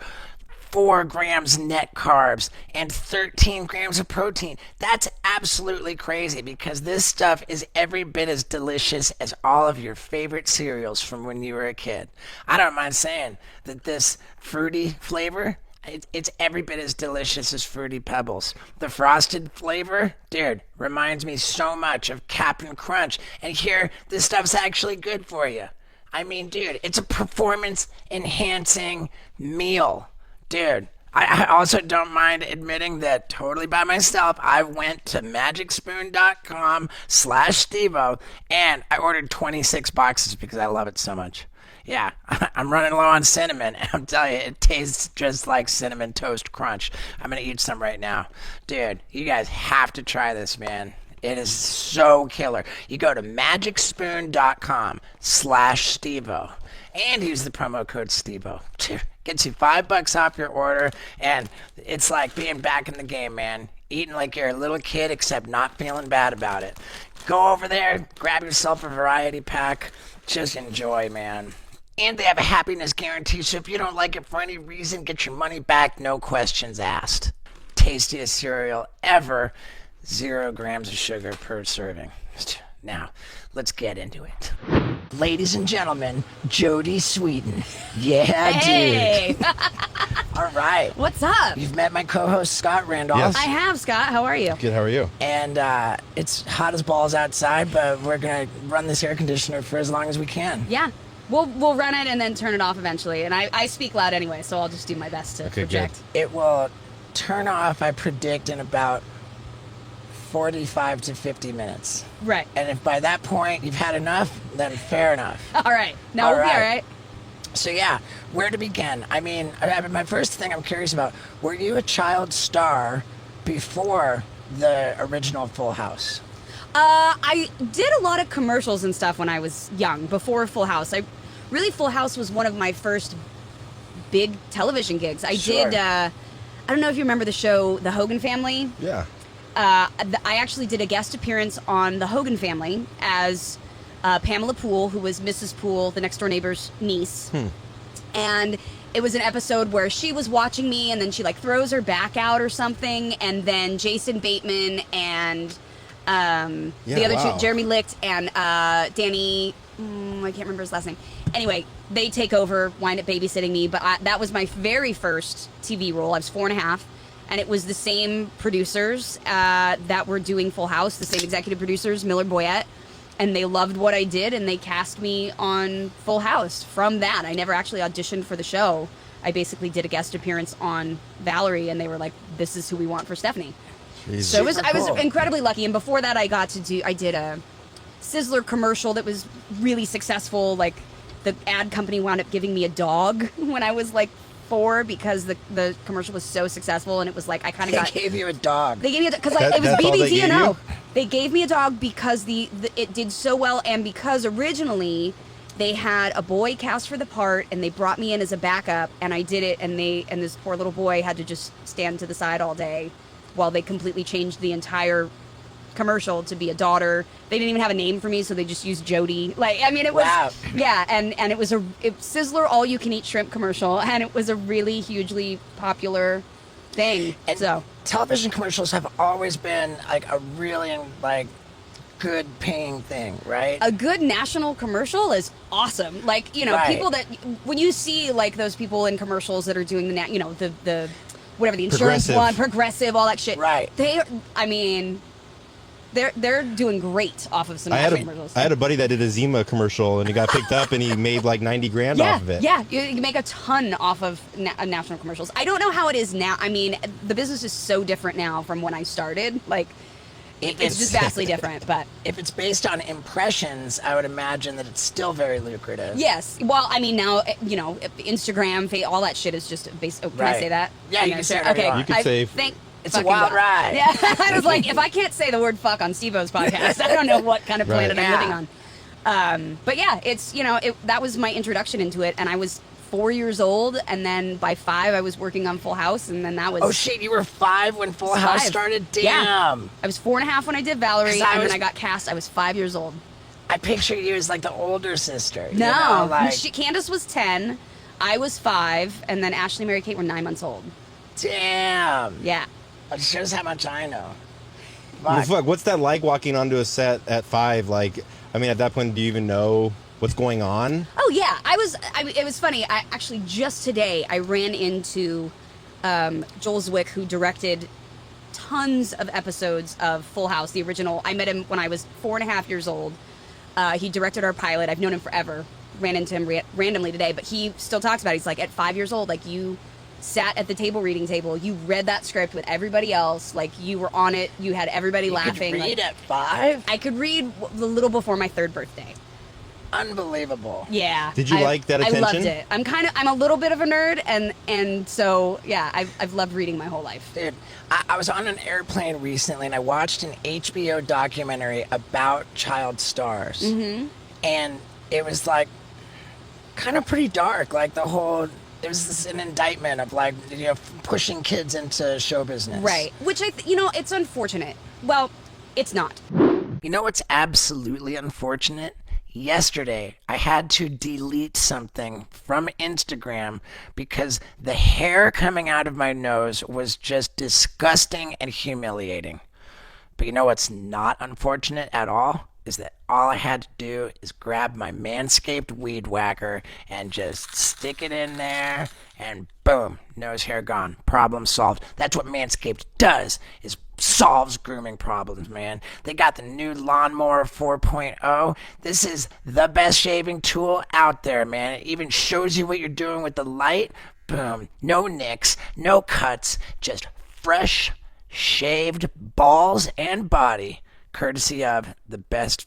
S1: 4 grams net carbs, and 13 grams of protein. That's absolutely crazy because this stuff is every bit as delicious as all of your favorite cereals from when you were a kid. I don't mind saying that this fruity flavor, it's every bit as delicious as Fruity Pebbles. The frosted flavor, dude, reminds me so much of Cap'n Crunch. And here, this stuff's actually good for you. I mean, dude, it's a performance-enhancing meal. Dude, I also don't mind admitting that totally by myself, I went to magicspoon.com/Steveo and I ordered 26 boxes because I love it so much. Yeah, I'm running low on cinnamon, and I'm telling you, it tastes just like Cinnamon Toast Crunch. I'm going to eat some right now. Dude, you guys have to try this, man. It is so killer. You go to magicspoon.com/Steveo and use the promo code Steveo. Gets you $5 off your order, and it's like being back in the game, man. Eating like you're a little kid, except not feeling bad about it. Go over there, grab yourself a variety pack. Just enjoy, man. And they have a happiness guarantee, so if you don't like it for any reason, get your money back, no questions asked. Tastiest cereal ever. 0 grams of sugar per serving. Now, let's get into it. Ladies and gentlemen, Jodie Sweetin. Yeah,
S5: hey.
S1: Dude. All right.
S5: What's up?
S1: You've met my co-host, Scott Randolph.
S3: Yes.
S5: I have, Scott. How are you?
S3: Good, how are you?
S1: And it's hot as balls outside, but we're going to run this air conditioner for as long as we can.
S5: Yeah. We'll run it and then turn it off eventually. And I speak loud anyway, so I'll just do my best to project.
S3: Good.
S1: It will turn off, I predict, in about 45 to 50 minutes.
S5: Right.
S1: And if by that point you've had enough, then fair enough.
S5: All right. No, we'll be all right.
S1: So yeah, where to begin? I mean, my first thing I'm curious about, were you a child star before the original Full House?
S5: I did a lot of commercials and stuff when I was young, before Full House. Full House was one of my first big television gigs. I did, I don't know if you remember the show, The Hogan Family.
S3: Yeah.
S5: I actually did a guest appearance on The Hogan Family as Pamela Poole, who was Mrs. Poole, the next door neighbor's niece. And it was an episode where she was watching me, and then she like throws her back out or something, and then Jason Bateman and the other two, Jeremy Licht and Danny, I can't remember his last name. Anyway, they take over, wind up babysitting me, but that was my very first TV role. I was 4.5. And it was the same producers that were doing Full House, the same executive producers, Miller Boyett, and they loved what I did, and they cast me on Full House from that. I never actually auditioned for the show. I basically did a guest appearance on Valerie, and they were like, "This is who we want for Stephanie."
S3: Jesus.
S5: So I was incredibly lucky, and before that, I did a Sizzler commercial that was really successful. Like, the ad company wound up giving me a dog when I was like 4 because the commercial was so successful, and it was like I kind of got.
S1: They gave you a dog.
S5: They gave me because
S3: That-
S5: it was
S3: that's all they gave
S5: BBD&O.
S3: you?
S5: They gave me a dog because it did so well, and because originally they had a boy cast for the part, and they brought me in as a backup, and I did it, and this poor little boy had to just stand to the side all day while they completely changed the entire commercial to be a daughter. They didn't even have a name for me, so they just used Jodie. Like, I mean, it was
S1: Wow.
S5: yeah, and it was Sizzler all you can eat shrimp commercial, and it was a really hugely popular thing.
S1: And
S5: So
S1: television commercials have always been like a really like good paying thing, right?
S5: a good national commercial is awesome. Like,
S1: Right.
S5: people that when you see like those people in commercials that are doing the whatever the insurance
S3: Progressive.
S5: one, progressive, all that shit.
S1: Right.
S5: They're doing great off of some
S3: I had
S5: national commercials.
S3: I had a buddy that did a Zima commercial, and he got picked up, and he made like 90 grand off of it.
S5: Yeah, you can make a ton off of national commercials. I don't know how it is now. I mean, the business is so different now from when I started. Like, it's just vastly different. But
S1: If it's based on impressions, I would imagine that it's still very lucrative.
S5: yes, well, I mean, now Instagram, all that shit is just based. Oh, can I
S1: Right.
S5: say that?
S1: Yeah, you
S5: know,
S1: can say
S5: sure.
S1: whatever you
S5: Okay,
S1: want.
S3: You can say-
S5: Thank
S1: It's a
S5: fucking
S1: wild
S5: God.
S1: ride.
S5: Yeah, I was like, if I can't say the word "fuck" on Steve-O's podcast, I don't know what kind of planet
S1: Right.
S5: I'm living on. But yeah, it's that was my introduction into it, and I was 4 years old, and then by 5 I was working on Full House, and then that was
S1: Oh shit, you were 5 when Full House
S5: 5.
S1: started?
S5: Yeah.
S1: Damn.
S5: I was 4.5 when I did Valerie,
S1: 'Cause I
S5: and
S1: was-
S5: then I got cast. I was 5 years old.
S1: I picture you as like the older sister. you
S5: No,
S1: know, like,
S5: Candace was 10, I was 5, and then Ashley and Mary Kate were 9 months old.
S1: damn.
S5: Yeah.
S1: It shows how much I know.
S3: Well,
S1: Fuck.
S3: fuck, what's that like walking onto a set at 5? Like, I mean, at that point, do you even know what's going on?
S5: Oh yeah, it was funny. I actually just today I ran into Joel Zwick, who directed tons of episodes of Full House, the original. I met him when I was 4.5 years old. He directed our pilot. I've known him forever. Ran into him randomly today, but he still talks about it. He's like, at 5 years old, like, you sat at the reading table, you read that script with everybody else, like, you were on it, you had everybody
S1: You
S5: laughing.
S1: could read
S5: like,
S1: at 5?
S5: I could read a little before my 3rd birthday.
S1: Unbelievable.
S5: Yeah.
S3: Did you like that
S5: I loved
S3: attention?
S5: it. I'm a little bit of a nerd, and so yeah, I've loved reading my whole life.
S1: Dude, I was on an airplane recently and I watched an HBO documentary about child stars. Mm-hmm. And it was like kind of pretty dark. Like it was an indictment of like, pushing kids into show business.
S5: Right. Which it's unfortunate. Well, it's not.
S1: You know what's absolutely unfortunate? Yesterday, I had to delete something from Instagram because the hair coming out of my nose was just disgusting and humiliating. But you know what's not unfortunate at all? Is that all I had to do is grab my Manscaped weed whacker and just stick it in there, and boom, nose hair gone. Problem solved. That's what Manscaped does, is solves grooming problems, man. They got the new Lawnmower 4.0. This is the best shaving tool out there, man. It even shows you what you're doing with the light. Boom. No nicks, no cuts, just fresh, shaved balls and body, courtesy of the best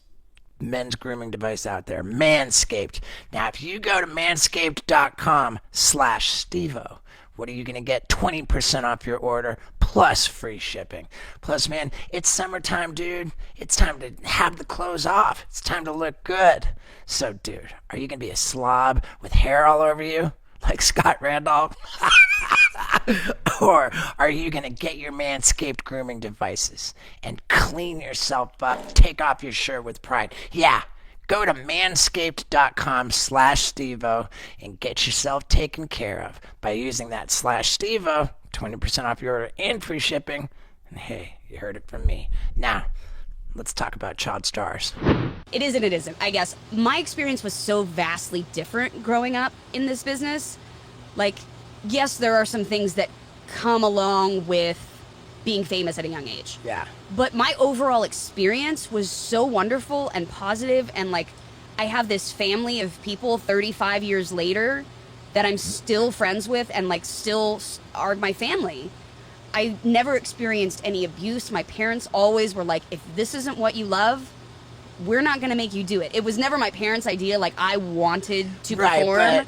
S1: men's grooming device out there, Manscaped. Now, if you go to manscaped.com/Stevo, what are you going to get? 20% off your order plus free shipping. Plus, man, it's summertime, dude. It's time to have the clothes off. It's time to look good. So, dude, are you going to be a slob with hair all over you like Scott Randolph? Or are you going to get your Manscaped grooming devices and clean yourself up, take off your shirt with pride? Yeah, go to manscaped.com/Stevo and get yourself taken care of by using that /Stevo, 20% off your order and free shipping. And hey, you heard it from me. Now, let's talk about child stars.
S5: It is and it isn't. I guess my experience was so vastly different growing up in this business. Like, yes, there are some things that come along with being famous at a young age.
S1: Yeah.
S5: But my overall experience was so wonderful and positive, and like, I have this family of people 35 years later that I'm still friends with and like still are my family. I never experienced any abuse. My parents always were like, if this isn't what you love, we're not going to make you do it. It was never my parents' idea. Like, I wanted to
S1: Right,
S5: perform.
S1: but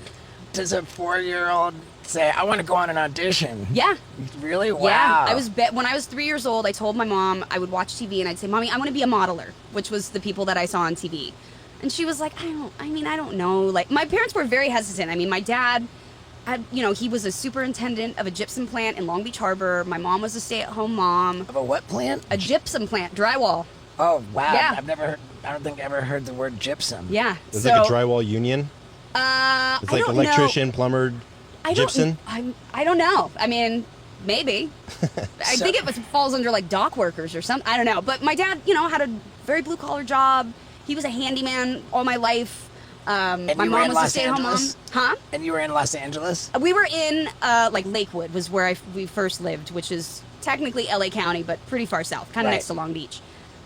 S1: does a 4-year-old say, I want to go on an audition?
S5: Yeah.
S1: Really? Wow.
S5: Yeah. When I was 3 years old, I told my mom I would watch TV and I'd say, Mommy, I want to be a modeler, which was the people that I saw on TV. And she was like, I don't know. Like, my parents were very hesitant. I mean, my dad he was a superintendent of a gypsum plant in Long Beach Harbor. My mom was a stay-at-home mom.
S1: Of a what plant?
S5: A gypsum plant, drywall.
S1: Oh, wow.
S5: Yeah.
S1: I don't think I ever heard the word gypsum.
S5: Yeah.
S3: It's like a drywall union? It's like electrician, plumber, gypsum?
S5: I don't know. I mean, maybe. I think it falls under like dock workers or something. I don't know. But my dad, had a very blue-collar job. He was a handyman all my life. My mom was a stay-at-home mom. Huh?
S1: And you were in Los Angeles?
S5: We were in Lakewood was where we first lived, which is technically LA County, but pretty far south, kind of next to Long Beach.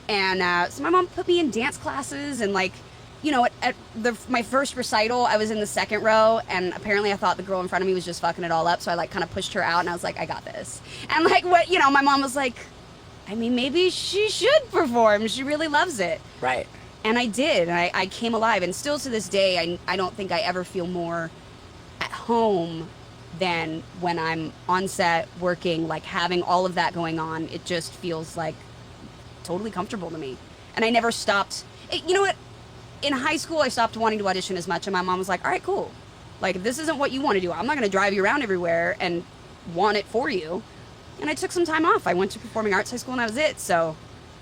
S5: And so my mom put me in dance classes, and at my first recital, I was in the second row, and apparently I thought the girl in front of me was just fucking it all up, so I kind of pushed her out, and I was like, I got this. And my mom was like, I mean, maybe she should perform. She really loves it.
S1: Right.
S5: And I did, and I came alive. And still to this day, I don't think I ever feel more at home than when I'm on set working, like having all of that going on. It just feels like totally comfortable to me. And I never stopped. You know what? In high school, I stopped wanting to audition as much, and my mom was like, all right, cool. Like, if this isn't what you want to do, I'm not going to drive you around everywhere and want it for you. And I took some time off. I went to performing arts high school, and that was it. So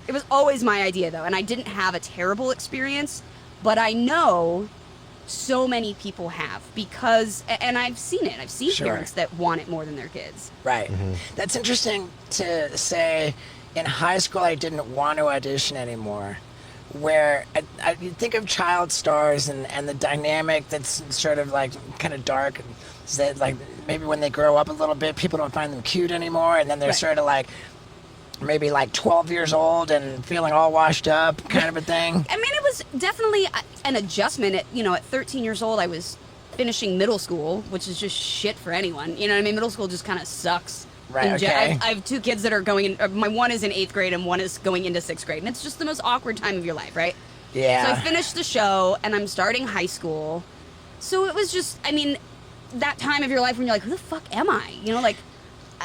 S5: it was always my idea, though, and I didn't have a terrible experience, but I know so many people have and I've seen it. I've seen parents that want it more than their kids.
S1: Right. Mm-hmm. That's interesting to say. In high school, I didn't want to audition anymore, where you think of child stars and the dynamic that's sort of like kind of dark, that like maybe when they grow up a little bit, people don't find them cute anymore, and then they're sort of like, maybe like 12 years old and feeling all washed up kind of a thing. I
S5: mean, it was definitely an adjustment. At 13 years old, I was finishing middle school, which is just shit for anyone. You know what I mean? Middle school just kind of sucks.
S1: Right, okay.
S5: I have two kids that are going in, my one is in 8th grade and one is going into 6th grade. And it's just the most awkward time of your life, right?
S1: Yeah.
S5: So I finished the show and I'm starting high school. So it was just, that time of your life when you're like, who the fuck am I?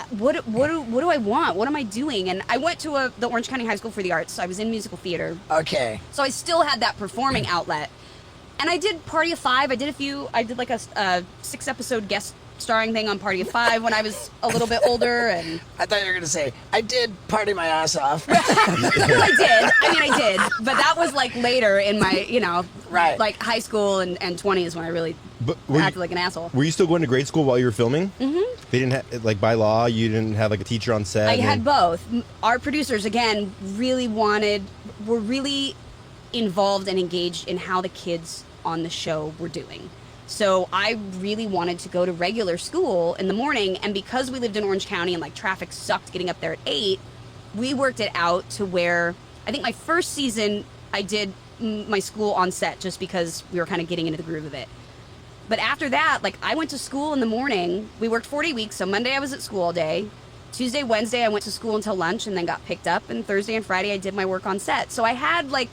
S5: What do I want? What am I doing? And I went to the Orange County High School for the Arts, so I was in musical theater.
S1: Okay.
S5: So I still had that performing outlet. And I did Party of Five. I did like a 6-episode guest starring thing on Party of Five when I was a little bit older. And
S1: I thought you were going to say, I did party my ass off.
S5: I did. But that was like later in my,
S1: right.
S5: like high school and 20s when I really acted like an asshole.
S3: Were you still going to grade school while you were filming? Mm-hmm. They didn't have, like, by law, you didn't have like a teacher on set?
S5: I had both. Our producers, again, were really involved and engaged in how the kids on the show were doing. So I really wanted to go to regular school in the morning, and because we lived in Orange County and like traffic sucked getting up there at 8, we worked it out to where I think my first season I did my school on set just because we were kind of getting into the groove of it. But after that, like, I went to school in the morning. We worked 40 weeks, so Monday I was at school all day. Tuesday, Wednesday I went to school until lunch and then got picked up, and Thursday and Friday I did my work on set. So I had like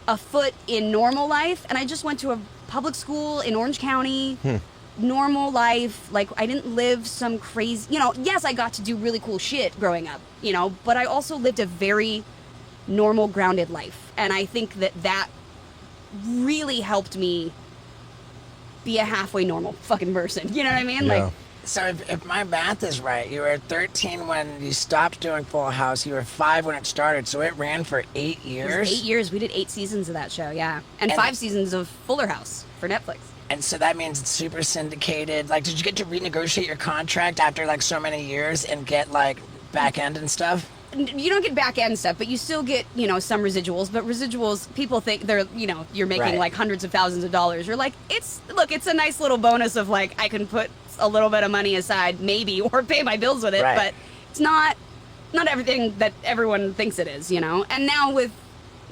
S5: a foot in normal life, and I just went to a public school in Orange County. Normal life. Like, I didn't live some crazy, yes, I got to do really cool shit growing up, but I also lived a very normal, grounded life. And I think that really helped me be a halfway normal fucking person. You know what I mean?
S3: Yeah.
S5: Like,
S1: So if my math is right, you were 13 when you stopped doing Full House. You were 5 when it started, so it ran for 8 years?
S5: it was 8 years. We did 8 seasons of that show, yeah. And 5 seasons of Fuller House for Netflix.
S1: And so that means it's super syndicated. Like, did you get to renegotiate your contract after, like, so many years and get, like, back end and stuff?
S5: You don't get back end stuff, but you still get, some residuals. But residuals, people think they're, you're making like hundreds of thousands of dollars. You're like, it's a nice little bonus of like, I can put a little bit of money aside, maybe, or pay my bills with it.
S1: Right.
S5: But it's not everything that everyone thinks it is, And now with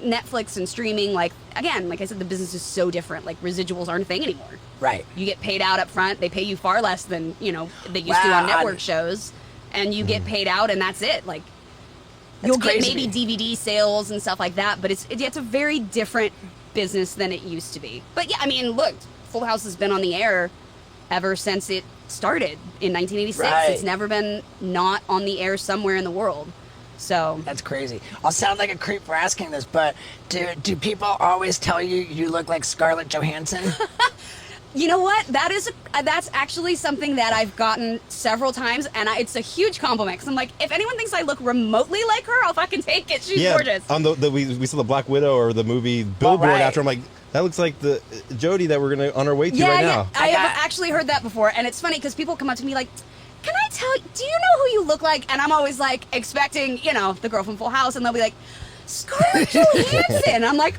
S5: Netflix and streaming, like, again, like I said, the business is so different. Like, residuals aren't a thing anymore.
S1: Right.
S5: You get paid out up front. They pay you far less than, they used to on network shows. And you get paid out, and that's it. Like, you'll get maybe DVD sales and stuff like that, but it's a very different business than it used to be. But yeah, I mean, look, Full House has been on the air ever since it started in 1986.
S1: Right.
S5: It's never been not on the air somewhere in the world. So
S1: That's crazy. I'll sound like a creep for asking this, but do people always tell you you look like Scarlett Johansson?
S5: you know what? That's actually something that I've gotten several times, and it's a huge compliment. Because I'm like, if anyone thinks I look remotely like her, I'll fucking take it. She's gorgeous.
S3: On we saw the Black Widow or the movie Billboard
S1: right.
S3: after. I'm like, that looks like the Jodie that we're on our way to right now.
S5: I have actually heard that before, and it's funny because people come up to me like, can I tell you, do you know who you look like? And I'm always like expecting, the girl from Full House, and they'll be like, Scarlett Johansson. I'm like,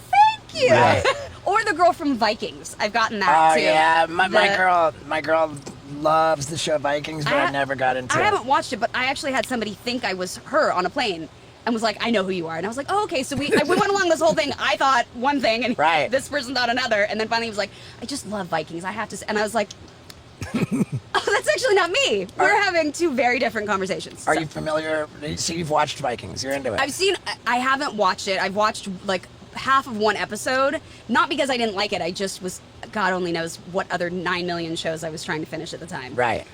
S5: thank you.
S1: Right.
S5: Or the girl from Vikings. I've gotten that too.
S1: Oh yeah, my girl loves the show Vikings, but I never got into it.
S5: I haven't watched it, but I actually had somebody think I was her on a plane. And was like, I know who you are. And I was like, oh, okay. So we went along this whole thing. I thought one thing, and
S1: right.
S5: this person thought another. And then finally he was like, I just love Vikings. I have to. And I was like, oh, that's actually not me. We're having two very different conversations.
S1: Are you familiar? So you've watched Vikings. You're into it.
S5: I haven't watched it. I've watched like half of one episode. Not because I didn't like it. I just was, God only knows what other 9 million shows I was trying to finish at the time.
S1: Right.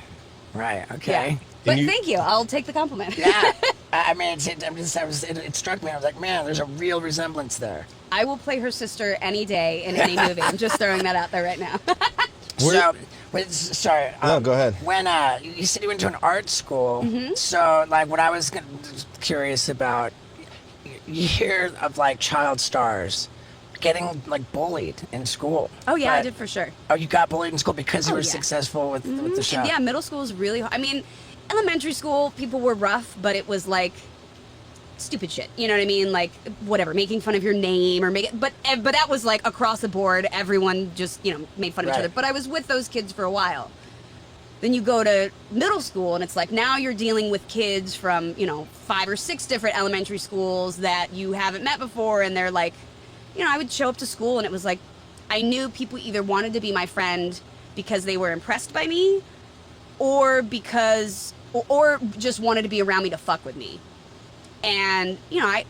S1: Okay.
S5: Yeah. But thank you. I'll take the compliment.
S1: Yeah. I mean, it struck me. I was like, man, there's a real resemblance there.
S5: I will play her sister any day in any movie. I'm just throwing that out there right now.
S1: Sorry.
S3: No, go ahead.
S1: When you said you went to an art school, so like what I was curious about, you hear of like child stars getting like bullied in school.
S5: Oh yeah,
S1: right?
S5: I did for sure.
S1: Oh, you got bullied in school because you were
S5: yeah.
S1: successful with the show.
S5: Yeah, middle school is really hard. I mean, elementary school people were rough, but it was like stupid shit. You know what I mean? Like whatever, making fun of your name or but that was like across the board. Everyone just made fun of each other. But I was with those kids for a while. Then you go to middle school and it's like now you're dealing with kids from 5 or 6 different elementary schools that you haven't met before, and they're like, I would show up to school and it was like I knew people either wanted to be my friend because they were impressed by me, or just wanted to be around me to fuck with me. And I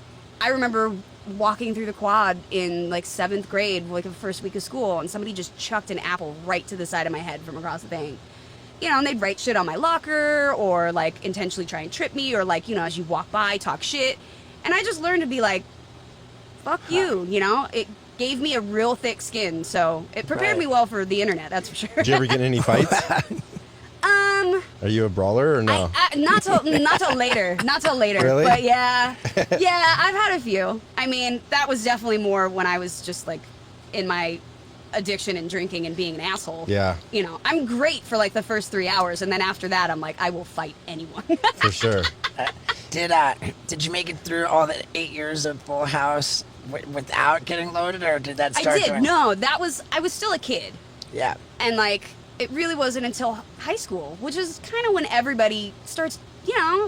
S5: remember walking through the quad in like 7th grade, like the first week of school, and somebody just chucked an apple right to the side of my head from across the thing. And they'd write shit on my locker, or like intentionally try and trip me, or like as you walk by talk shit. And I just learned to be like, fuck you. It gave me a real thick skin, so it prepared me well for the internet, that's for sure.
S3: Did you ever get in any fights? Are you a brawler or no?
S5: Not till later. Not till later.
S3: Really?
S5: But yeah, I've had a few. I mean, that was definitely more when I was just like in my addiction and drinking and being an asshole.
S3: Yeah.
S5: I'm great for like the first 3 hours, and then after that, I'm like, I will fight anyone.
S3: For sure.
S1: Did you make it through all the 8 years of Full House without getting loaded, or did that start?
S5: I did. No, I was still a kid.
S1: Yeah.
S5: And like, it really wasn't until high school, which is kind of when everybody starts,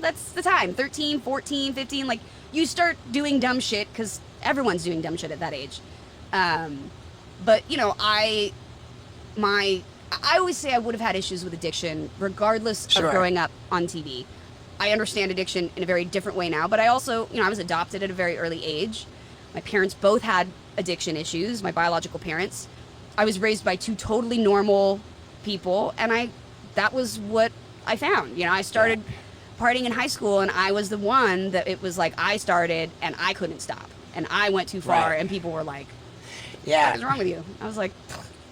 S5: that's the time, 13, 14, 15, like you start doing dumb shit because everyone's doing dumb shit at that age. But I always say I would have had issues with addiction regardless of growing up on TV. I understand addiction in a very different way now, but I also, I was adopted at a very early age. My parents both had addiction issues, my biological parents. I was raised by 2 totally normal people, and that was what I found. I started partying in high school, and I was the one that it was like I started and I couldn't stop, and I went too far, and people were like,
S1: yeah,
S5: what is wrong with you? I was like,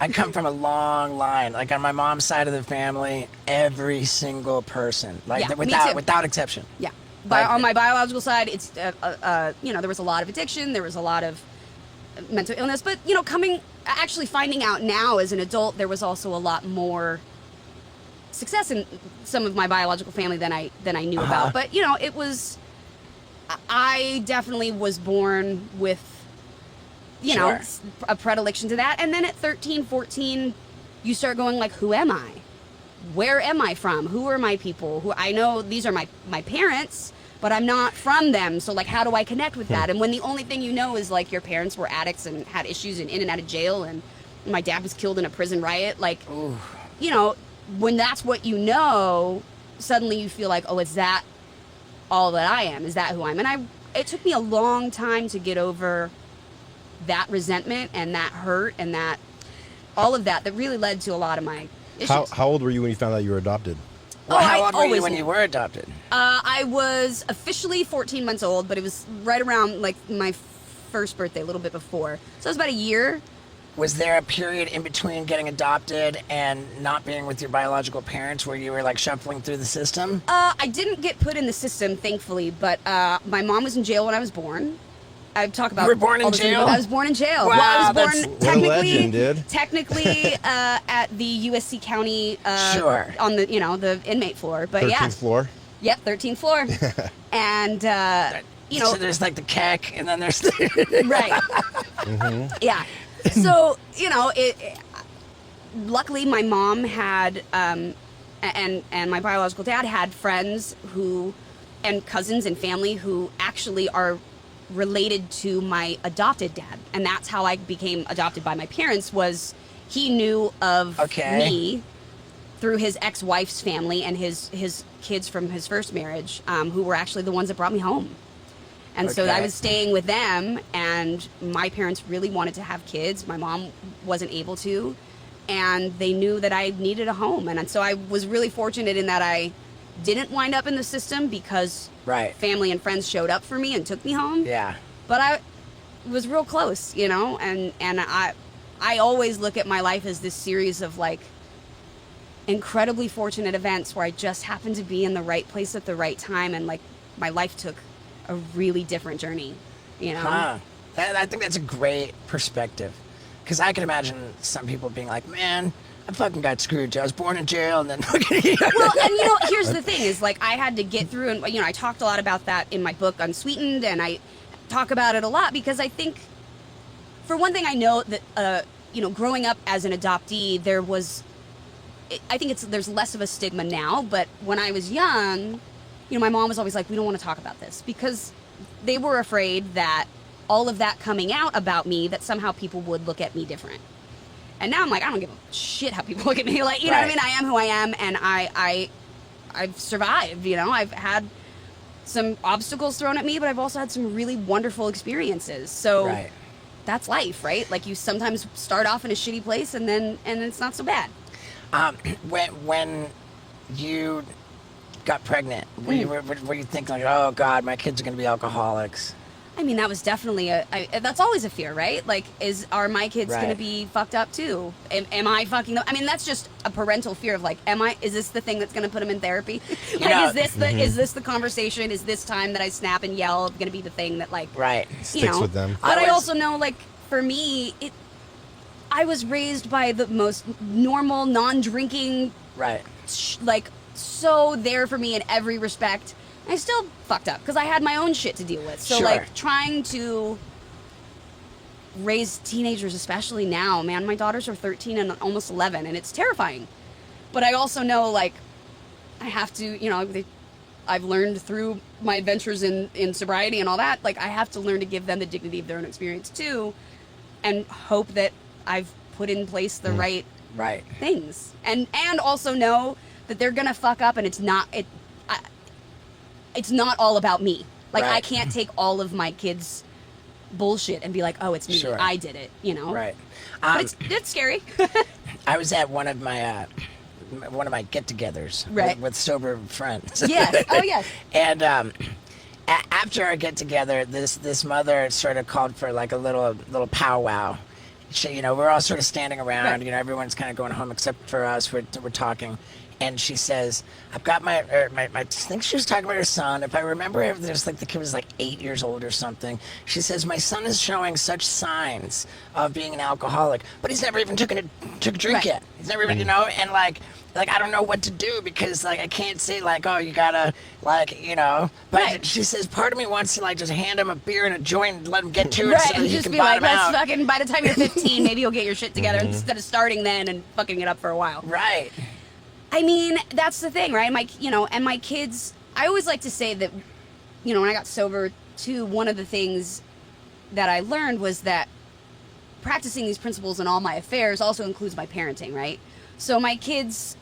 S1: I come from a long line. Like on my mom's side of the family, every single person, without exception.
S5: Yeah. On my biological side, it's there was a lot of addiction, there was a lot of mental illness, but actually finding out now as an adult, there was also a lot more success in some of my biological family than I knew about. But it was, I definitely was born with a predilection to that. And then at 13, 14, you start going like, who am I? Where am I from? Who are my people? Who I know these are my parents, but I'm not from them. So like, how do I connect with that? And when the only thing is like your parents were addicts and had issues and in and out of jail, and my dad was killed in a prison riot, like, when that's what suddenly you feel like, oh, is that all that I am? Is that who I am? And it took me a long time to get over that resentment and that hurt and that all of that really led to a lot of my issues.
S6: How old were you when you found out you were adopted?
S1: Well, how
S5: I
S1: old were you
S5: always
S1: when
S5: knew.
S1: you were adopted?
S5: I was officially 14 months old, but it was right around like my first birthday, a little bit before. So it was about a year.
S1: Was there a period in between getting adopted and not being with your biological parents where you were like shuffling through the system?
S5: I didn't get put in the system, thankfully, but my mom was in jail when I was born. I talk about.
S1: You were born in
S5: all this
S1: jail?
S5: I was born in jail.
S1: Wow,
S5: well, I was
S1: that's-
S5: born
S1: what
S6: a
S5: technically,
S6: legend, dude.
S5: technically at the USC County.
S1: Sure.
S5: On the the inmate floor, but
S6: 13th
S5: yeah.
S6: floor?
S5: Yep, 13th floor. And
S1: So there's like the keck, and then there's
S5: right. Yeah. So luckily my mom had and my biological dad had friends and cousins and family who actually are related to my adopted dad, and that's how I became adopted by my parents. Was he knew of me through his ex-wife's family and his kids from his first marriage, who were actually the ones that brought me home. And so I was staying with them, and my parents really wanted to have kids. My mom wasn't able to, and they knew that I needed a home. And so I was really fortunate in that I didn't wind up in the system because family and friends showed up for me and took me home.
S1: Yeah.
S5: But I was real close, and I always look at my life as this series of like incredibly fortunate events where I just happened to be in the right place at the right time, and like my life took a really different journey,
S1: Huh. I think that's a great perspective, because I can imagine some people being like, man, I fucking got screwed. I was born in jail, and then
S5: Well, and here's the thing is like I had to get through, and I talked a lot about that in my book Unsweetened, and I talk about it a lot because I think, for one thing, I know that growing up as an adoptee, I think there's less of a stigma now, but when I was young, my mom was always like, we don't want to talk about this, because they were afraid that all of that coming out about me, that somehow people would look at me different. And now I'm like, I don't give a shit how people look at me. Like, you know what I mean? I am who I am, and I've survived, I've had some obstacles thrown at me, but I've also had some really wonderful experiences. So that's life, right? Like, you sometimes start off in a shitty place, and then it's not so bad.
S1: When you got pregnant, were you thinking like, oh God, my kids are going to be alcoholics?
S5: I mean, that was definitely that's always a fear, right? Like, are my kids going to be fucked up too? Am I fucking them? I mean, that's just a parental fear of like, is this the thing that's going to put them in therapy? Like, is this the conversation? Is this time that I snap and yell going to be the thing that like,
S6: sticks with them?
S5: But I also know, like, for me, I was raised by the most normal, non-drinking, like, so there for me in every respect. I still fucked up because I had my own shit to deal with. So like trying to raise teenagers, especially now, man, my daughters are 13 and almost 11, and it's terrifying. But I also know, like, I have to, I've learned through my adventures in sobriety and all that, like, I have to learn to give them the dignity of their own experience too, and hope that I've put in place the right things, and also know that they're gonna fuck up, and it's not all about me. Like, I can't take all of my kids' bullshit and be like, oh, it's me. I did it,
S1: Right.
S5: But it's scary.
S1: I was at one of my get-togethers with sober friends.
S5: Yes. Oh, yes.
S1: And after our get-together, this mother sort of called for like a little powwow. She, we're all sort of standing around. Everyone's kind of going home except for us. We're talking. And she says, I've got my I think she was talking about her son. If I remember, there's like the kid was like 8 years old or something. She says, my son is showing such signs of being an alcoholic, but he's never even took a drink yet. He's never even, and like I don't know what to do, because like I can't say like, oh, you gotta like, but she says part of me wants to like just hand him a beer and a joint and let him get to it so that
S5: and
S1: he
S5: just
S1: can
S5: be
S1: bottom
S5: like,
S1: out.
S5: let's fucking, by the time you're 15, maybe you'll get your shit together instead of starting then and fucking it up for a while.
S1: Right.
S5: I mean, that's the thing, right? And my kids, I always like to say that, when I got sober too, one of the things that I learned was that practicing these principles in all my affairs also includes my parenting, right? So my kids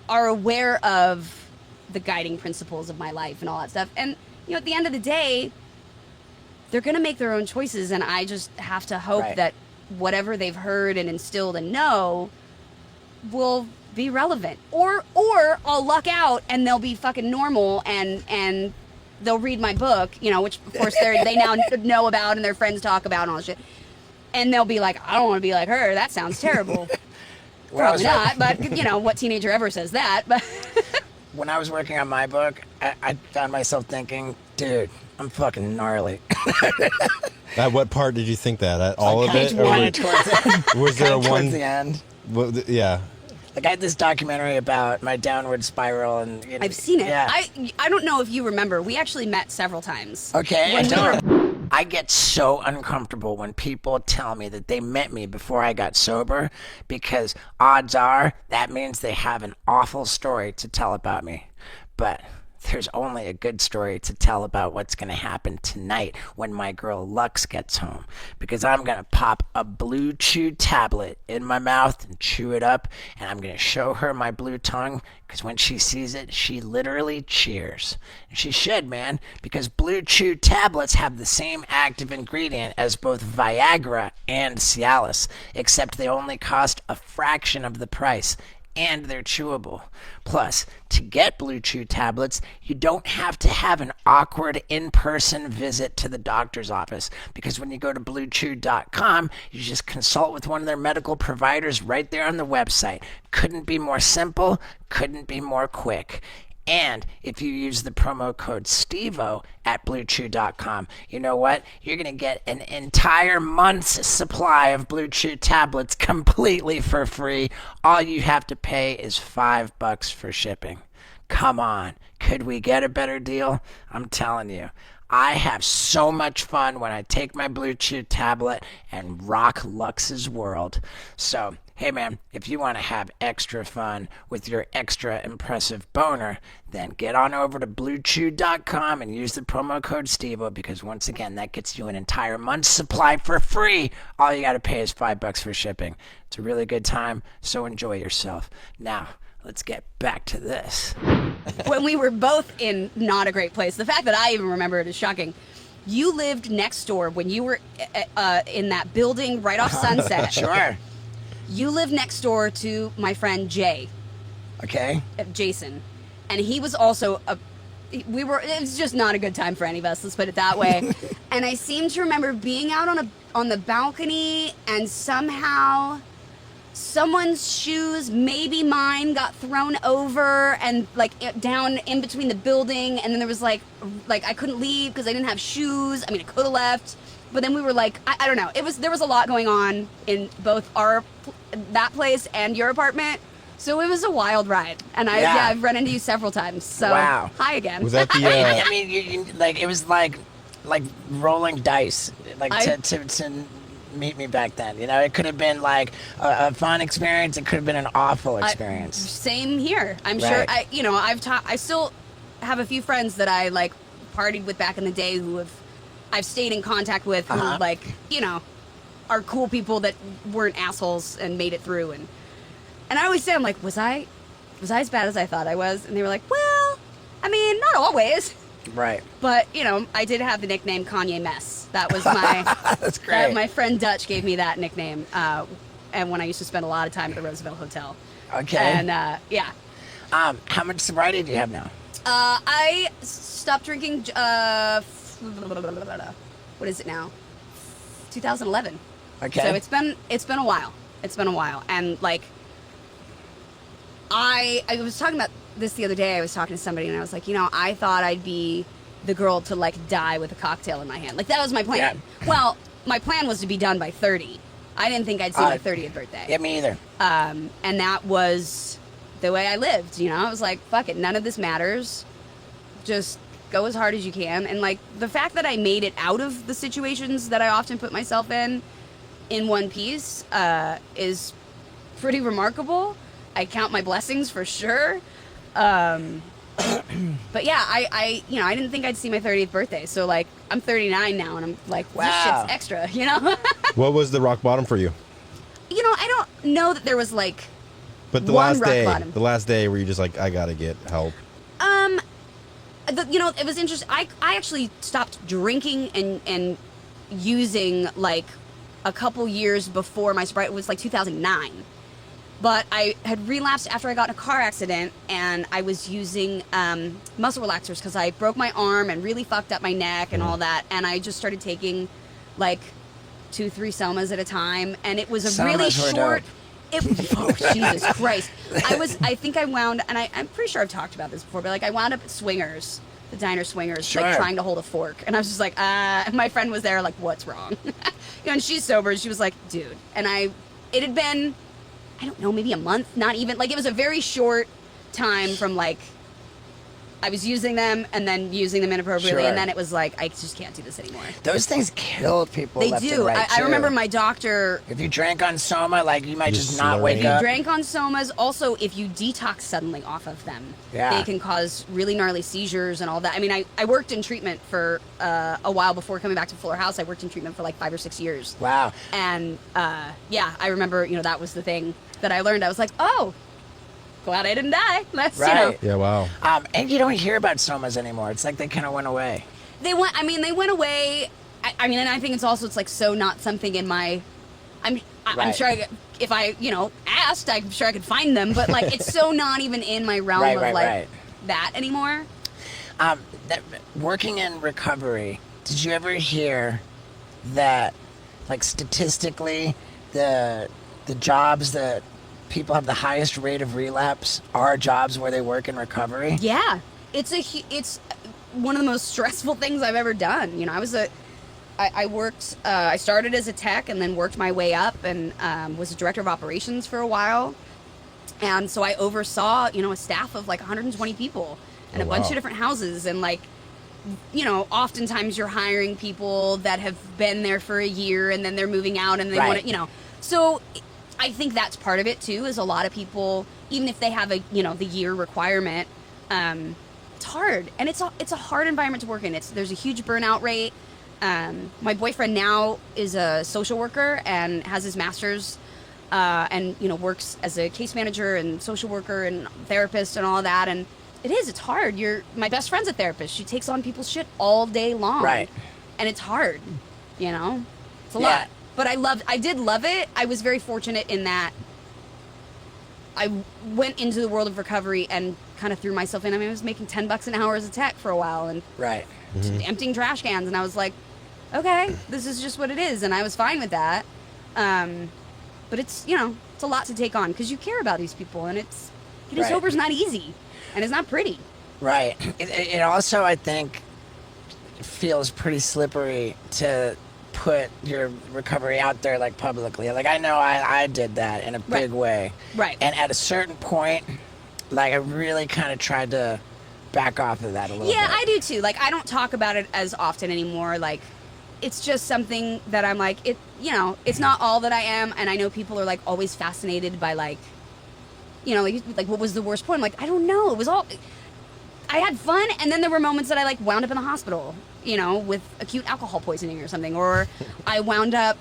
S5: are aware of the guiding principles of my life and all that stuff. And, at the end of the day, they're going to make their own choices, and I just have to hope that whatever they've heard and instilled and know will be relevant. Or I'll luck out and they'll be fucking normal and they'll read my book, you know, which of course they now know about and their friends talk about and all that shit. And they'll be like, I don't want to be like her. That sounds terrible. Probably not, but you know, what teenager ever says that? But
S1: when I was working on my book, I found myself thinking, dude, I'm fucking gnarly.
S6: At what part did you think that? At all of
S1: Page
S6: it?
S1: one towards the,
S6: Was there a
S1: towards
S6: one?
S1: the end.
S6: Well, yeah.
S1: Like I had this documentary about my downward spiral, and you know,
S5: I've seen it.
S1: Yeah.
S5: I don't know if you remember. We actually met several times.
S1: Okay,
S5: When
S1: I
S5: we
S1: don't. I get so uncomfortable when people tell me that they met me before I got sober, because odds are that means they have an awful story to tell about me. But there's only a good story to tell about what's going to happen tonight when my girl Lux gets home, because I'm going to pop a blue chew tablet in my mouth and chew it up, and I'm going to show her my blue tongue, because when she sees it, she literally cheers. And she should, man, because blue chew tablets have the same active ingredient as both Viagra and Cialis, except they only cost a fraction of the price, and they're chewable. Plus, to get Blue Chew tablets, you don't have to have an awkward in-person visit to the doctor's office, because when you go to bluechew.com, you just consult with one of their medical providers right there on the website. Couldn't be more simple, couldn't be more quick. And if you use the promo code STEVO at bluechew.com, you know what? You're going to get an entire month's supply of Blue Chew tablets completely for free. All you have to pay is $5 for shipping. Come on. Could we get a better deal? I'm telling you. I have so much fun when I take my Blue Chew tablet and rock Lux's world. So, hey man, if you want to have extra fun with your extra impressive boner, then get on over to bluechew.com and use the promo code STEVO, because once again, that gets you an entire month's supply for free. All you got to pay is $5 for shipping. It's a really good time, so enjoy yourself. Now, let's get back to this.
S5: When we were both in not a great place, the fact that I even remember it is shocking. You lived next door when you were in that building right off Sunset.
S1: Sure.
S5: You lived next door to my friend Jay.
S1: Okay.
S5: Jason. And he was also it was just not a good time for any of us, let's put it that way. And I seem to remember being out on the balcony, and somehow someone's shoes, maybe mine, got thrown over and like down in between the building, and then there was like I couldn't leave because I didn't have shoes. I mean, I could have left, but then we were like, I don't know. There was a lot going on in both that place and your apartment. So it was a wild ride, and I've run into you several times. So
S1: wow.
S5: Hi again.
S6: Was that the?
S1: I mean, you like, it was like rolling dice, like to meet me back then. You know, it could have been like a fun experience. It could have been an awful experience.
S5: Same here. I'm
S1: Right.
S5: sure. I still have a few friends that I like partied with back in the day who I've stayed in contact with, who are cool people that weren't assholes and made it through. And I always say, I'm like, was I as bad as I thought I was? And they were like, well, I mean, not always.
S1: Right.
S5: But, I did have the nickname Kanye Mess. That was my...
S1: That's great.
S5: my friend Dutch gave me that nickname, and when I used to spend a lot of time at the Roosevelt Hotel.
S1: Okay.
S5: And, yeah.
S1: How much sobriety do you have now?
S5: I stopped drinking, what is it now? 2011.
S1: Okay.
S5: So it's been a while. It's been a while. And, like, I was talking about this the other day. I was talking to somebody, and I was like, I thought I'd be the girl to, like, die with a cocktail in my hand. Like, that was my plan.
S1: Yeah.
S5: Well, my plan was to be done by 30. I didn't think I'd see my 30th birthday.
S1: Yeah, me either.
S5: And that was the way I lived, I was like, fuck it, none of this matters. Just go as hard as you can. And, like, the fact that I made it out of the situations that I often put myself in one piece, is pretty remarkable. I count my blessings for sure. But yeah, I didn't think I'd see my 30th birthday. So, like, I'm 39 now, and I'm like,
S1: wow,
S5: this shit's extra,
S6: What was the rock bottom for you?
S5: I don't know that there was, like,
S6: But the
S5: one
S6: last
S5: rock
S6: day,
S5: bottom.
S6: the last day where you just like, I gotta get help.
S5: It was interesting. I actually stopped drinking and using, like, a couple years before my sobriety. It was like 2009. But I had relapsed after I got in a car accident, and I was using muscle relaxers because I broke my arm and really fucked up my neck and all that. And I just started taking like 2-3 Selmas at a time, and it was a really
S1: Selmas were
S5: short.
S1: dope.
S5: Oh, Jesus Christ! I think I wound, and I'm pretty sure I've talked about this before, but like I wound up at Swingers, the diner Swingers,
S1: Sure.
S5: like trying to hold a fork, and I was just like, and my friend was there, like, what's wrong? And she's sober, and she was like, dude, and it had been, I don't know, maybe a month, not even, like, it was a very short time from, like, I was using them and then using them inappropriately,
S1: Sure.
S5: and then it was like, I just can't do this anymore.
S1: Those things kill people.
S5: They
S1: left
S5: do.
S1: And right,
S5: I
S1: too.
S5: remember my doctor.
S1: If you drank on Soma, like you might
S6: You're
S1: just not
S6: slurring.
S1: wake
S5: If you
S1: up.
S5: drank on Somas, also if you detox suddenly off of them,
S1: Yeah.
S5: they can cause really gnarly seizures and all that. I mean, I worked in treatment for a while before coming back to Fuller House. I worked in treatment for like 5 or 6 years.
S1: Wow.
S5: And yeah, I remember, that was the thing that I learned. I was like, oh, glad I didn't die. That's,
S1: Right.
S6: Yeah, wow.
S1: And you don't hear about Somas anymore. It's like they kind of went away.
S5: they went away. I mean, and I think it's like so not something in my, I'm
S1: Right.
S5: sure if I, asked, I'm sure I could find them, but like, it's so not even in my realm
S1: Right,
S5: of
S1: right,
S5: like
S1: right.
S5: that anymore.
S1: Working in recovery, did you ever hear that, like statistically, the jobs that people have the highest rate of relapse are jobs where they work in recovery?
S5: Yeah, it's one of the most stressful things I've ever done. I worked. I started as a tech and then worked my way up and was a director of operations for a while. And so I oversaw, a staff of like 120 people and
S6: Oh,
S5: a bunch
S6: wow.
S5: of different houses. And like, oftentimes you're hiring people that have been there for a year and then they're moving out and they
S1: Right.
S5: want to, So I think that's part of it too. Is a lot of people, even if they have the year requirement, it's hard, and it's a hard environment to work in. There's a huge burnout rate. My boyfriend now is a social worker and has his master's, and works as a case manager and social worker and therapist and all of that. And it's hard. My best friend's a therapist. She takes on people's shit all day long,
S1: Right.
S5: And it's hard. It's a
S1: Yeah.
S5: lot. But I did love it. I was very fortunate in that I went into the world of recovery and kind of threw myself in. I mean, I was making $10 an hour as a tech for a while and
S1: Right.
S5: emptying trash cans, and I was like, okay, this is just what it is, and I was fine with that. But it's it's a lot to take on because you care about these people, and getting
S1: Right.
S5: sober is not easy, and it's not pretty.
S1: Right. It also, I think, feels pretty slippery to put your recovery out there like publicly. Like I know I did that in a big way.
S5: Right.
S1: And at a certain point, like I really kind of tried to back off of that a little
S5: Yeah,
S1: bit.
S5: I do too. Like, I don't talk about it as often anymore. Like, it's just something that I'm like, it's not all that I am. And I know people are like always fascinated by like what was the worst point? I'm like, I don't know. It was all, I had fun. And then there were moments that I like wound up in the hospital, with acute alcohol poisoning or something. Or I wound up,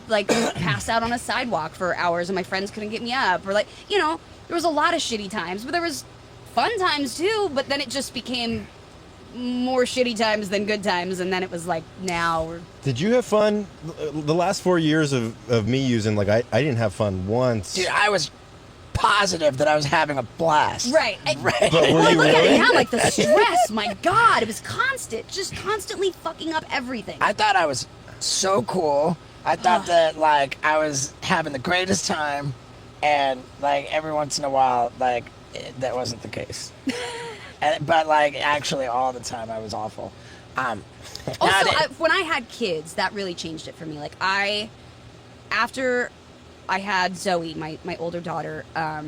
S5: like passed out on a sidewalk for hours and my friends couldn't get me up. Or like, there was a lot of shitty times, but there was fun times too. But then it just became more shitty times than good times. And then it was like, now we're...
S6: Did you have fun? The last 4 years of me using, like, I didn't have fun once.
S1: Dude, I was positive that I was having a blast.
S5: Right.
S1: Right.
S6: But were
S5: Well,
S6: you
S5: look at it
S6: really?
S5: now, like the stress, my God, it was constant, just constantly fucking up everything.
S1: I thought I was so cool. I thought that like I was having the greatest time, and like every once in a while, like that wasn't the case. But like actually, all the time I was awful.
S5: Also, when I had kids, that really changed it for me. Like after I had Zoe, my older daughter, I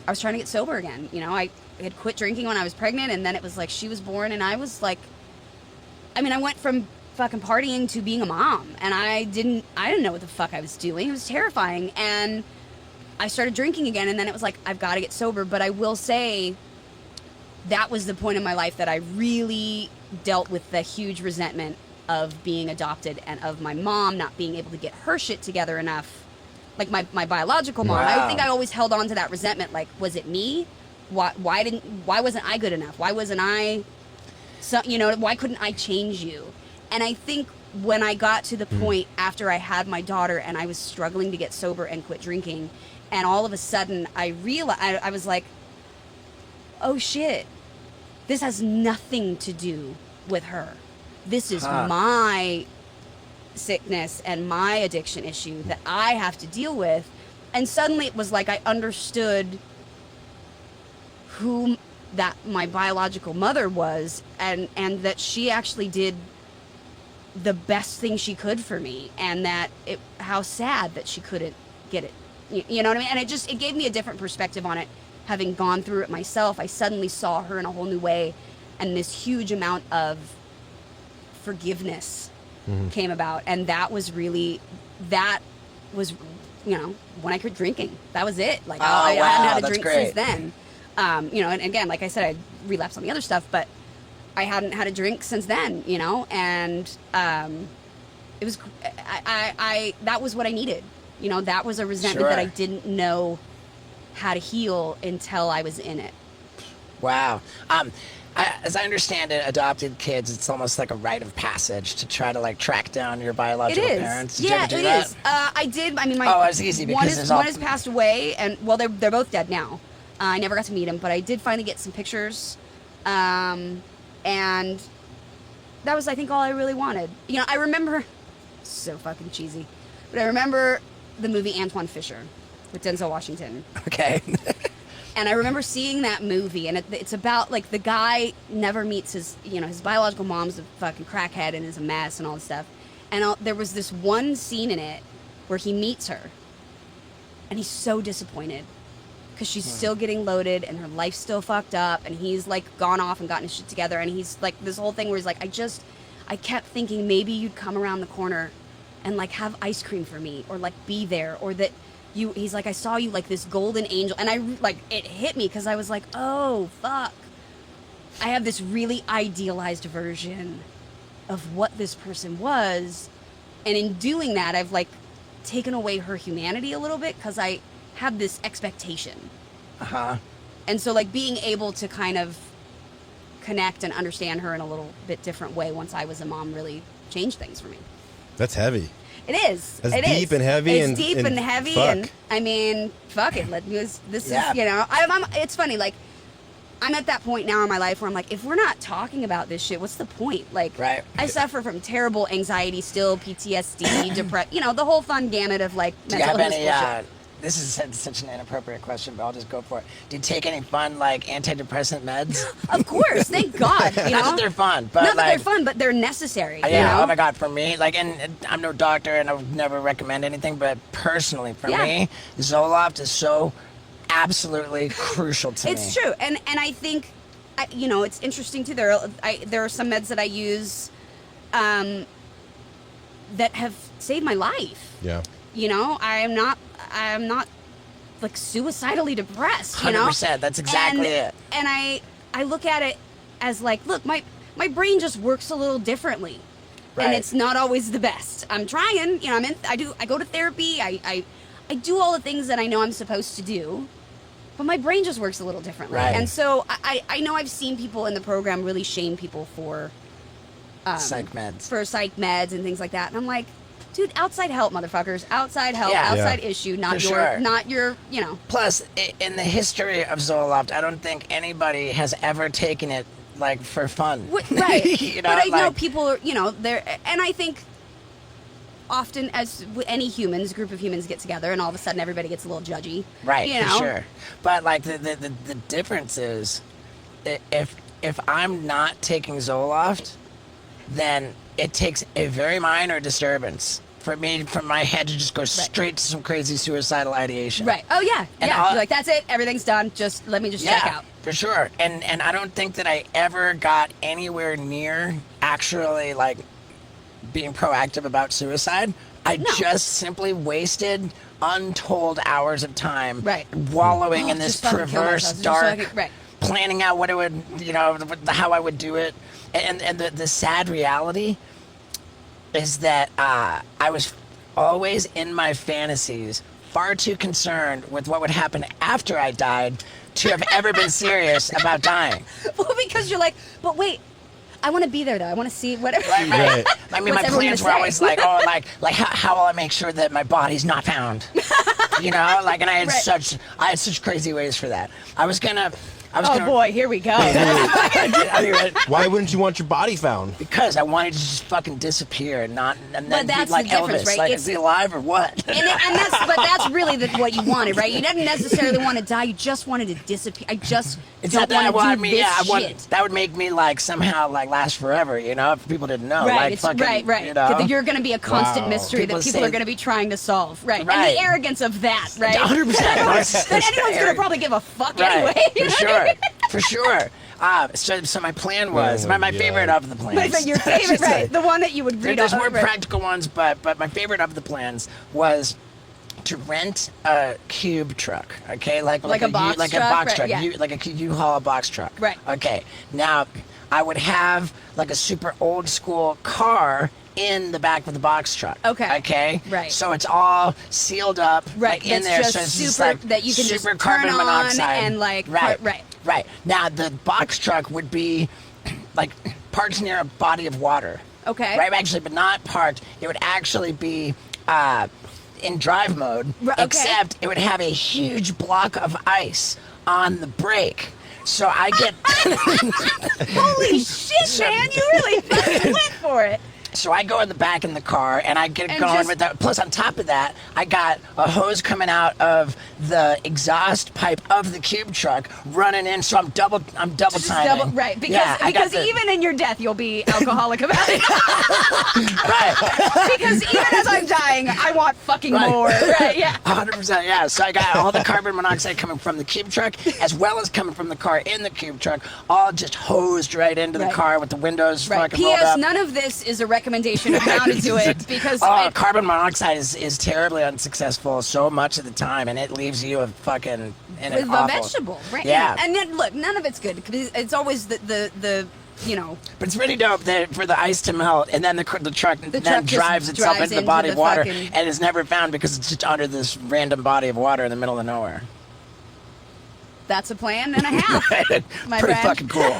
S5: was trying to get sober again. I had quit drinking when I was pregnant, and then it was like she was born, and I was like, I mean, I went from fucking partying to being a mom, and I didn't know what the fuck I was doing. It was terrifying, and I started drinking again, and then it was like, I've got to get sober. But I will say that was the point in my life that I really dealt with the huge resentment of being adopted and of my mom not being able to get her shit together enough. Like my biological mom.
S1: Wow.
S5: I think I always held on to that resentment. Like, was it me? Why wasn't I good enough? Why wasn't I, why couldn't I change you? And I think when I got to the point after I had my daughter and I was struggling to get sober and quit drinking, And all of a sudden, I realized, I was like, oh shit, this has nothing to do with her. This is my sickness and my addiction issue that I have to deal with. And suddenly it was like I understood who that my biological mother was, and that she actually did the best thing she could for me, and that how sad that she couldn't get it. You know what I mean? And it gave me a different perspective on it. Having gone through it myself, I suddenly saw her in a whole new way, and this huge amount of forgiveness came about. And that was, you know, when I quit drinking. That was it. Like, I hadn't had a drink since then. You know, and again, like I said, I relapsed on the other stuff, but I hadn't had a drink since then, you know, and it was, that was what I needed. You know, that was a resentment that I didn't know how to heal until I was in it.
S1: Wow. As I understand it, adopted kids, it's almost like a rite of passage to try to like track down your biological parents. Did you ever do that?
S5: Is. I did. I mean,
S1: it's easy because
S5: one has passed away, and well, they're both dead now. I never got to meet him, but I did finally get some pictures, and that was, I think, all I really wanted. You know, I remember, so fucking cheesy, but I remember the movie Antoine Fisher with Denzel Washington.
S1: Okay.
S5: And I remember seeing that movie, and it's about, like, the guy never meets his biological mom's a fucking crackhead and is a mess and all this stuff. And there was this one scene in it where he meets her, and he's so disappointed because she's still getting loaded and her life's still fucked up, and he's, like, gone off and gotten his shit together, and he's, like, this whole thing where he's like, I kept thinking maybe you'd come around the corner and, like, have ice cream for me, or, like, be there, or that he's like, I saw you like this golden angel. And it hit me because I was like, oh, fuck. I have this really idealized version of what this person was. And in doing that, I've, like, taken away her humanity a little bit because I have this expectation. And so, like, being able to kind of connect and understand her in a little bit different way once I was a mom really changed things for me.
S6: That's heavy.
S5: It is.
S6: That's
S5: it
S6: deep
S5: is.
S6: and heavy.
S5: It's deep and heavy,
S6: fuck.
S5: and I mean, fuck it. This is, you know, it's funny. Like, I'm at that point now in my life where I'm like, if we're not talking about this shit, what's the point? Like,
S1: right.
S5: I suffer from terrible anxiety still, PTSD, depression, you know, the whole fun gamut of, like,
S1: mental illness. Do you have any?
S5: Bullshit.
S1: This is such an inappropriate question, but I'll just go for it. Do you take any fun, like, antidepressant meds?
S5: Of course, thank God. You know?
S1: Not that they're fun, but
S5: not that
S1: like,
S5: they're fun, but they're necessary.
S1: Yeah.
S5: You know?
S1: Oh my God, for me, like, and I'm no doctor, and I would never recommend anything, but personally, for me, Zoloft is so absolutely crucial to me.
S5: It's true, and I think, you know, it's interesting too. There are some meds that I use, that have saved my life.
S6: Yeah.
S5: You know, I am not like suicidally depressed, you know?
S1: 100%, that's exactly it.
S5: And I look at it as like, look, my brain just works a little differently.
S1: Right.
S5: And it's not always the best. I'm trying, you know, I go to therapy, I do all the things that I know I'm supposed to do, but my brain just works a little differently.
S1: Right.
S5: And so I know I've seen people in the program really shame people for
S1: psych meds.
S5: For psych meds and things like that. And I'm like, dude, outside help, motherfuckers. Outside help, outside issue, not your, you know.
S1: Plus, in the history of Zoloft, I don't think anybody has ever taken it, like, for fun.
S5: Right.
S1: You know,
S5: but I know
S1: like,
S5: people are, you know, they're, and I think often as any humans, group of humans get together and all of a sudden everybody gets a little judgy.
S1: Right,
S5: you know?
S1: for sure. But, like, the difference is, if I'm not taking Zoloft, then it takes a very minor disturbance for my head to just go straight to some crazy suicidal ideation.
S5: Right. Oh, yeah.
S1: And
S5: yeah. You're like, that's it. Everything's done. Just let me just check out.
S1: For sure. And I don't think that I ever got anywhere near actually, like, being proactive about suicide. I just simply wasted untold hours of time wallowing in this perverse, dark, planning out what it would, you know, how I would do it. And the sad reality is that I was always in my fantasies far too concerned with what would happen after I died to have ever been serious about dying.
S5: Well, because you're like, but wait, I want to be there though. I want to see whatever.
S1: Right. I mean,
S5: what's
S1: my
S5: everyone
S1: plans were
S5: gonna
S1: always
S5: say?
S1: like, oh, like how will I make sure that my body's not found? You know, like, and I had
S5: Right.
S1: such crazy ways for that. I was
S5: Oh
S1: gonna,
S5: boy, here we go.
S6: Why wouldn't you want your body found?
S1: because I wanted to just fucking disappear and not, and then
S5: But
S1: be
S5: that's
S1: like
S5: the difference,
S1: Elvis,
S5: right?
S1: like,
S5: It's-
S1: is he alive or what?
S5: And that's really what you wanted, right? You didn't necessarily want to die. You just wanted to disappear. I just
S1: It's
S5: don't
S1: not that
S5: want
S1: I
S5: to do
S1: want me.
S5: this
S1: Yeah, I want
S5: shit.
S1: that would make me like somehow like last forever. You know, if people didn't know,
S5: Right,
S1: like
S5: it's,
S1: fucking,
S5: right.
S1: You know,
S5: You're going to be a constant
S6: Wow.
S5: mystery
S1: People
S5: that people
S1: say-
S5: are going to be trying to solve, right?
S1: Right.
S5: And the arrogance of that, right?
S1: 100%.
S5: That anyone's going to probably give a fuck
S1: Right,
S5: anyway. you
S1: for
S5: know what I
S1: sure,
S5: mean?
S1: for sure. So my plan was
S6: Oh
S1: my
S6: my
S1: favorite
S6: God.
S1: of the plans.
S5: But your favorite, right? The one that you would read
S1: There's
S5: off,
S1: more
S5: right.
S1: practical ones, but my favorite of the plans was to rent a cube truck. Okay, like
S5: a box
S1: like
S5: truck,
S1: a box
S5: right,
S1: truck,
S5: yeah.
S1: like a U-Haul box truck.
S5: Right.
S1: Okay. Now, I would have like a super old school car in the back of the box truck.
S5: Okay.
S1: Okay.
S5: Right.
S1: So it's all sealed up.
S5: Right,
S1: Like, in
S5: that's
S1: there.
S5: just
S1: So it's just
S5: super-
S1: like
S5: that you can just
S1: super
S5: turn
S1: carbon
S5: on
S1: monoxide
S5: and, like,
S1: right.
S5: right.
S1: Right. Now the box truck would be like parked near a body of water.
S5: Okay.
S1: Right, actually, but not parked. It would actually be in drive mode,
S5: Right, okay.
S1: except it would have a huge block of ice on the brake. So I get,
S5: Holy shit, man! You really fucking went for it.
S1: so I go in the back in the car and I get
S5: And
S1: going
S5: just-
S1: with that. Plus, on top of that, I got a hose coming out of the exhaust pipe of the cube truck running in. So I'm double
S5: Just
S1: timing.
S5: right, because
S1: Yeah, I got the-
S5: even in your death, you'll be alcoholic about it.
S1: right.
S5: Because even as I'm dying, I want fucking
S1: Right.
S5: more. Right? Yeah.
S1: 100%, yeah. So I got all the carbon monoxide coming from the cube truck, as well as coming from the car in the cube truck, all just hosed right into the
S5: Right.
S1: car with the windows
S5: Right.
S1: fucking rolled
S5: P.S.
S1: up.
S5: None of this is a recommendation of how to do it because
S1: Carbon monoxide is terribly unsuccessful so much of the time, and it leaves you a fucking in
S5: with
S1: an
S5: a
S1: awful.
S5: vegetable, right?
S1: Yeah.
S5: And then look, none of it's good because it's always the you know.
S1: But it's pretty dope that for the ice to melt, and then the truck then
S5: truck just
S1: drives itself
S5: drives
S1: into the
S5: into
S1: body
S5: the
S1: of water,
S5: fucking-
S1: and is never found because it's just under this random body of water in the middle of nowhere.
S5: That's a plan and a half, my
S1: Pretty
S5: friend.
S1: fucking cool.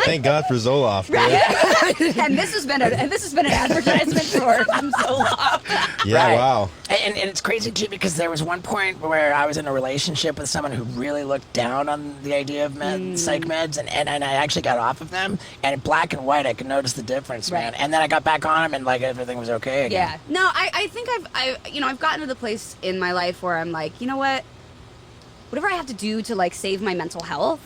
S6: Thank God for Zoloft. dude.
S5: and this has been an advertisement for Zoloft.
S6: Yeah,
S1: Right.
S6: wow.
S1: And it's crazy too because there was one point where I was in a relationship with someone who really looked down on the idea of psych meds, and I actually got off of them. And in black and white, I could notice the difference, man.
S5: Right.
S1: And then I got back on them, and like everything was okay again.
S5: Yeah. No, I think I've gotten to the place in my life where I'm like, you know what? Whatever I have to do to like save my mental health,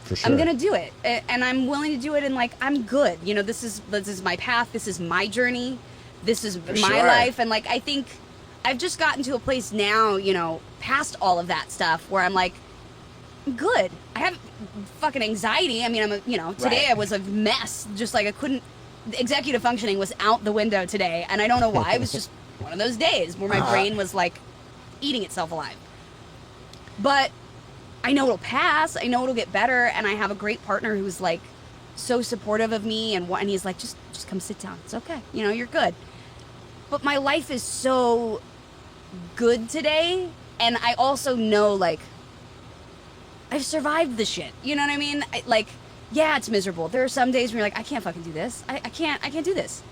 S6: For sure.
S5: I'm gonna do it, and I'm willing to do it. And like, I'm good. You know, this is my path. This is my journey. This is my
S1: sure.
S5: life. And like, I think I've just gotten to a place now, you know, past all of that stuff, where I'm like, I'm good. I have fucking anxiety. I mean, today
S1: Right.
S5: I was a mess. Just like I couldn't. Executive functioning was out the window today, and I don't know why. It was just one of those days where my brain was like eating itself alive. But I know it'll pass. I know it'll get better, and I have a great partner who's like so supportive of me, and he's like, just come sit down. It's okay. You know, you're good. But my life is so good today, and I also know like I've survived the shit. You know what I mean? Yeah, it's miserable. There are some days where you're like, I can't fucking do this. I can't do this.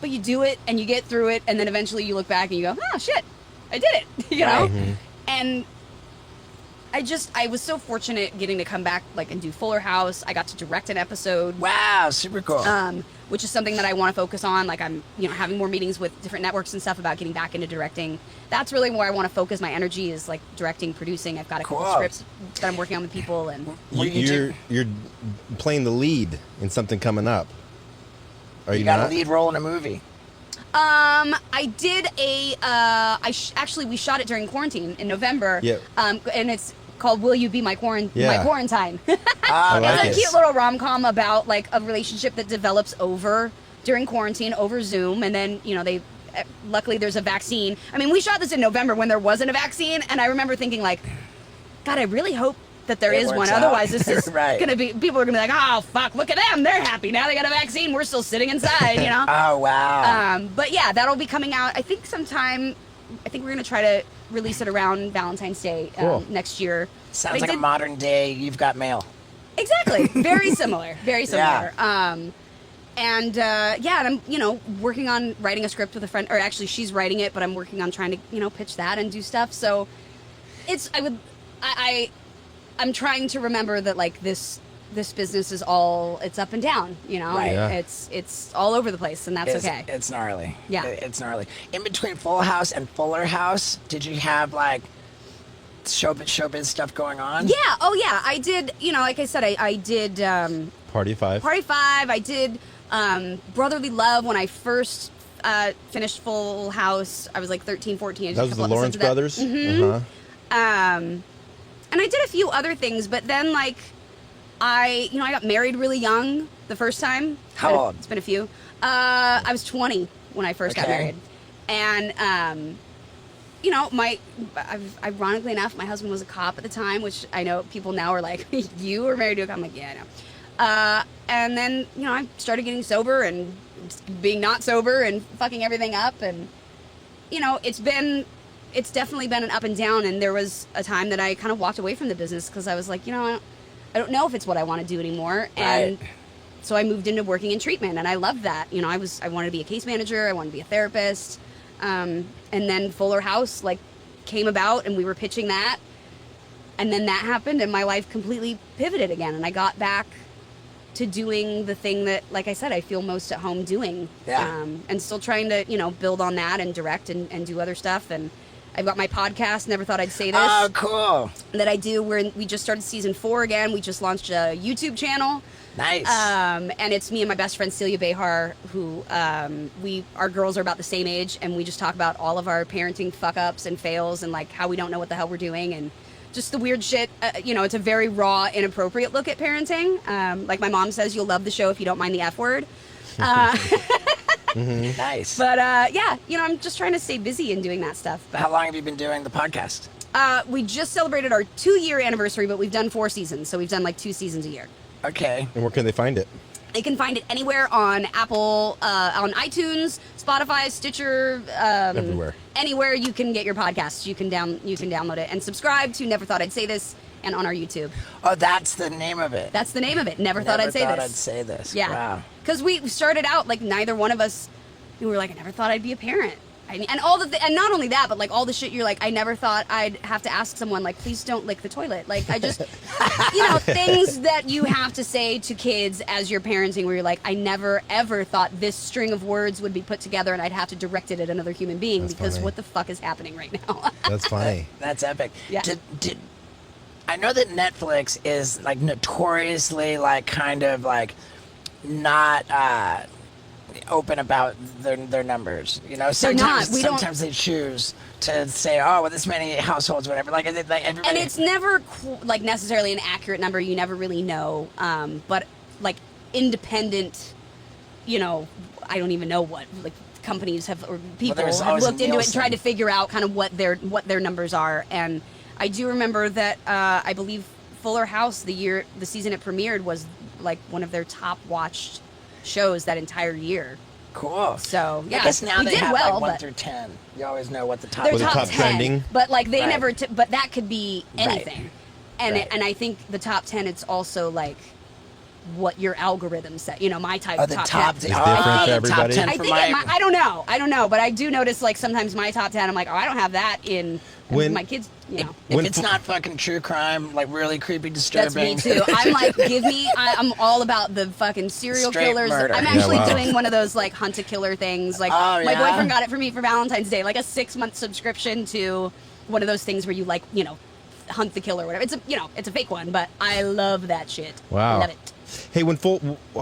S5: But you do it, and you get through it, and then eventually you look back and you go, oh shit, I did it. You know? And I was so fortunate getting to come back like and do Fuller House. I got to direct an episode,
S1: Wow, super cool.
S5: which is something that I want to focus on. Like I'm, having more meetings with different networks and stuff about getting back into directing. That's really where I want to focus my energy is like directing, producing. I've got a couple
S1: Cool.
S5: scripts that I'm working on with people, and
S6: You're playing the lead in something coming up. Are you,
S1: you got
S6: not?
S1: a lead role in a movie.
S5: I did actually we shot it during quarantine in November.
S6: Yep.
S5: And it's called "Will You Be My
S6: Yeah.
S5: Quarantine."
S6: I like
S5: It's a
S6: it.
S5: cute little rom-com about like a relationship that develops during quarantine over Zoom, and then they luckily there's a vaccine. I mean, we shot this in November when there wasn't a vaccine, and I remember thinking like, God, I really hope that there
S1: It
S5: is one.
S1: works out.
S5: Otherwise, this is
S1: Right.
S5: gonna be people are gonna be like, oh fuck, look at them, they're happy now, they got a vaccine, we're still sitting inside,
S1: Oh wow.
S5: But yeah, that'll be coming out. I think we're gonna try to release it around Valentine's Day
S6: Cool.
S5: next year.
S1: Sounds
S5: But I
S1: like a
S5: did-
S1: modern day You've Got Mail.
S5: Exactly. Very similar. Very similar. And and I'm working on writing a script with a friend, or actually she's writing it, but I'm working on trying to pitch that and do stuff. So I'm trying to remember that like this business is it's up and down,
S1: Right. Yeah.
S5: It's all over the place, and that's okay.
S1: It's gnarly.
S5: Yeah.
S1: It's gnarly. In between Full House and Fuller House, did you have like showbiz stuff going on?
S5: Yeah. Oh yeah. I did. Like I said, I did
S6: Party of Five.
S5: Party 5. I did Brotherly Love when I first finished Full House. I was like 13, 14. I did
S6: That
S5: a
S6: was
S5: couple
S6: the Lawrence
S5: episodes of that.
S6: brothers.
S5: And I did a few other things, but then like I got married really young the first time.
S1: How old?
S5: It's been a few. I was 20 when I first got married, and ironically enough, my husband was a cop at the time, which I know people now are like, you were married to a cop. I'm like, yeah, I know. And then I started getting sober and being not sober and fucking everything up, and it's definitely been an up and down. And there was a time that I kind of walked away from the business because I was like, I don't know if it's what I want to do anymore. And so I moved into working in treatment, and I loved that. I wanted to be a case manager. I wanted to be a therapist. And then Fuller House came about, and we were pitching that. And then that happened, and my life completely pivoted again. And I got back to doing the thing that, like I said, I feel most at home doing.
S1: Yeah.
S5: And still trying to, build on that and direct and do other stuff. And I've got my podcast, Never Thought I'd Say This.
S1: Oh, cool.
S5: That I do. We just started season 4 again. We just launched a YouTube channel.
S1: Nice.
S5: And it's me and my best friend Celia Behar, who our girls are about the same age, and we just talk about all of our parenting fuck ups and fails and like how we don't know what the hell we're doing and just the weird shit. It's a very raw, inappropriate look at parenting. Like my mom says, you'll love the show if you don't mind the F word.
S1: Nice.
S5: But I'm just trying to stay busy and doing that stuff.
S1: How long have you been doing the podcast?
S5: We just celebrated our 2-year anniversary, but we've done 4 seasons, so we've done like 2 seasons a year.
S1: Okay.
S6: And where can they find it?
S5: They can find it anywhere on Apple, on iTunes, Spotify, Stitcher,
S6: Everywhere.
S5: Anywhere you can get your podcasts, you can download it and subscribe to Never Thought I'd Say This, and on our YouTube.
S1: Oh, that's the name of it.
S5: That's the name of it. Never thought I'd say
S1: Never
S5: this.
S1: thought I'd say this.
S5: Yeah.
S1: Wow.
S5: Because we started out like neither one of us. We were like, I never thought I'd be a parent. And all and not only that, but like all the shit you're like, I never thought I'd have to ask someone like, please don't lick the toilet. Like I just, things that you have to say to kids as you're parenting, where you're like, I never ever thought this string of words would be put together and I'd have to direct it at another human being.
S6: That's
S5: because
S6: funny.
S5: what the fuck is happening right now?
S6: That's funny.
S1: That's epic.
S5: Yeah.
S1: Did I know that Netflix is like notoriously like kind of like not open about their numbers. Sometimes they choose to say, oh, well, this many households, whatever. Like everybody.
S5: And it's never necessarily an accurate number. You never really know. But like independent, I don't even know what like companies have or people
S1: there's
S5: have
S1: always
S5: looked into it and
S1: Nielsen.
S5: tried to figure out kind of what their numbers are. And I do remember that I believe Fuller House the season it premiered was like one of their top watched shows that entire year.
S1: Cool.
S5: So yeah,
S1: I guess now
S5: we
S1: they
S5: did
S1: have
S5: well,
S1: like 1
S5: but
S1: through 10. You always know what the top.
S5: they're
S6: Well, the
S5: top,
S6: top
S5: 10,
S6: trending.
S5: but like they
S1: Right.
S5: never. But that could be
S1: Right.
S5: anything, and
S1: Right.
S5: and I think the top 10. It's also like what your algorithm set. My type
S1: Oh,
S5: of
S1: the
S5: top
S1: top
S5: 10.
S1: ten.
S6: It's different for
S1: Top
S6: everybody.
S1: 10
S5: I
S1: for
S5: think
S1: my.
S5: I don't know, but I do notice like sometimes my top 10. I'm like, oh, I don't have that in
S6: When-
S5: my kids.
S1: If
S6: When
S1: it's
S6: fu-
S1: not fucking true crime, like really creepy,
S5: That's
S1: disturbing.
S5: me too. I'm like, I'm all about the fucking serial
S1: Straight
S5: killers.
S1: murder.
S5: I'm
S1: Yeah,
S5: actually
S6: wow.
S5: doing one of those like hunt a killer things. Like
S1: Oh,
S5: my
S1: yeah?
S5: boyfriend got it for me for Valentine's Day, like a 6-month subscription to one of those things where you like, hunt the killer or whatever. It's a fake one, but I love that shit.
S6: Wow.
S5: Love it.
S6: Hey,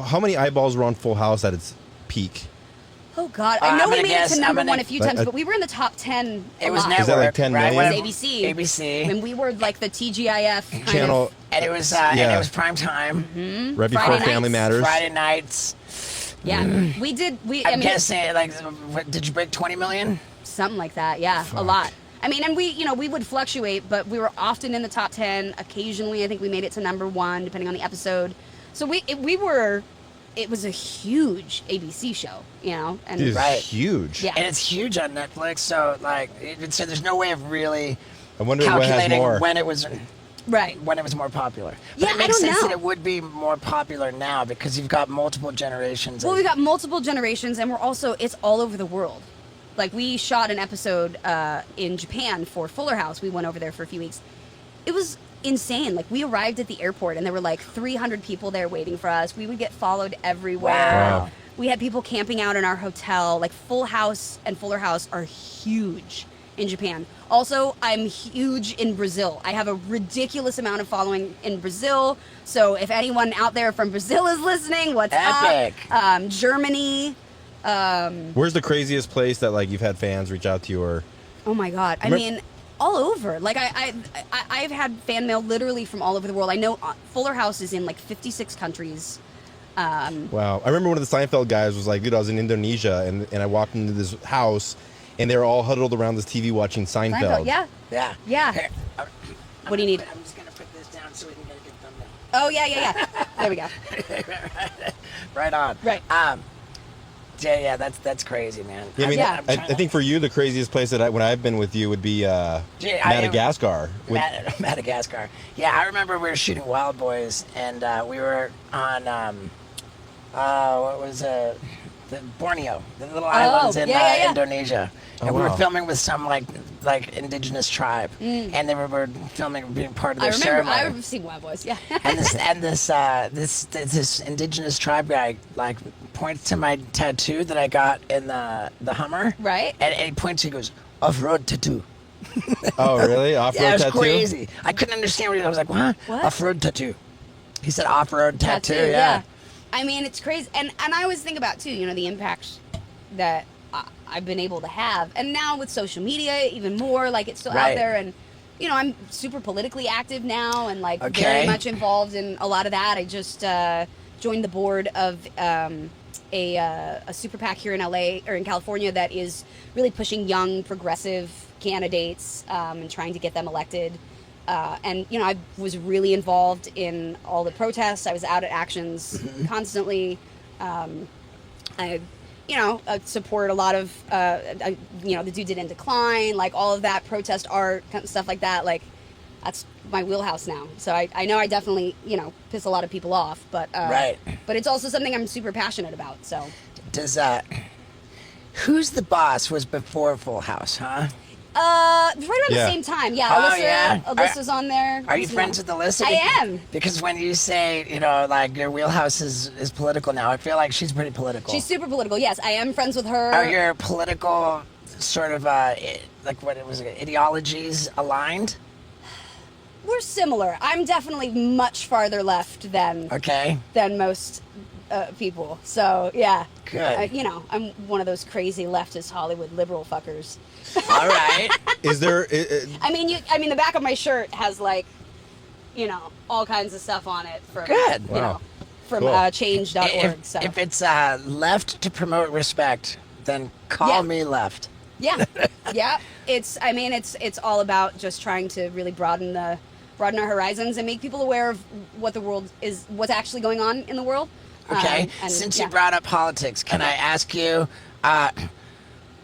S6: how many eyeballs were on Full House at its peak?
S5: Oh God,
S1: I'm
S5: I know we
S1: gonna
S5: made
S1: guess-
S5: it to
S1: I'm
S5: number
S1: gonna-
S5: 1 a few
S6: But,
S5: times, but we were in the top 10.
S1: It was
S5: lot.
S1: network,
S6: Is that like 10
S1: right?
S6: million?
S5: It was ABC.
S1: ABC.
S5: And we were like the TGIF kind
S6: Channel
S5: of.
S1: And it was
S6: Yeah.
S1: prime time.
S6: right before
S5: Friday
S6: Family
S5: nights.
S6: Matters.
S1: Friday nights.
S5: Yeah, we did.
S1: I'm guessing, like, did you break 20 million?
S5: Something like that, yeah, a lot. I mean, and we would fluctuate, but we were often in the top 10. Occasionally, I think we made it to number 1, depending on the episode. So it was a huge ABC show, and
S6: It is
S1: Right.
S6: huge.
S5: Yeah.
S1: And it's huge on Netflix, so, like, so there's no way of really
S6: I wonder what has
S1: calculating
S6: more.
S1: when it was.
S5: Right.
S1: when it was more popular. But
S5: Yeah,
S1: it makes
S5: I don't
S1: sense
S5: know.
S1: that it would be more popular now because you've got multiple generations.
S5: Well,
S1: of-
S5: we got multiple generations, and it's all over the world. Like, we shot an episode in Japan for Fuller House. We went over there for a few weeks. It was insane. Like, we arrived at the airport, and there were like 300 people there waiting for us. We would get followed everywhere.
S1: Wow.
S5: We had people camping out in our hotel. Like, Full House and Fuller House are huge in Japan. Also, I'm huge in Brazil. I have a ridiculous amount of following in Brazil. So if anyone out there from Brazil is listening, what's
S1: Epic.
S5: up? Germany.
S6: Where's the craziest place that like you've had fans reach out to you or?
S5: Oh my God. I mean, all over. Like, I've had fan mail literally from all over the world. I know Fuller House is in like 56 countries.
S6: Wow. I remember one of the Seinfeld guys was like, dude, I was in Indonesia and I walked into this house and they were all huddled around this TV watching Seinfeld.
S5: Yeah.
S1: Yeah.
S5: Yeah.
S1: Here,
S5: What do you need?
S1: I'm just going to put this down so we can get a good thumbnail.
S5: Oh, yeah. There we go.
S1: Right on.
S5: Right.
S1: Yeah, that's crazy, man.
S6: Yeah, I mean,
S5: Yeah.
S6: I think for you, the craziest place that when I've been with you would be Madagascar.
S1: Madagascar. Yeah, I remember we were shooting Wildboyz, and we were on what was the Borneo, the little islands in
S5: yeah.
S1: Indonesia,
S6: Oh,
S1: and we were
S6: wow.
S1: filming with some like indigenous tribe, and they were filming being part of
S5: I
S1: their
S5: remember.
S1: ceremony.
S5: I've seen Wildboyz. Yeah.
S1: And this indigenous tribe guy like points to my tattoo that I got in the Hummer,
S5: Right.
S1: And he points. He goes, "Off-road tattoo."
S6: Oh, really? Off-road
S1: Yeah, it was
S6: tattoo?
S1: crazy. I couldn't understand what he was. I was like,
S5: What?
S1: Off-road tattoo. He said off-road tattoo. Yeah.
S5: I mean, it's crazy, and I always think about too, you know, the impact that I've been able to have, and now with social media, even more. Like, it's still
S1: Right.
S5: out there, and you know, I'm super politically active now, and like
S1: Okay.
S5: very much involved in a lot of that. I just joined the board of a super PAC here in LA or in California that is really pushing young progressive candidates and trying to get them elected. And you know, I was really involved in all the protests. I was out at actions constantly. I, you know, support a lot of, you know, the Dude Didn't Decline, like all of that protest art, kind of stuff like that. Like, that's my wheelhouse now. So I know I definitely, you know, piss a lot of people off, but
S1: Right.
S5: But it's also something I'm super passionate about. So
S1: Does Who's the Boss was before Full House, huh?
S5: right around
S6: Yeah.
S5: the same time, yeah.
S1: Oh,
S5: Alyssa,
S1: yeah.
S5: Alyssa's on there.
S1: Are you friends with Alyssa?
S5: I am.
S1: Because when you say, you know, like your wheelhouse is political now, I feel like she's pretty political.
S5: She's super political. Yes, I am friends with her.
S1: Are your political sort of like what it was ideologies aligned?
S5: We're similar. I'm definitely much farther left than
S1: Okay.
S5: most people. So yeah,
S1: Good.
S5: you know, I'm one of those crazy leftist Hollywood liberal fuckers.
S1: All right.
S6: Is there?
S5: I mean, the back of my shirt has like, you know, all kinds of stuff on it from
S1: Good.
S5: you know,
S6: Wow.
S5: from
S6: Cool.
S5: change.org. So
S1: If it's left to promote respect, then call
S5: Yeah.
S1: me left.
S5: yeah, yeah. It's all about just trying to really broaden our horizons and make people aware of what the world is, what's actually going on in the world.
S1: Okay.
S5: And,
S1: Since
S5: yeah.
S1: you brought up politics, can I ask you,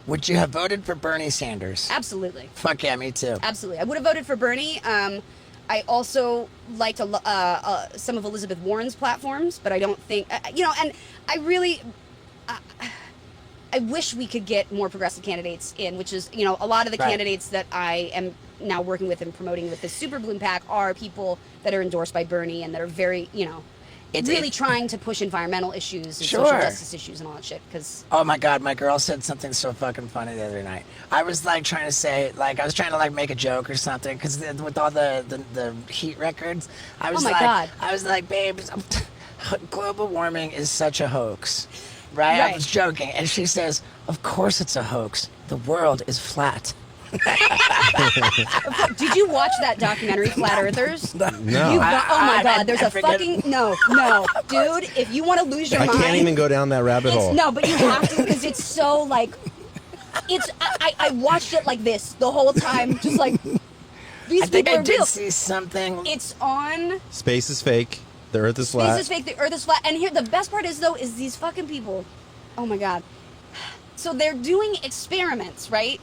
S1: would you have voted for Bernie Sanders?
S5: Absolutely.
S1: Fuck yeah, me too.
S5: Absolutely. I would have voted for Bernie. I also liked some of Elizabeth Warren's platforms, but I don't think, you know, and I really, I wish we could get more progressive candidates in, which is, you know, a lot of the
S1: Right.
S5: candidates that I am now working with and promoting with the Super Bloom PAC are people that are endorsed by Bernie and that are very, you know, really trying to push environmental issues and social
S1: Sure.
S5: justice issues and all that shit. Because
S1: Oh my God, my girl said something so fucking funny the other night. I was like trying to say, like, I was trying to like make a joke or something because with all the heat records, I was
S5: Oh my
S1: like,
S5: God.
S1: I was like, babe, global warming is such a hox, right? I
S5: Right.
S1: was joking, and she says, of course it's a hoax. The world is flat.
S5: did you watch that documentary, Flat Earthers?
S6: No.
S5: Oh my God, there's
S1: I
S5: a
S1: forget-
S5: fucking no, dude. If you want to lose your
S6: I
S5: mind,
S6: can't even go down that rabbit hole.
S5: no, but you have to because it's so like, it's. I watched it like this the whole time, just like these
S1: I think
S5: people
S1: I
S5: are
S1: did
S5: real.
S1: see something.
S5: It's on.
S6: Space is fake. The Earth is
S5: Space
S6: flat.
S5: is fake. The Earth is flat. And here, the best part is though, is these fucking people. Oh my God. So they're doing experiments, right?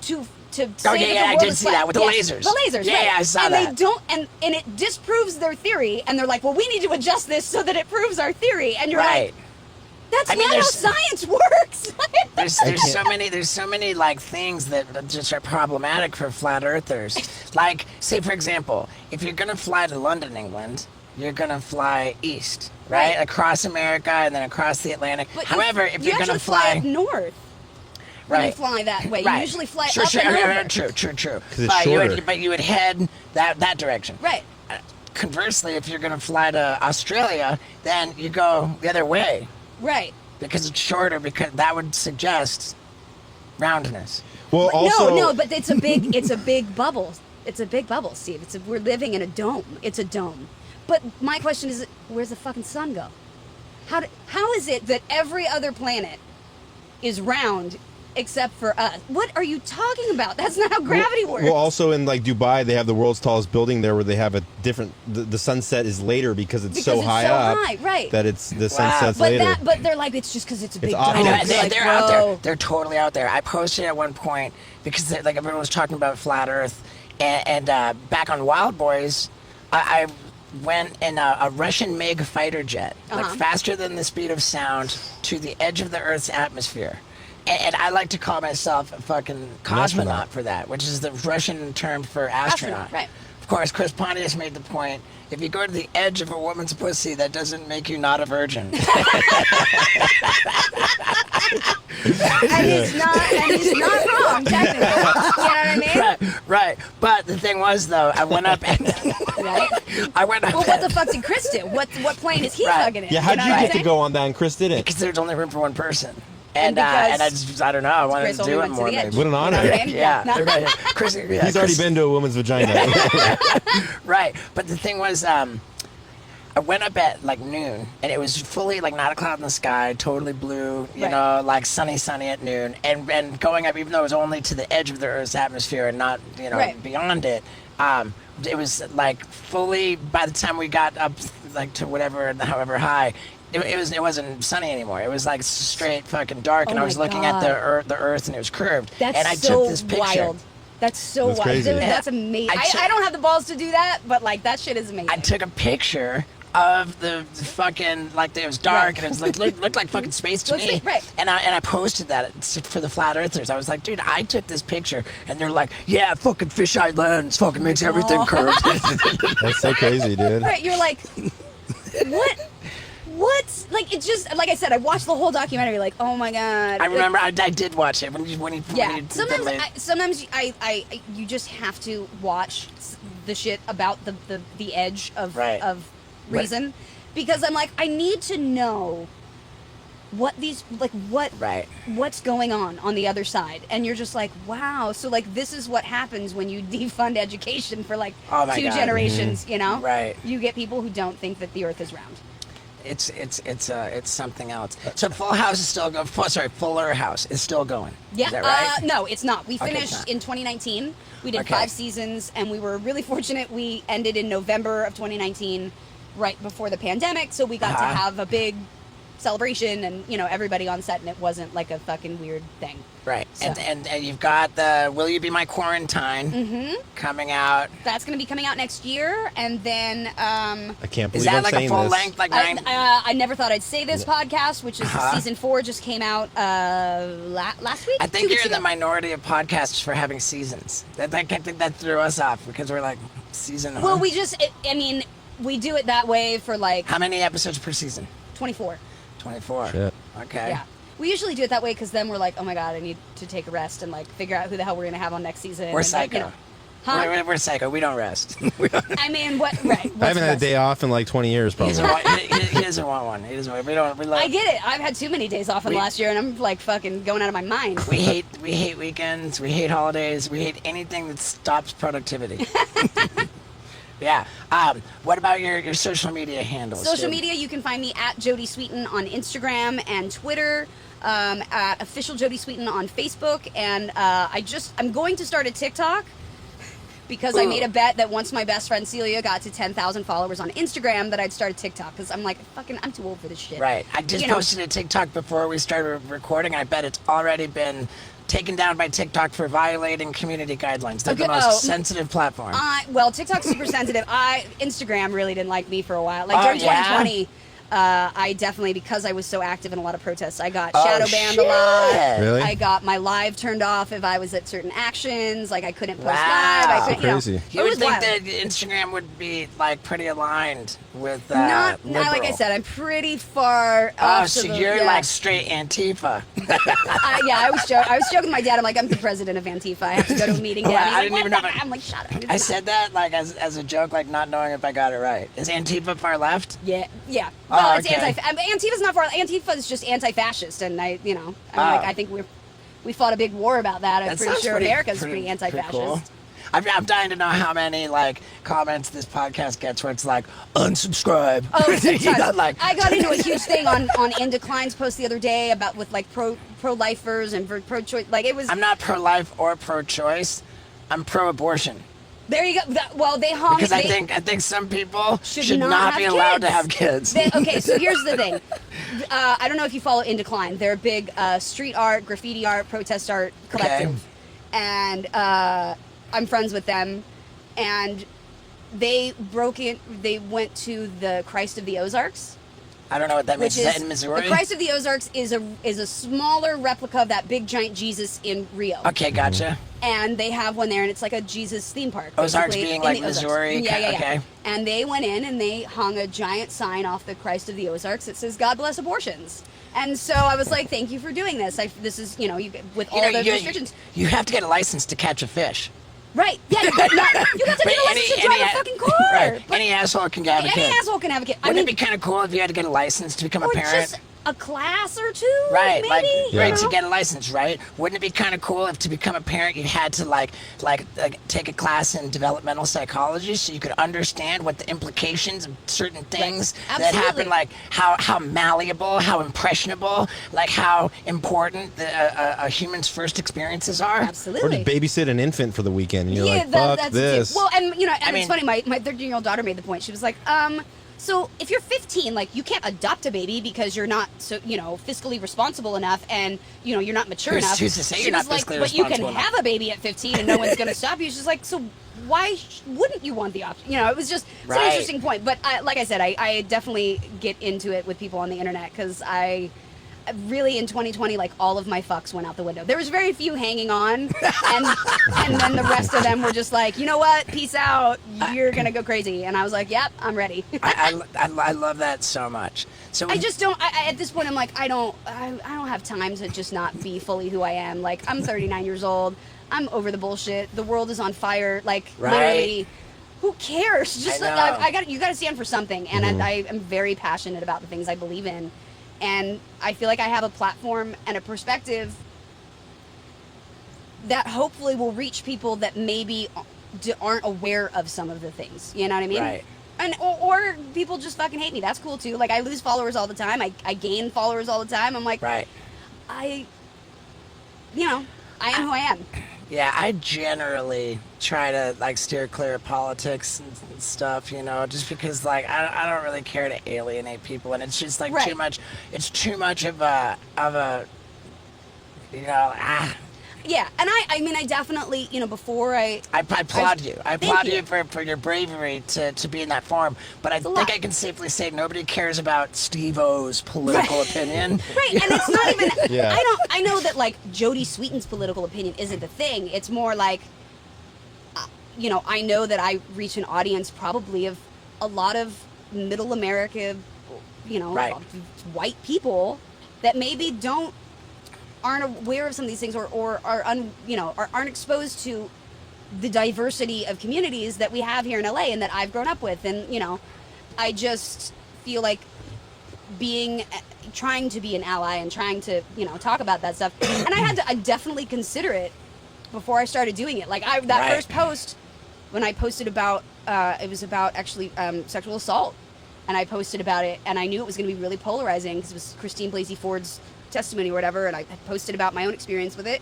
S5: To to
S1: Oh,
S5: say
S1: yeah,
S5: that
S1: I
S5: the world
S1: did
S5: is
S1: see
S5: flat.
S1: that with the lasers.
S5: The lasers,
S1: Yeah,
S5: right.
S1: yeah, I saw
S5: and
S1: that.
S5: they don't, and it disproves their theory, and they're like, well, we need to adjust this so that it proves our theory, and you're
S1: Right.
S5: like, that's
S1: I mean,
S5: not how
S1: there's-
S5: science works.
S1: There's so many like things that just are problematic for flat earthers. Like, say for example, if you're gonna fly to London, England, you're gonna fly east, right?
S5: Right.
S1: Across America and then across the Atlantic.
S5: But
S1: However, if
S5: you
S1: you're gonna
S5: actually fly up north. When you
S1: right.
S5: fly that way,
S1: Right.
S5: you usually fly
S1: sure,
S5: up
S1: sure,
S5: and
S1: yeah,
S5: over.
S1: true.
S6: 'Cause it's
S1: But
S6: shorter.
S1: but you would head that direction.
S5: Right.
S1: Conversely, if you're gonna fly to Australia, then you go the other way
S5: Right.
S1: because it's shorter. Because that would suggest roundness.
S6: Well, also,
S5: no, but it's a big bubble. It's a big bubble, Steve. We're living in a dome. It's a dome. But my question is, where's the fucking sun go? How is it that every other planet is round except for us? What are you talking about? That's not how gravity works.
S6: Well, also in like Dubai, they have the world's tallest building there, where they have a different. The sunset is later because it's so high up
S5: right?
S6: that it's the sunset's
S5: But
S6: later.
S5: but they're like, it's just because it's a big dome.
S6: optics.
S1: I know,
S6: You're
S1: they're,
S5: Like,
S1: they're out there.
S5: bro.
S1: They're totally out there. I posted at one point because like everyone was talking about flat Earth, and back on wildboyz, I went in a Russian MiG fighter jet, like faster than the speed of sound, to the edge of the Earth's atmosphere. And I like to call myself a fucking cosmonaut
S6: astronaut.
S1: for that, which is the Russian term for astronaut.
S5: Right.
S1: Of course, Chris Pontius made the point: if you go to the edge of a woman's pussy, that doesn't make you not a virgin.
S5: And he's not wrong, technically. You know what I mean?
S1: Right. But the thing was, though, I went up and
S5: Right?
S1: I went up
S5: Well, what the fuck did Chris do? What plane is he
S1: Right.
S5: fucking in?
S6: yeah, how'd
S5: know
S6: you
S5: what I'm
S6: get to
S5: saying?
S6: go on that and Chris didn't?
S1: because there's only room for one person.
S5: And
S1: And
S5: because
S1: I don't know. I wanted
S5: Chris
S1: to
S5: only
S1: do it
S5: went to
S1: more.
S5: the edge.
S1: Maybe.
S6: What an honor.
S5: You know what I mean?
S1: Yeah, right. Chris,
S6: He's already been to a woman's vagina.
S1: Right, but the thing was, I went up at like noon, and it was fully like not a cloud in the sky, totally blue, you
S5: Right.
S1: know, like sunny at noon, and going up, even though it was only to the edge of the Earth's atmosphere and not, you know,
S5: Right.
S1: beyond it. It was like fully. By the time we got up, like to whatever, however high. It wasn't sunny anymore. It was like straight fucking dark, and I
S5: my
S1: was looking
S5: God.
S1: at the Earth, and it was curved.
S5: That's
S1: and I
S5: so
S1: took this picture.
S5: wild. That's so
S6: That's
S5: wild.
S6: crazy.
S5: Dude,
S1: Yeah.
S5: that's amazing.
S1: I took-
S5: I don't have the balls to do that, but like that shit is amazing.
S1: I took a picture of the fucking, like it was dark,
S5: Right.
S1: and it was looked like fucking space to
S5: Looks
S1: me.
S5: like- right.
S1: And I posted that for the flat earthers. I was like, dude, I took this picture, and they're like, yeah, fucking fisheye lens fucking makes everything curved.
S6: That's so crazy, dude.
S5: Right, you're like, what? Like, it just, like I said, I watched the whole documentary, like, oh my God.
S1: I remember I did watch it when you
S5: Yeah,
S1: did
S5: sometimes you just have to watch the shit about the edge of
S1: Right.
S5: of reason, because I'm like, I need to know
S1: Right.
S5: what's going on the other side, and you're just like, wow, so like this is what happens when you defund education for like
S1: Oh my
S5: 2
S1: God.
S5: generations, you know?
S1: Right.
S5: You get people who don't think that the Earth is round.
S1: It's something else. So Full House is still going. Fuller House is still going.
S5: Yeah,
S1: Is that right?
S5: no, it's not. We
S1: Okay, it's
S5: finished
S1: not.
S5: in 2019. We did
S1: Okay.
S5: 5 seasons, and we were really fortunate. We ended in November of 2019, right before the pandemic, so we got to have a big celebration, and you know, everybody on set, and it wasn't like a fucking weird thing.
S1: Right.
S5: So-
S1: And you've got the Will You Be My Quarantine coming out.
S5: That's going to be coming out next year, and then
S6: I can't believe
S1: Is that
S6: I'm
S1: like a
S6: saying
S1: full
S6: this.
S1: length, like 9?
S5: I never thought I'd say this podcast, which is season 4 just came out last week.
S1: I
S5: 2
S1: think you're
S5: weeks
S1: in the
S5: ago.
S1: minority of podcasts for having seasons. I think that threw us off because we're like, season.
S5: Well,
S1: huh?
S5: we do it that way for like
S1: How many episodes per season?
S5: 24.
S1: 24.
S6: Shit.
S1: Okay.
S5: Yeah. We usually do it that way because then we're like, oh my God, I need to take a rest and like figure out who the hell we're going to have on next season.
S1: We're
S5: and, like,
S1: psycho.
S5: you know. Huh?
S1: We're psycho. We don't rest. We don't.
S5: I mean, what? Right.
S6: I haven't had a day off in like 20 years,
S1: He
S6: probably.
S1: doesn't want, he doesn't want one. He doesn't want. We don't. We love.
S5: I get it. I've had too many days off in the last year, and I'm like fucking going out of my mind.
S1: We hate weekends. We hate holidays. We hate anything that stops productivity. Yeah. What about your social media handles?
S5: Social
S1: dude?
S5: media, you can find me at Jodie Sweetin on Instagram and Twitter, at official Jodie Sweetin on Facebook, and I'm going to start a TikTok because I made a bet that once my best friend Celia got to 10,000 followers on Instagram that I'd start a TikTok because I'm like, I'm too old for this shit.
S1: Right. I just
S5: You know.
S1: posted a TikTok before we started recording. I bet it's already been taken down by TikTok for violating community guidelines. They're
S5: Okay,
S1: the most sensitive platform.
S5: Well, TikTok's super sensitive. Instagram really didn't like me for a while. Like
S1: Oh,
S5: during
S1: yeah?
S5: 2020, I definitely, because I was so active in a lot of protests, I got
S1: Oh,
S5: shadow banned a lot.
S1: shit.
S6: Really?
S5: I got my live turned off if I was at certain actions. Like I couldn't post
S1: Wow.
S5: live. I couldn't,
S6: Crazy.
S1: You
S5: it
S1: would
S5: was
S1: think
S5: wild.
S1: that Instagram would be like pretty aligned with
S5: Not
S1: liberal.
S5: like I said, I'm pretty far
S1: Oh,
S5: off.
S1: so
S5: to the,
S1: you're
S5: yeah.
S1: like straight Antifa.
S5: I was joking with my dad. I'm like, I'm the president of Antifa. I have to go to a meeting.
S1: Well,
S5: Dad. He's
S1: I
S5: like,
S1: didn't
S5: what
S1: even
S5: the
S1: know if
S5: heck? I'm like, shut up. It's
S1: I
S5: not.
S1: said that like as a joke, like not knowing if I got it right. Is Antifa far left?
S5: Yeah.
S1: Oh,
S5: Well, it's
S1: okay.
S5: Antifa's not far. Antifa is just anti-fascist, and I think we fought a big war about that. I'm
S1: That
S5: pretty
S1: sounds
S5: sure America's pretty anti-fascist.
S1: cool. I'm dying to know how many like comments this podcast gets where it's like unsubscribe.
S5: Oh,
S1: You know, like
S5: I got into a huge thing on In Decline's post the other day about with like pro-lifers and pro-choice. Like it was.
S1: I'm not pro-life or pro-choice. I'm pro-abortion
S5: There you go. Well, they hung.
S1: because I think some people
S5: should
S1: not
S5: not
S1: be
S5: have
S1: allowed to
S5: kids.
S1: have kids.
S5: Okay, so here's the thing. I don't know if you follow In Decline. They're a big street art, graffiti art, protest art collective. And I'm friends with them. And they went to the Christ of the Ozarks.
S1: I don't know what that means.
S5: Which
S1: Is that
S5: is
S1: in Missouri?
S5: the Christ of the Ozarks is a smaller replica of that big giant Jesus in Rio.
S1: Okay, gotcha.
S5: And they have one there, and it's like a Jesus theme park.
S1: Ozarks
S5: basically,
S1: being
S5: in
S1: like
S5: the Ozarks.
S1: Missouri?
S5: Yeah.
S1: Okay.
S5: And they went in and they hung a giant sign off the Christ of the Ozarks that says "God bless abortions." And so I was like, "Thank you for doing this. This is, with all those restrictions."
S1: You have to get a license to catch a fish.
S5: Right? Yeah. You got to
S1: But
S5: get a license to drive a fucking car.
S1: Right.
S5: But
S1: Any asshole can have a kid.
S5: any asshole can have a kid.
S1: Wouldn't it be kind of cool if you had to get a license to become a
S5: or
S1: parent?
S5: just a class or two,
S1: Right,
S5: maybe.
S1: like
S5: you
S1: right
S5: know?
S1: to get a license, right? Wouldn't it be kind of cool if to become a parent you had to like take a class in developmental psychology so you could understand what the implications of certain things that happen,
S5: Absolutely.
S1: like how malleable, how impressionable, like how important a human's first experiences are.
S5: Absolutely.
S6: Or just babysit an infant for the weekend. And you're like,
S5: that's
S6: fuck
S5: the
S6: this.
S5: too. Well, and
S1: I mean-
S5: it's funny. My 13-year-old daughter made the point. She was like, so if you're 15, like you can't adopt a baby because you're not fiscally responsible enough, and you're not mature
S1: Who's-
S5: enough.
S1: who's to say
S5: She
S1: you're not
S5: was like,
S1: fiscally
S5: but you can
S1: responsible enough?
S5: have a baby at 15 and no one's going to stop you. She's like, so why wouldn't you want the option? It was just it's an
S1: Right.
S5: interesting point. But like I said, I definitely get into it with people on the internet because I really in 2020, like all of my fucks went out the window. There was very few hanging on, and then the rest of them were just like, you know what, peace out. You're gonna go crazy, and I was like, yep, I'm ready.
S1: I love that so much. So
S5: I just don't. At this point, I'm like, I don't have time to just not be fully who I am. Like I'm 39 years old. I'm over the bullshit. The world is on fire. Like
S1: Right.
S5: literally. Who cares? Just
S1: I
S5: like,
S1: know.
S5: you got to stand for something, and I am very passionate about the things I believe in. And I feel like I have a platform and a perspective that hopefully will reach people that maybe aren't aware of some of the things. You know what I mean?
S1: Right.
S5: And or people just fucking hate me. That's cool too. Like I lose followers all the time. I gain followers all the time. I'm like,
S1: right.
S5: I am who I am.
S1: Yeah, I generally try to like steer clear of politics and stuff, just because like I don't really care to alienate people, and it's just like
S5: Right.
S1: too much. It's too much of a
S5: Yeah, and I mean I definitely before
S1: I applaud you. I
S5: Thank
S1: applaud
S5: you.
S1: you for your bravery to be in that forum. But I
S5: a
S1: think
S5: lot.
S1: I can safely say nobody cares about Steve-O's political opinion.
S5: Right, and it's not even.
S6: Yeah.
S5: I know that like Jodie Sweetin's political opinion isn't the thing. It's more like, I know that I reach an audience probably of a lot of middle America,
S1: Right.
S5: white people that maybe aren't aware of some of these things or aren't exposed to the diversity of communities that we have here in LA and that I've grown up with, and I just feel like trying to be an ally and trying to talk about that stuff, and I definitely consider it before I started doing it. Like that
S1: Right.
S5: first post when I posted about it was about actually sexual assault, and I posted about it, and I knew it was going to be really polarizing because it was Christine Blasey Ford's testimony or whatever, and I posted about my own experience with it,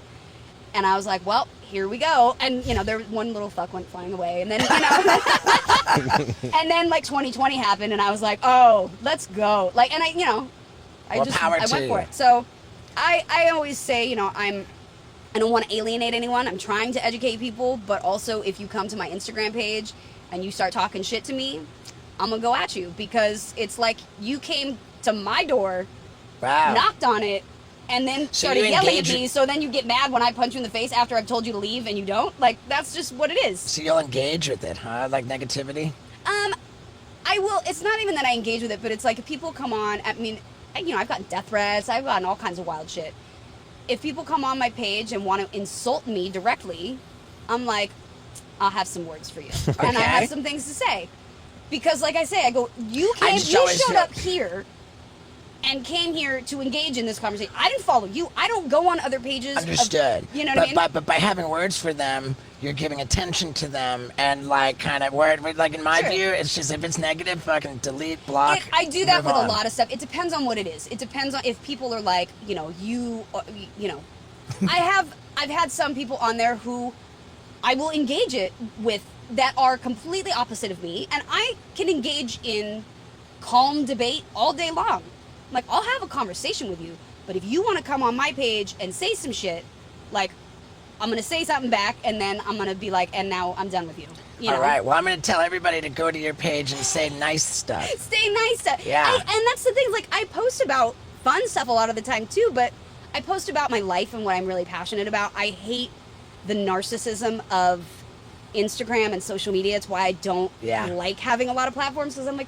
S5: and I was like, well, here we go. And there was one little fuck went flying away, and then and then like 2020 happened, and I was like, oh, let's go. Like, and I
S1: Well, power
S5: I
S1: to
S5: went
S1: you.
S5: for it. So I always say, I'm I don't want to alienate anyone. I'm trying to educate people, but also if you come to my Instagram page and you start talking shit to me, I'm gonna go at you, because it's like you came to my door,
S1: Wow.
S5: knocked on it, and then
S1: So
S5: started
S1: you
S5: yelling at
S1: engage
S5: me.
S1: it-
S5: So then you get mad when I punch you in the face after I've told you to leave and you don't. Like, that's just what it is.
S1: So you'll engage with it, huh? Like negativity?
S5: I will. It's not even that I engage with it, but it's like if people come on. I mean, I've gotten death threats. I've gotten all kinds of wild shit. If people come on my page and want to insult me directly, I'm like, I'll have some words for you, and I
S1: Okay.
S5: have some things to say, because like I say, I go, you
S1: just
S5: you
S1: always
S5: showed
S1: feel-
S5: up here and came here to engage in this conversation. I didn't follow you. I don't go on other pages.
S1: Understood.
S5: You know what
S1: but,
S5: I mean?
S1: But by having words for them, you're giving attention to them, and like kind of where, like in my
S5: Sure.
S1: view, it's just if it's negative, fucking delete, block.
S5: I do that
S1: move
S5: with
S1: on.
S5: a lot of stuff. It depends on what it is. It depends on if people are like, I've had some people on there who I will engage it with that are completely opposite of me, and I can engage in calm debate all day long. Like, I'll have a conversation with you, but if you want to come on my page and say some shit, like, I'm going to say something back, and then I'm going to be like, and now I'm done with you. You know?
S1: All right. Well, I'm going to tell everybody to go to your page and say nice stuff.
S5: Stay nice.
S1: Yeah.
S5: And that's the thing. Like, I post about fun stuff a lot of the time too, but I post about my life and what I'm really passionate about. I hate the narcissism of Instagram and social media. It's why I don't like having a lot of platforms, because I'm like,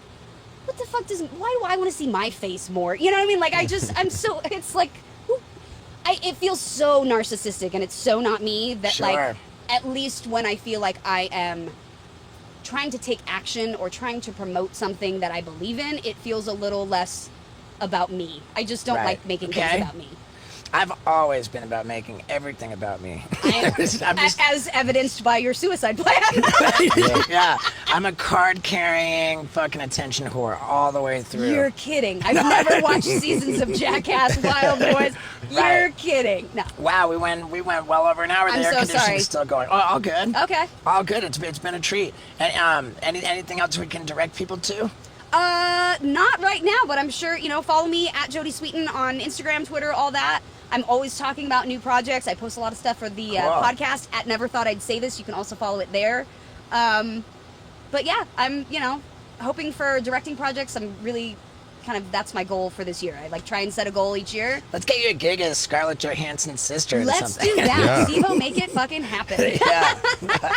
S5: what the fuck why do I want to see my face more? You know what I mean? Like, it's like, it feels so narcissistic, and it's so not me that
S1: Sure.
S5: like, at least when I feel like I am trying to take action or trying to promote something that I believe in, it feels a little less about me. I just don't
S1: Right.
S5: like making
S1: Okay.
S5: things about me.
S1: I've always been about making everything about me.
S5: I'm
S1: just,
S5: as evidenced by your suicide plan.
S1: yeah, I'm a card-carrying fucking attention whore all the way through.
S5: You're kidding. I've never watched seasons of Jackass, Wildboyz. You're
S1: Right.
S5: kidding. No.
S1: Wow, we went well over an hour. The
S5: I'm
S1: air
S5: so
S1: conditioning's
S5: sorry.
S1: still going. Oh, all good.
S5: Okay.
S1: All good. It's been a treat. And anything else we can direct people to?
S5: Not right now, but I'm sure, follow me at Jodie Sweetin on Instagram, Twitter, all that. I'm always talking about new projects. I post a lot of stuff for the
S1: Cool.
S5: podcast at Never Thought I'd Say This. You can also follow it there. But yeah, I'm, hoping for directing projects. I'm really that's my goal for this year. I try and set a goal each year.
S1: Let's get you a gig as Scarlett Johansson's sister or
S5: Let's
S1: something.
S5: do that.
S6: Yeah.
S5: Steve-O, make it fucking happen.
S1: Yeah,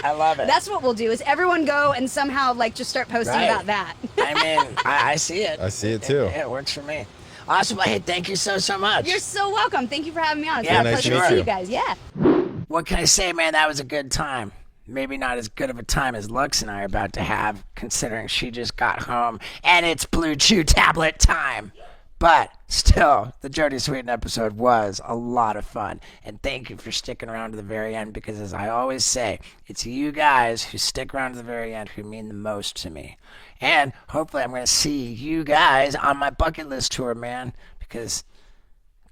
S1: I love it.
S5: That's what we'll do, is everyone go and somehow just start posting
S1: Right.
S5: about that.
S1: I mean, I see it.
S6: I see it too.
S1: It works for me. Awesome. Well, hey, thank you so much.
S5: You're so welcome. Thank you for having me on. It's
S1: Yeah,
S5: been a
S6: nice to
S5: pleasure
S6: meet
S5: to see
S6: you.
S5: you guys. Yeah.
S1: What can I say, man? That was a good time. Maybe not as good of a time as Lux and I are about to have, considering she just got home and it's Blue Chew tablet time. But still, the Jodie Sweetin episode was a lot of fun. And thank you for sticking around to the very end, because as I always say, it's you guys who stick around to the very end who mean the most to me. And hopefully I'm going to see you guys on my bucket list tour, man, because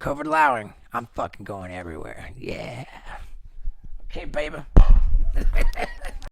S1: COVID allowing, I'm fucking going everywhere. Yeah. Okay, baby.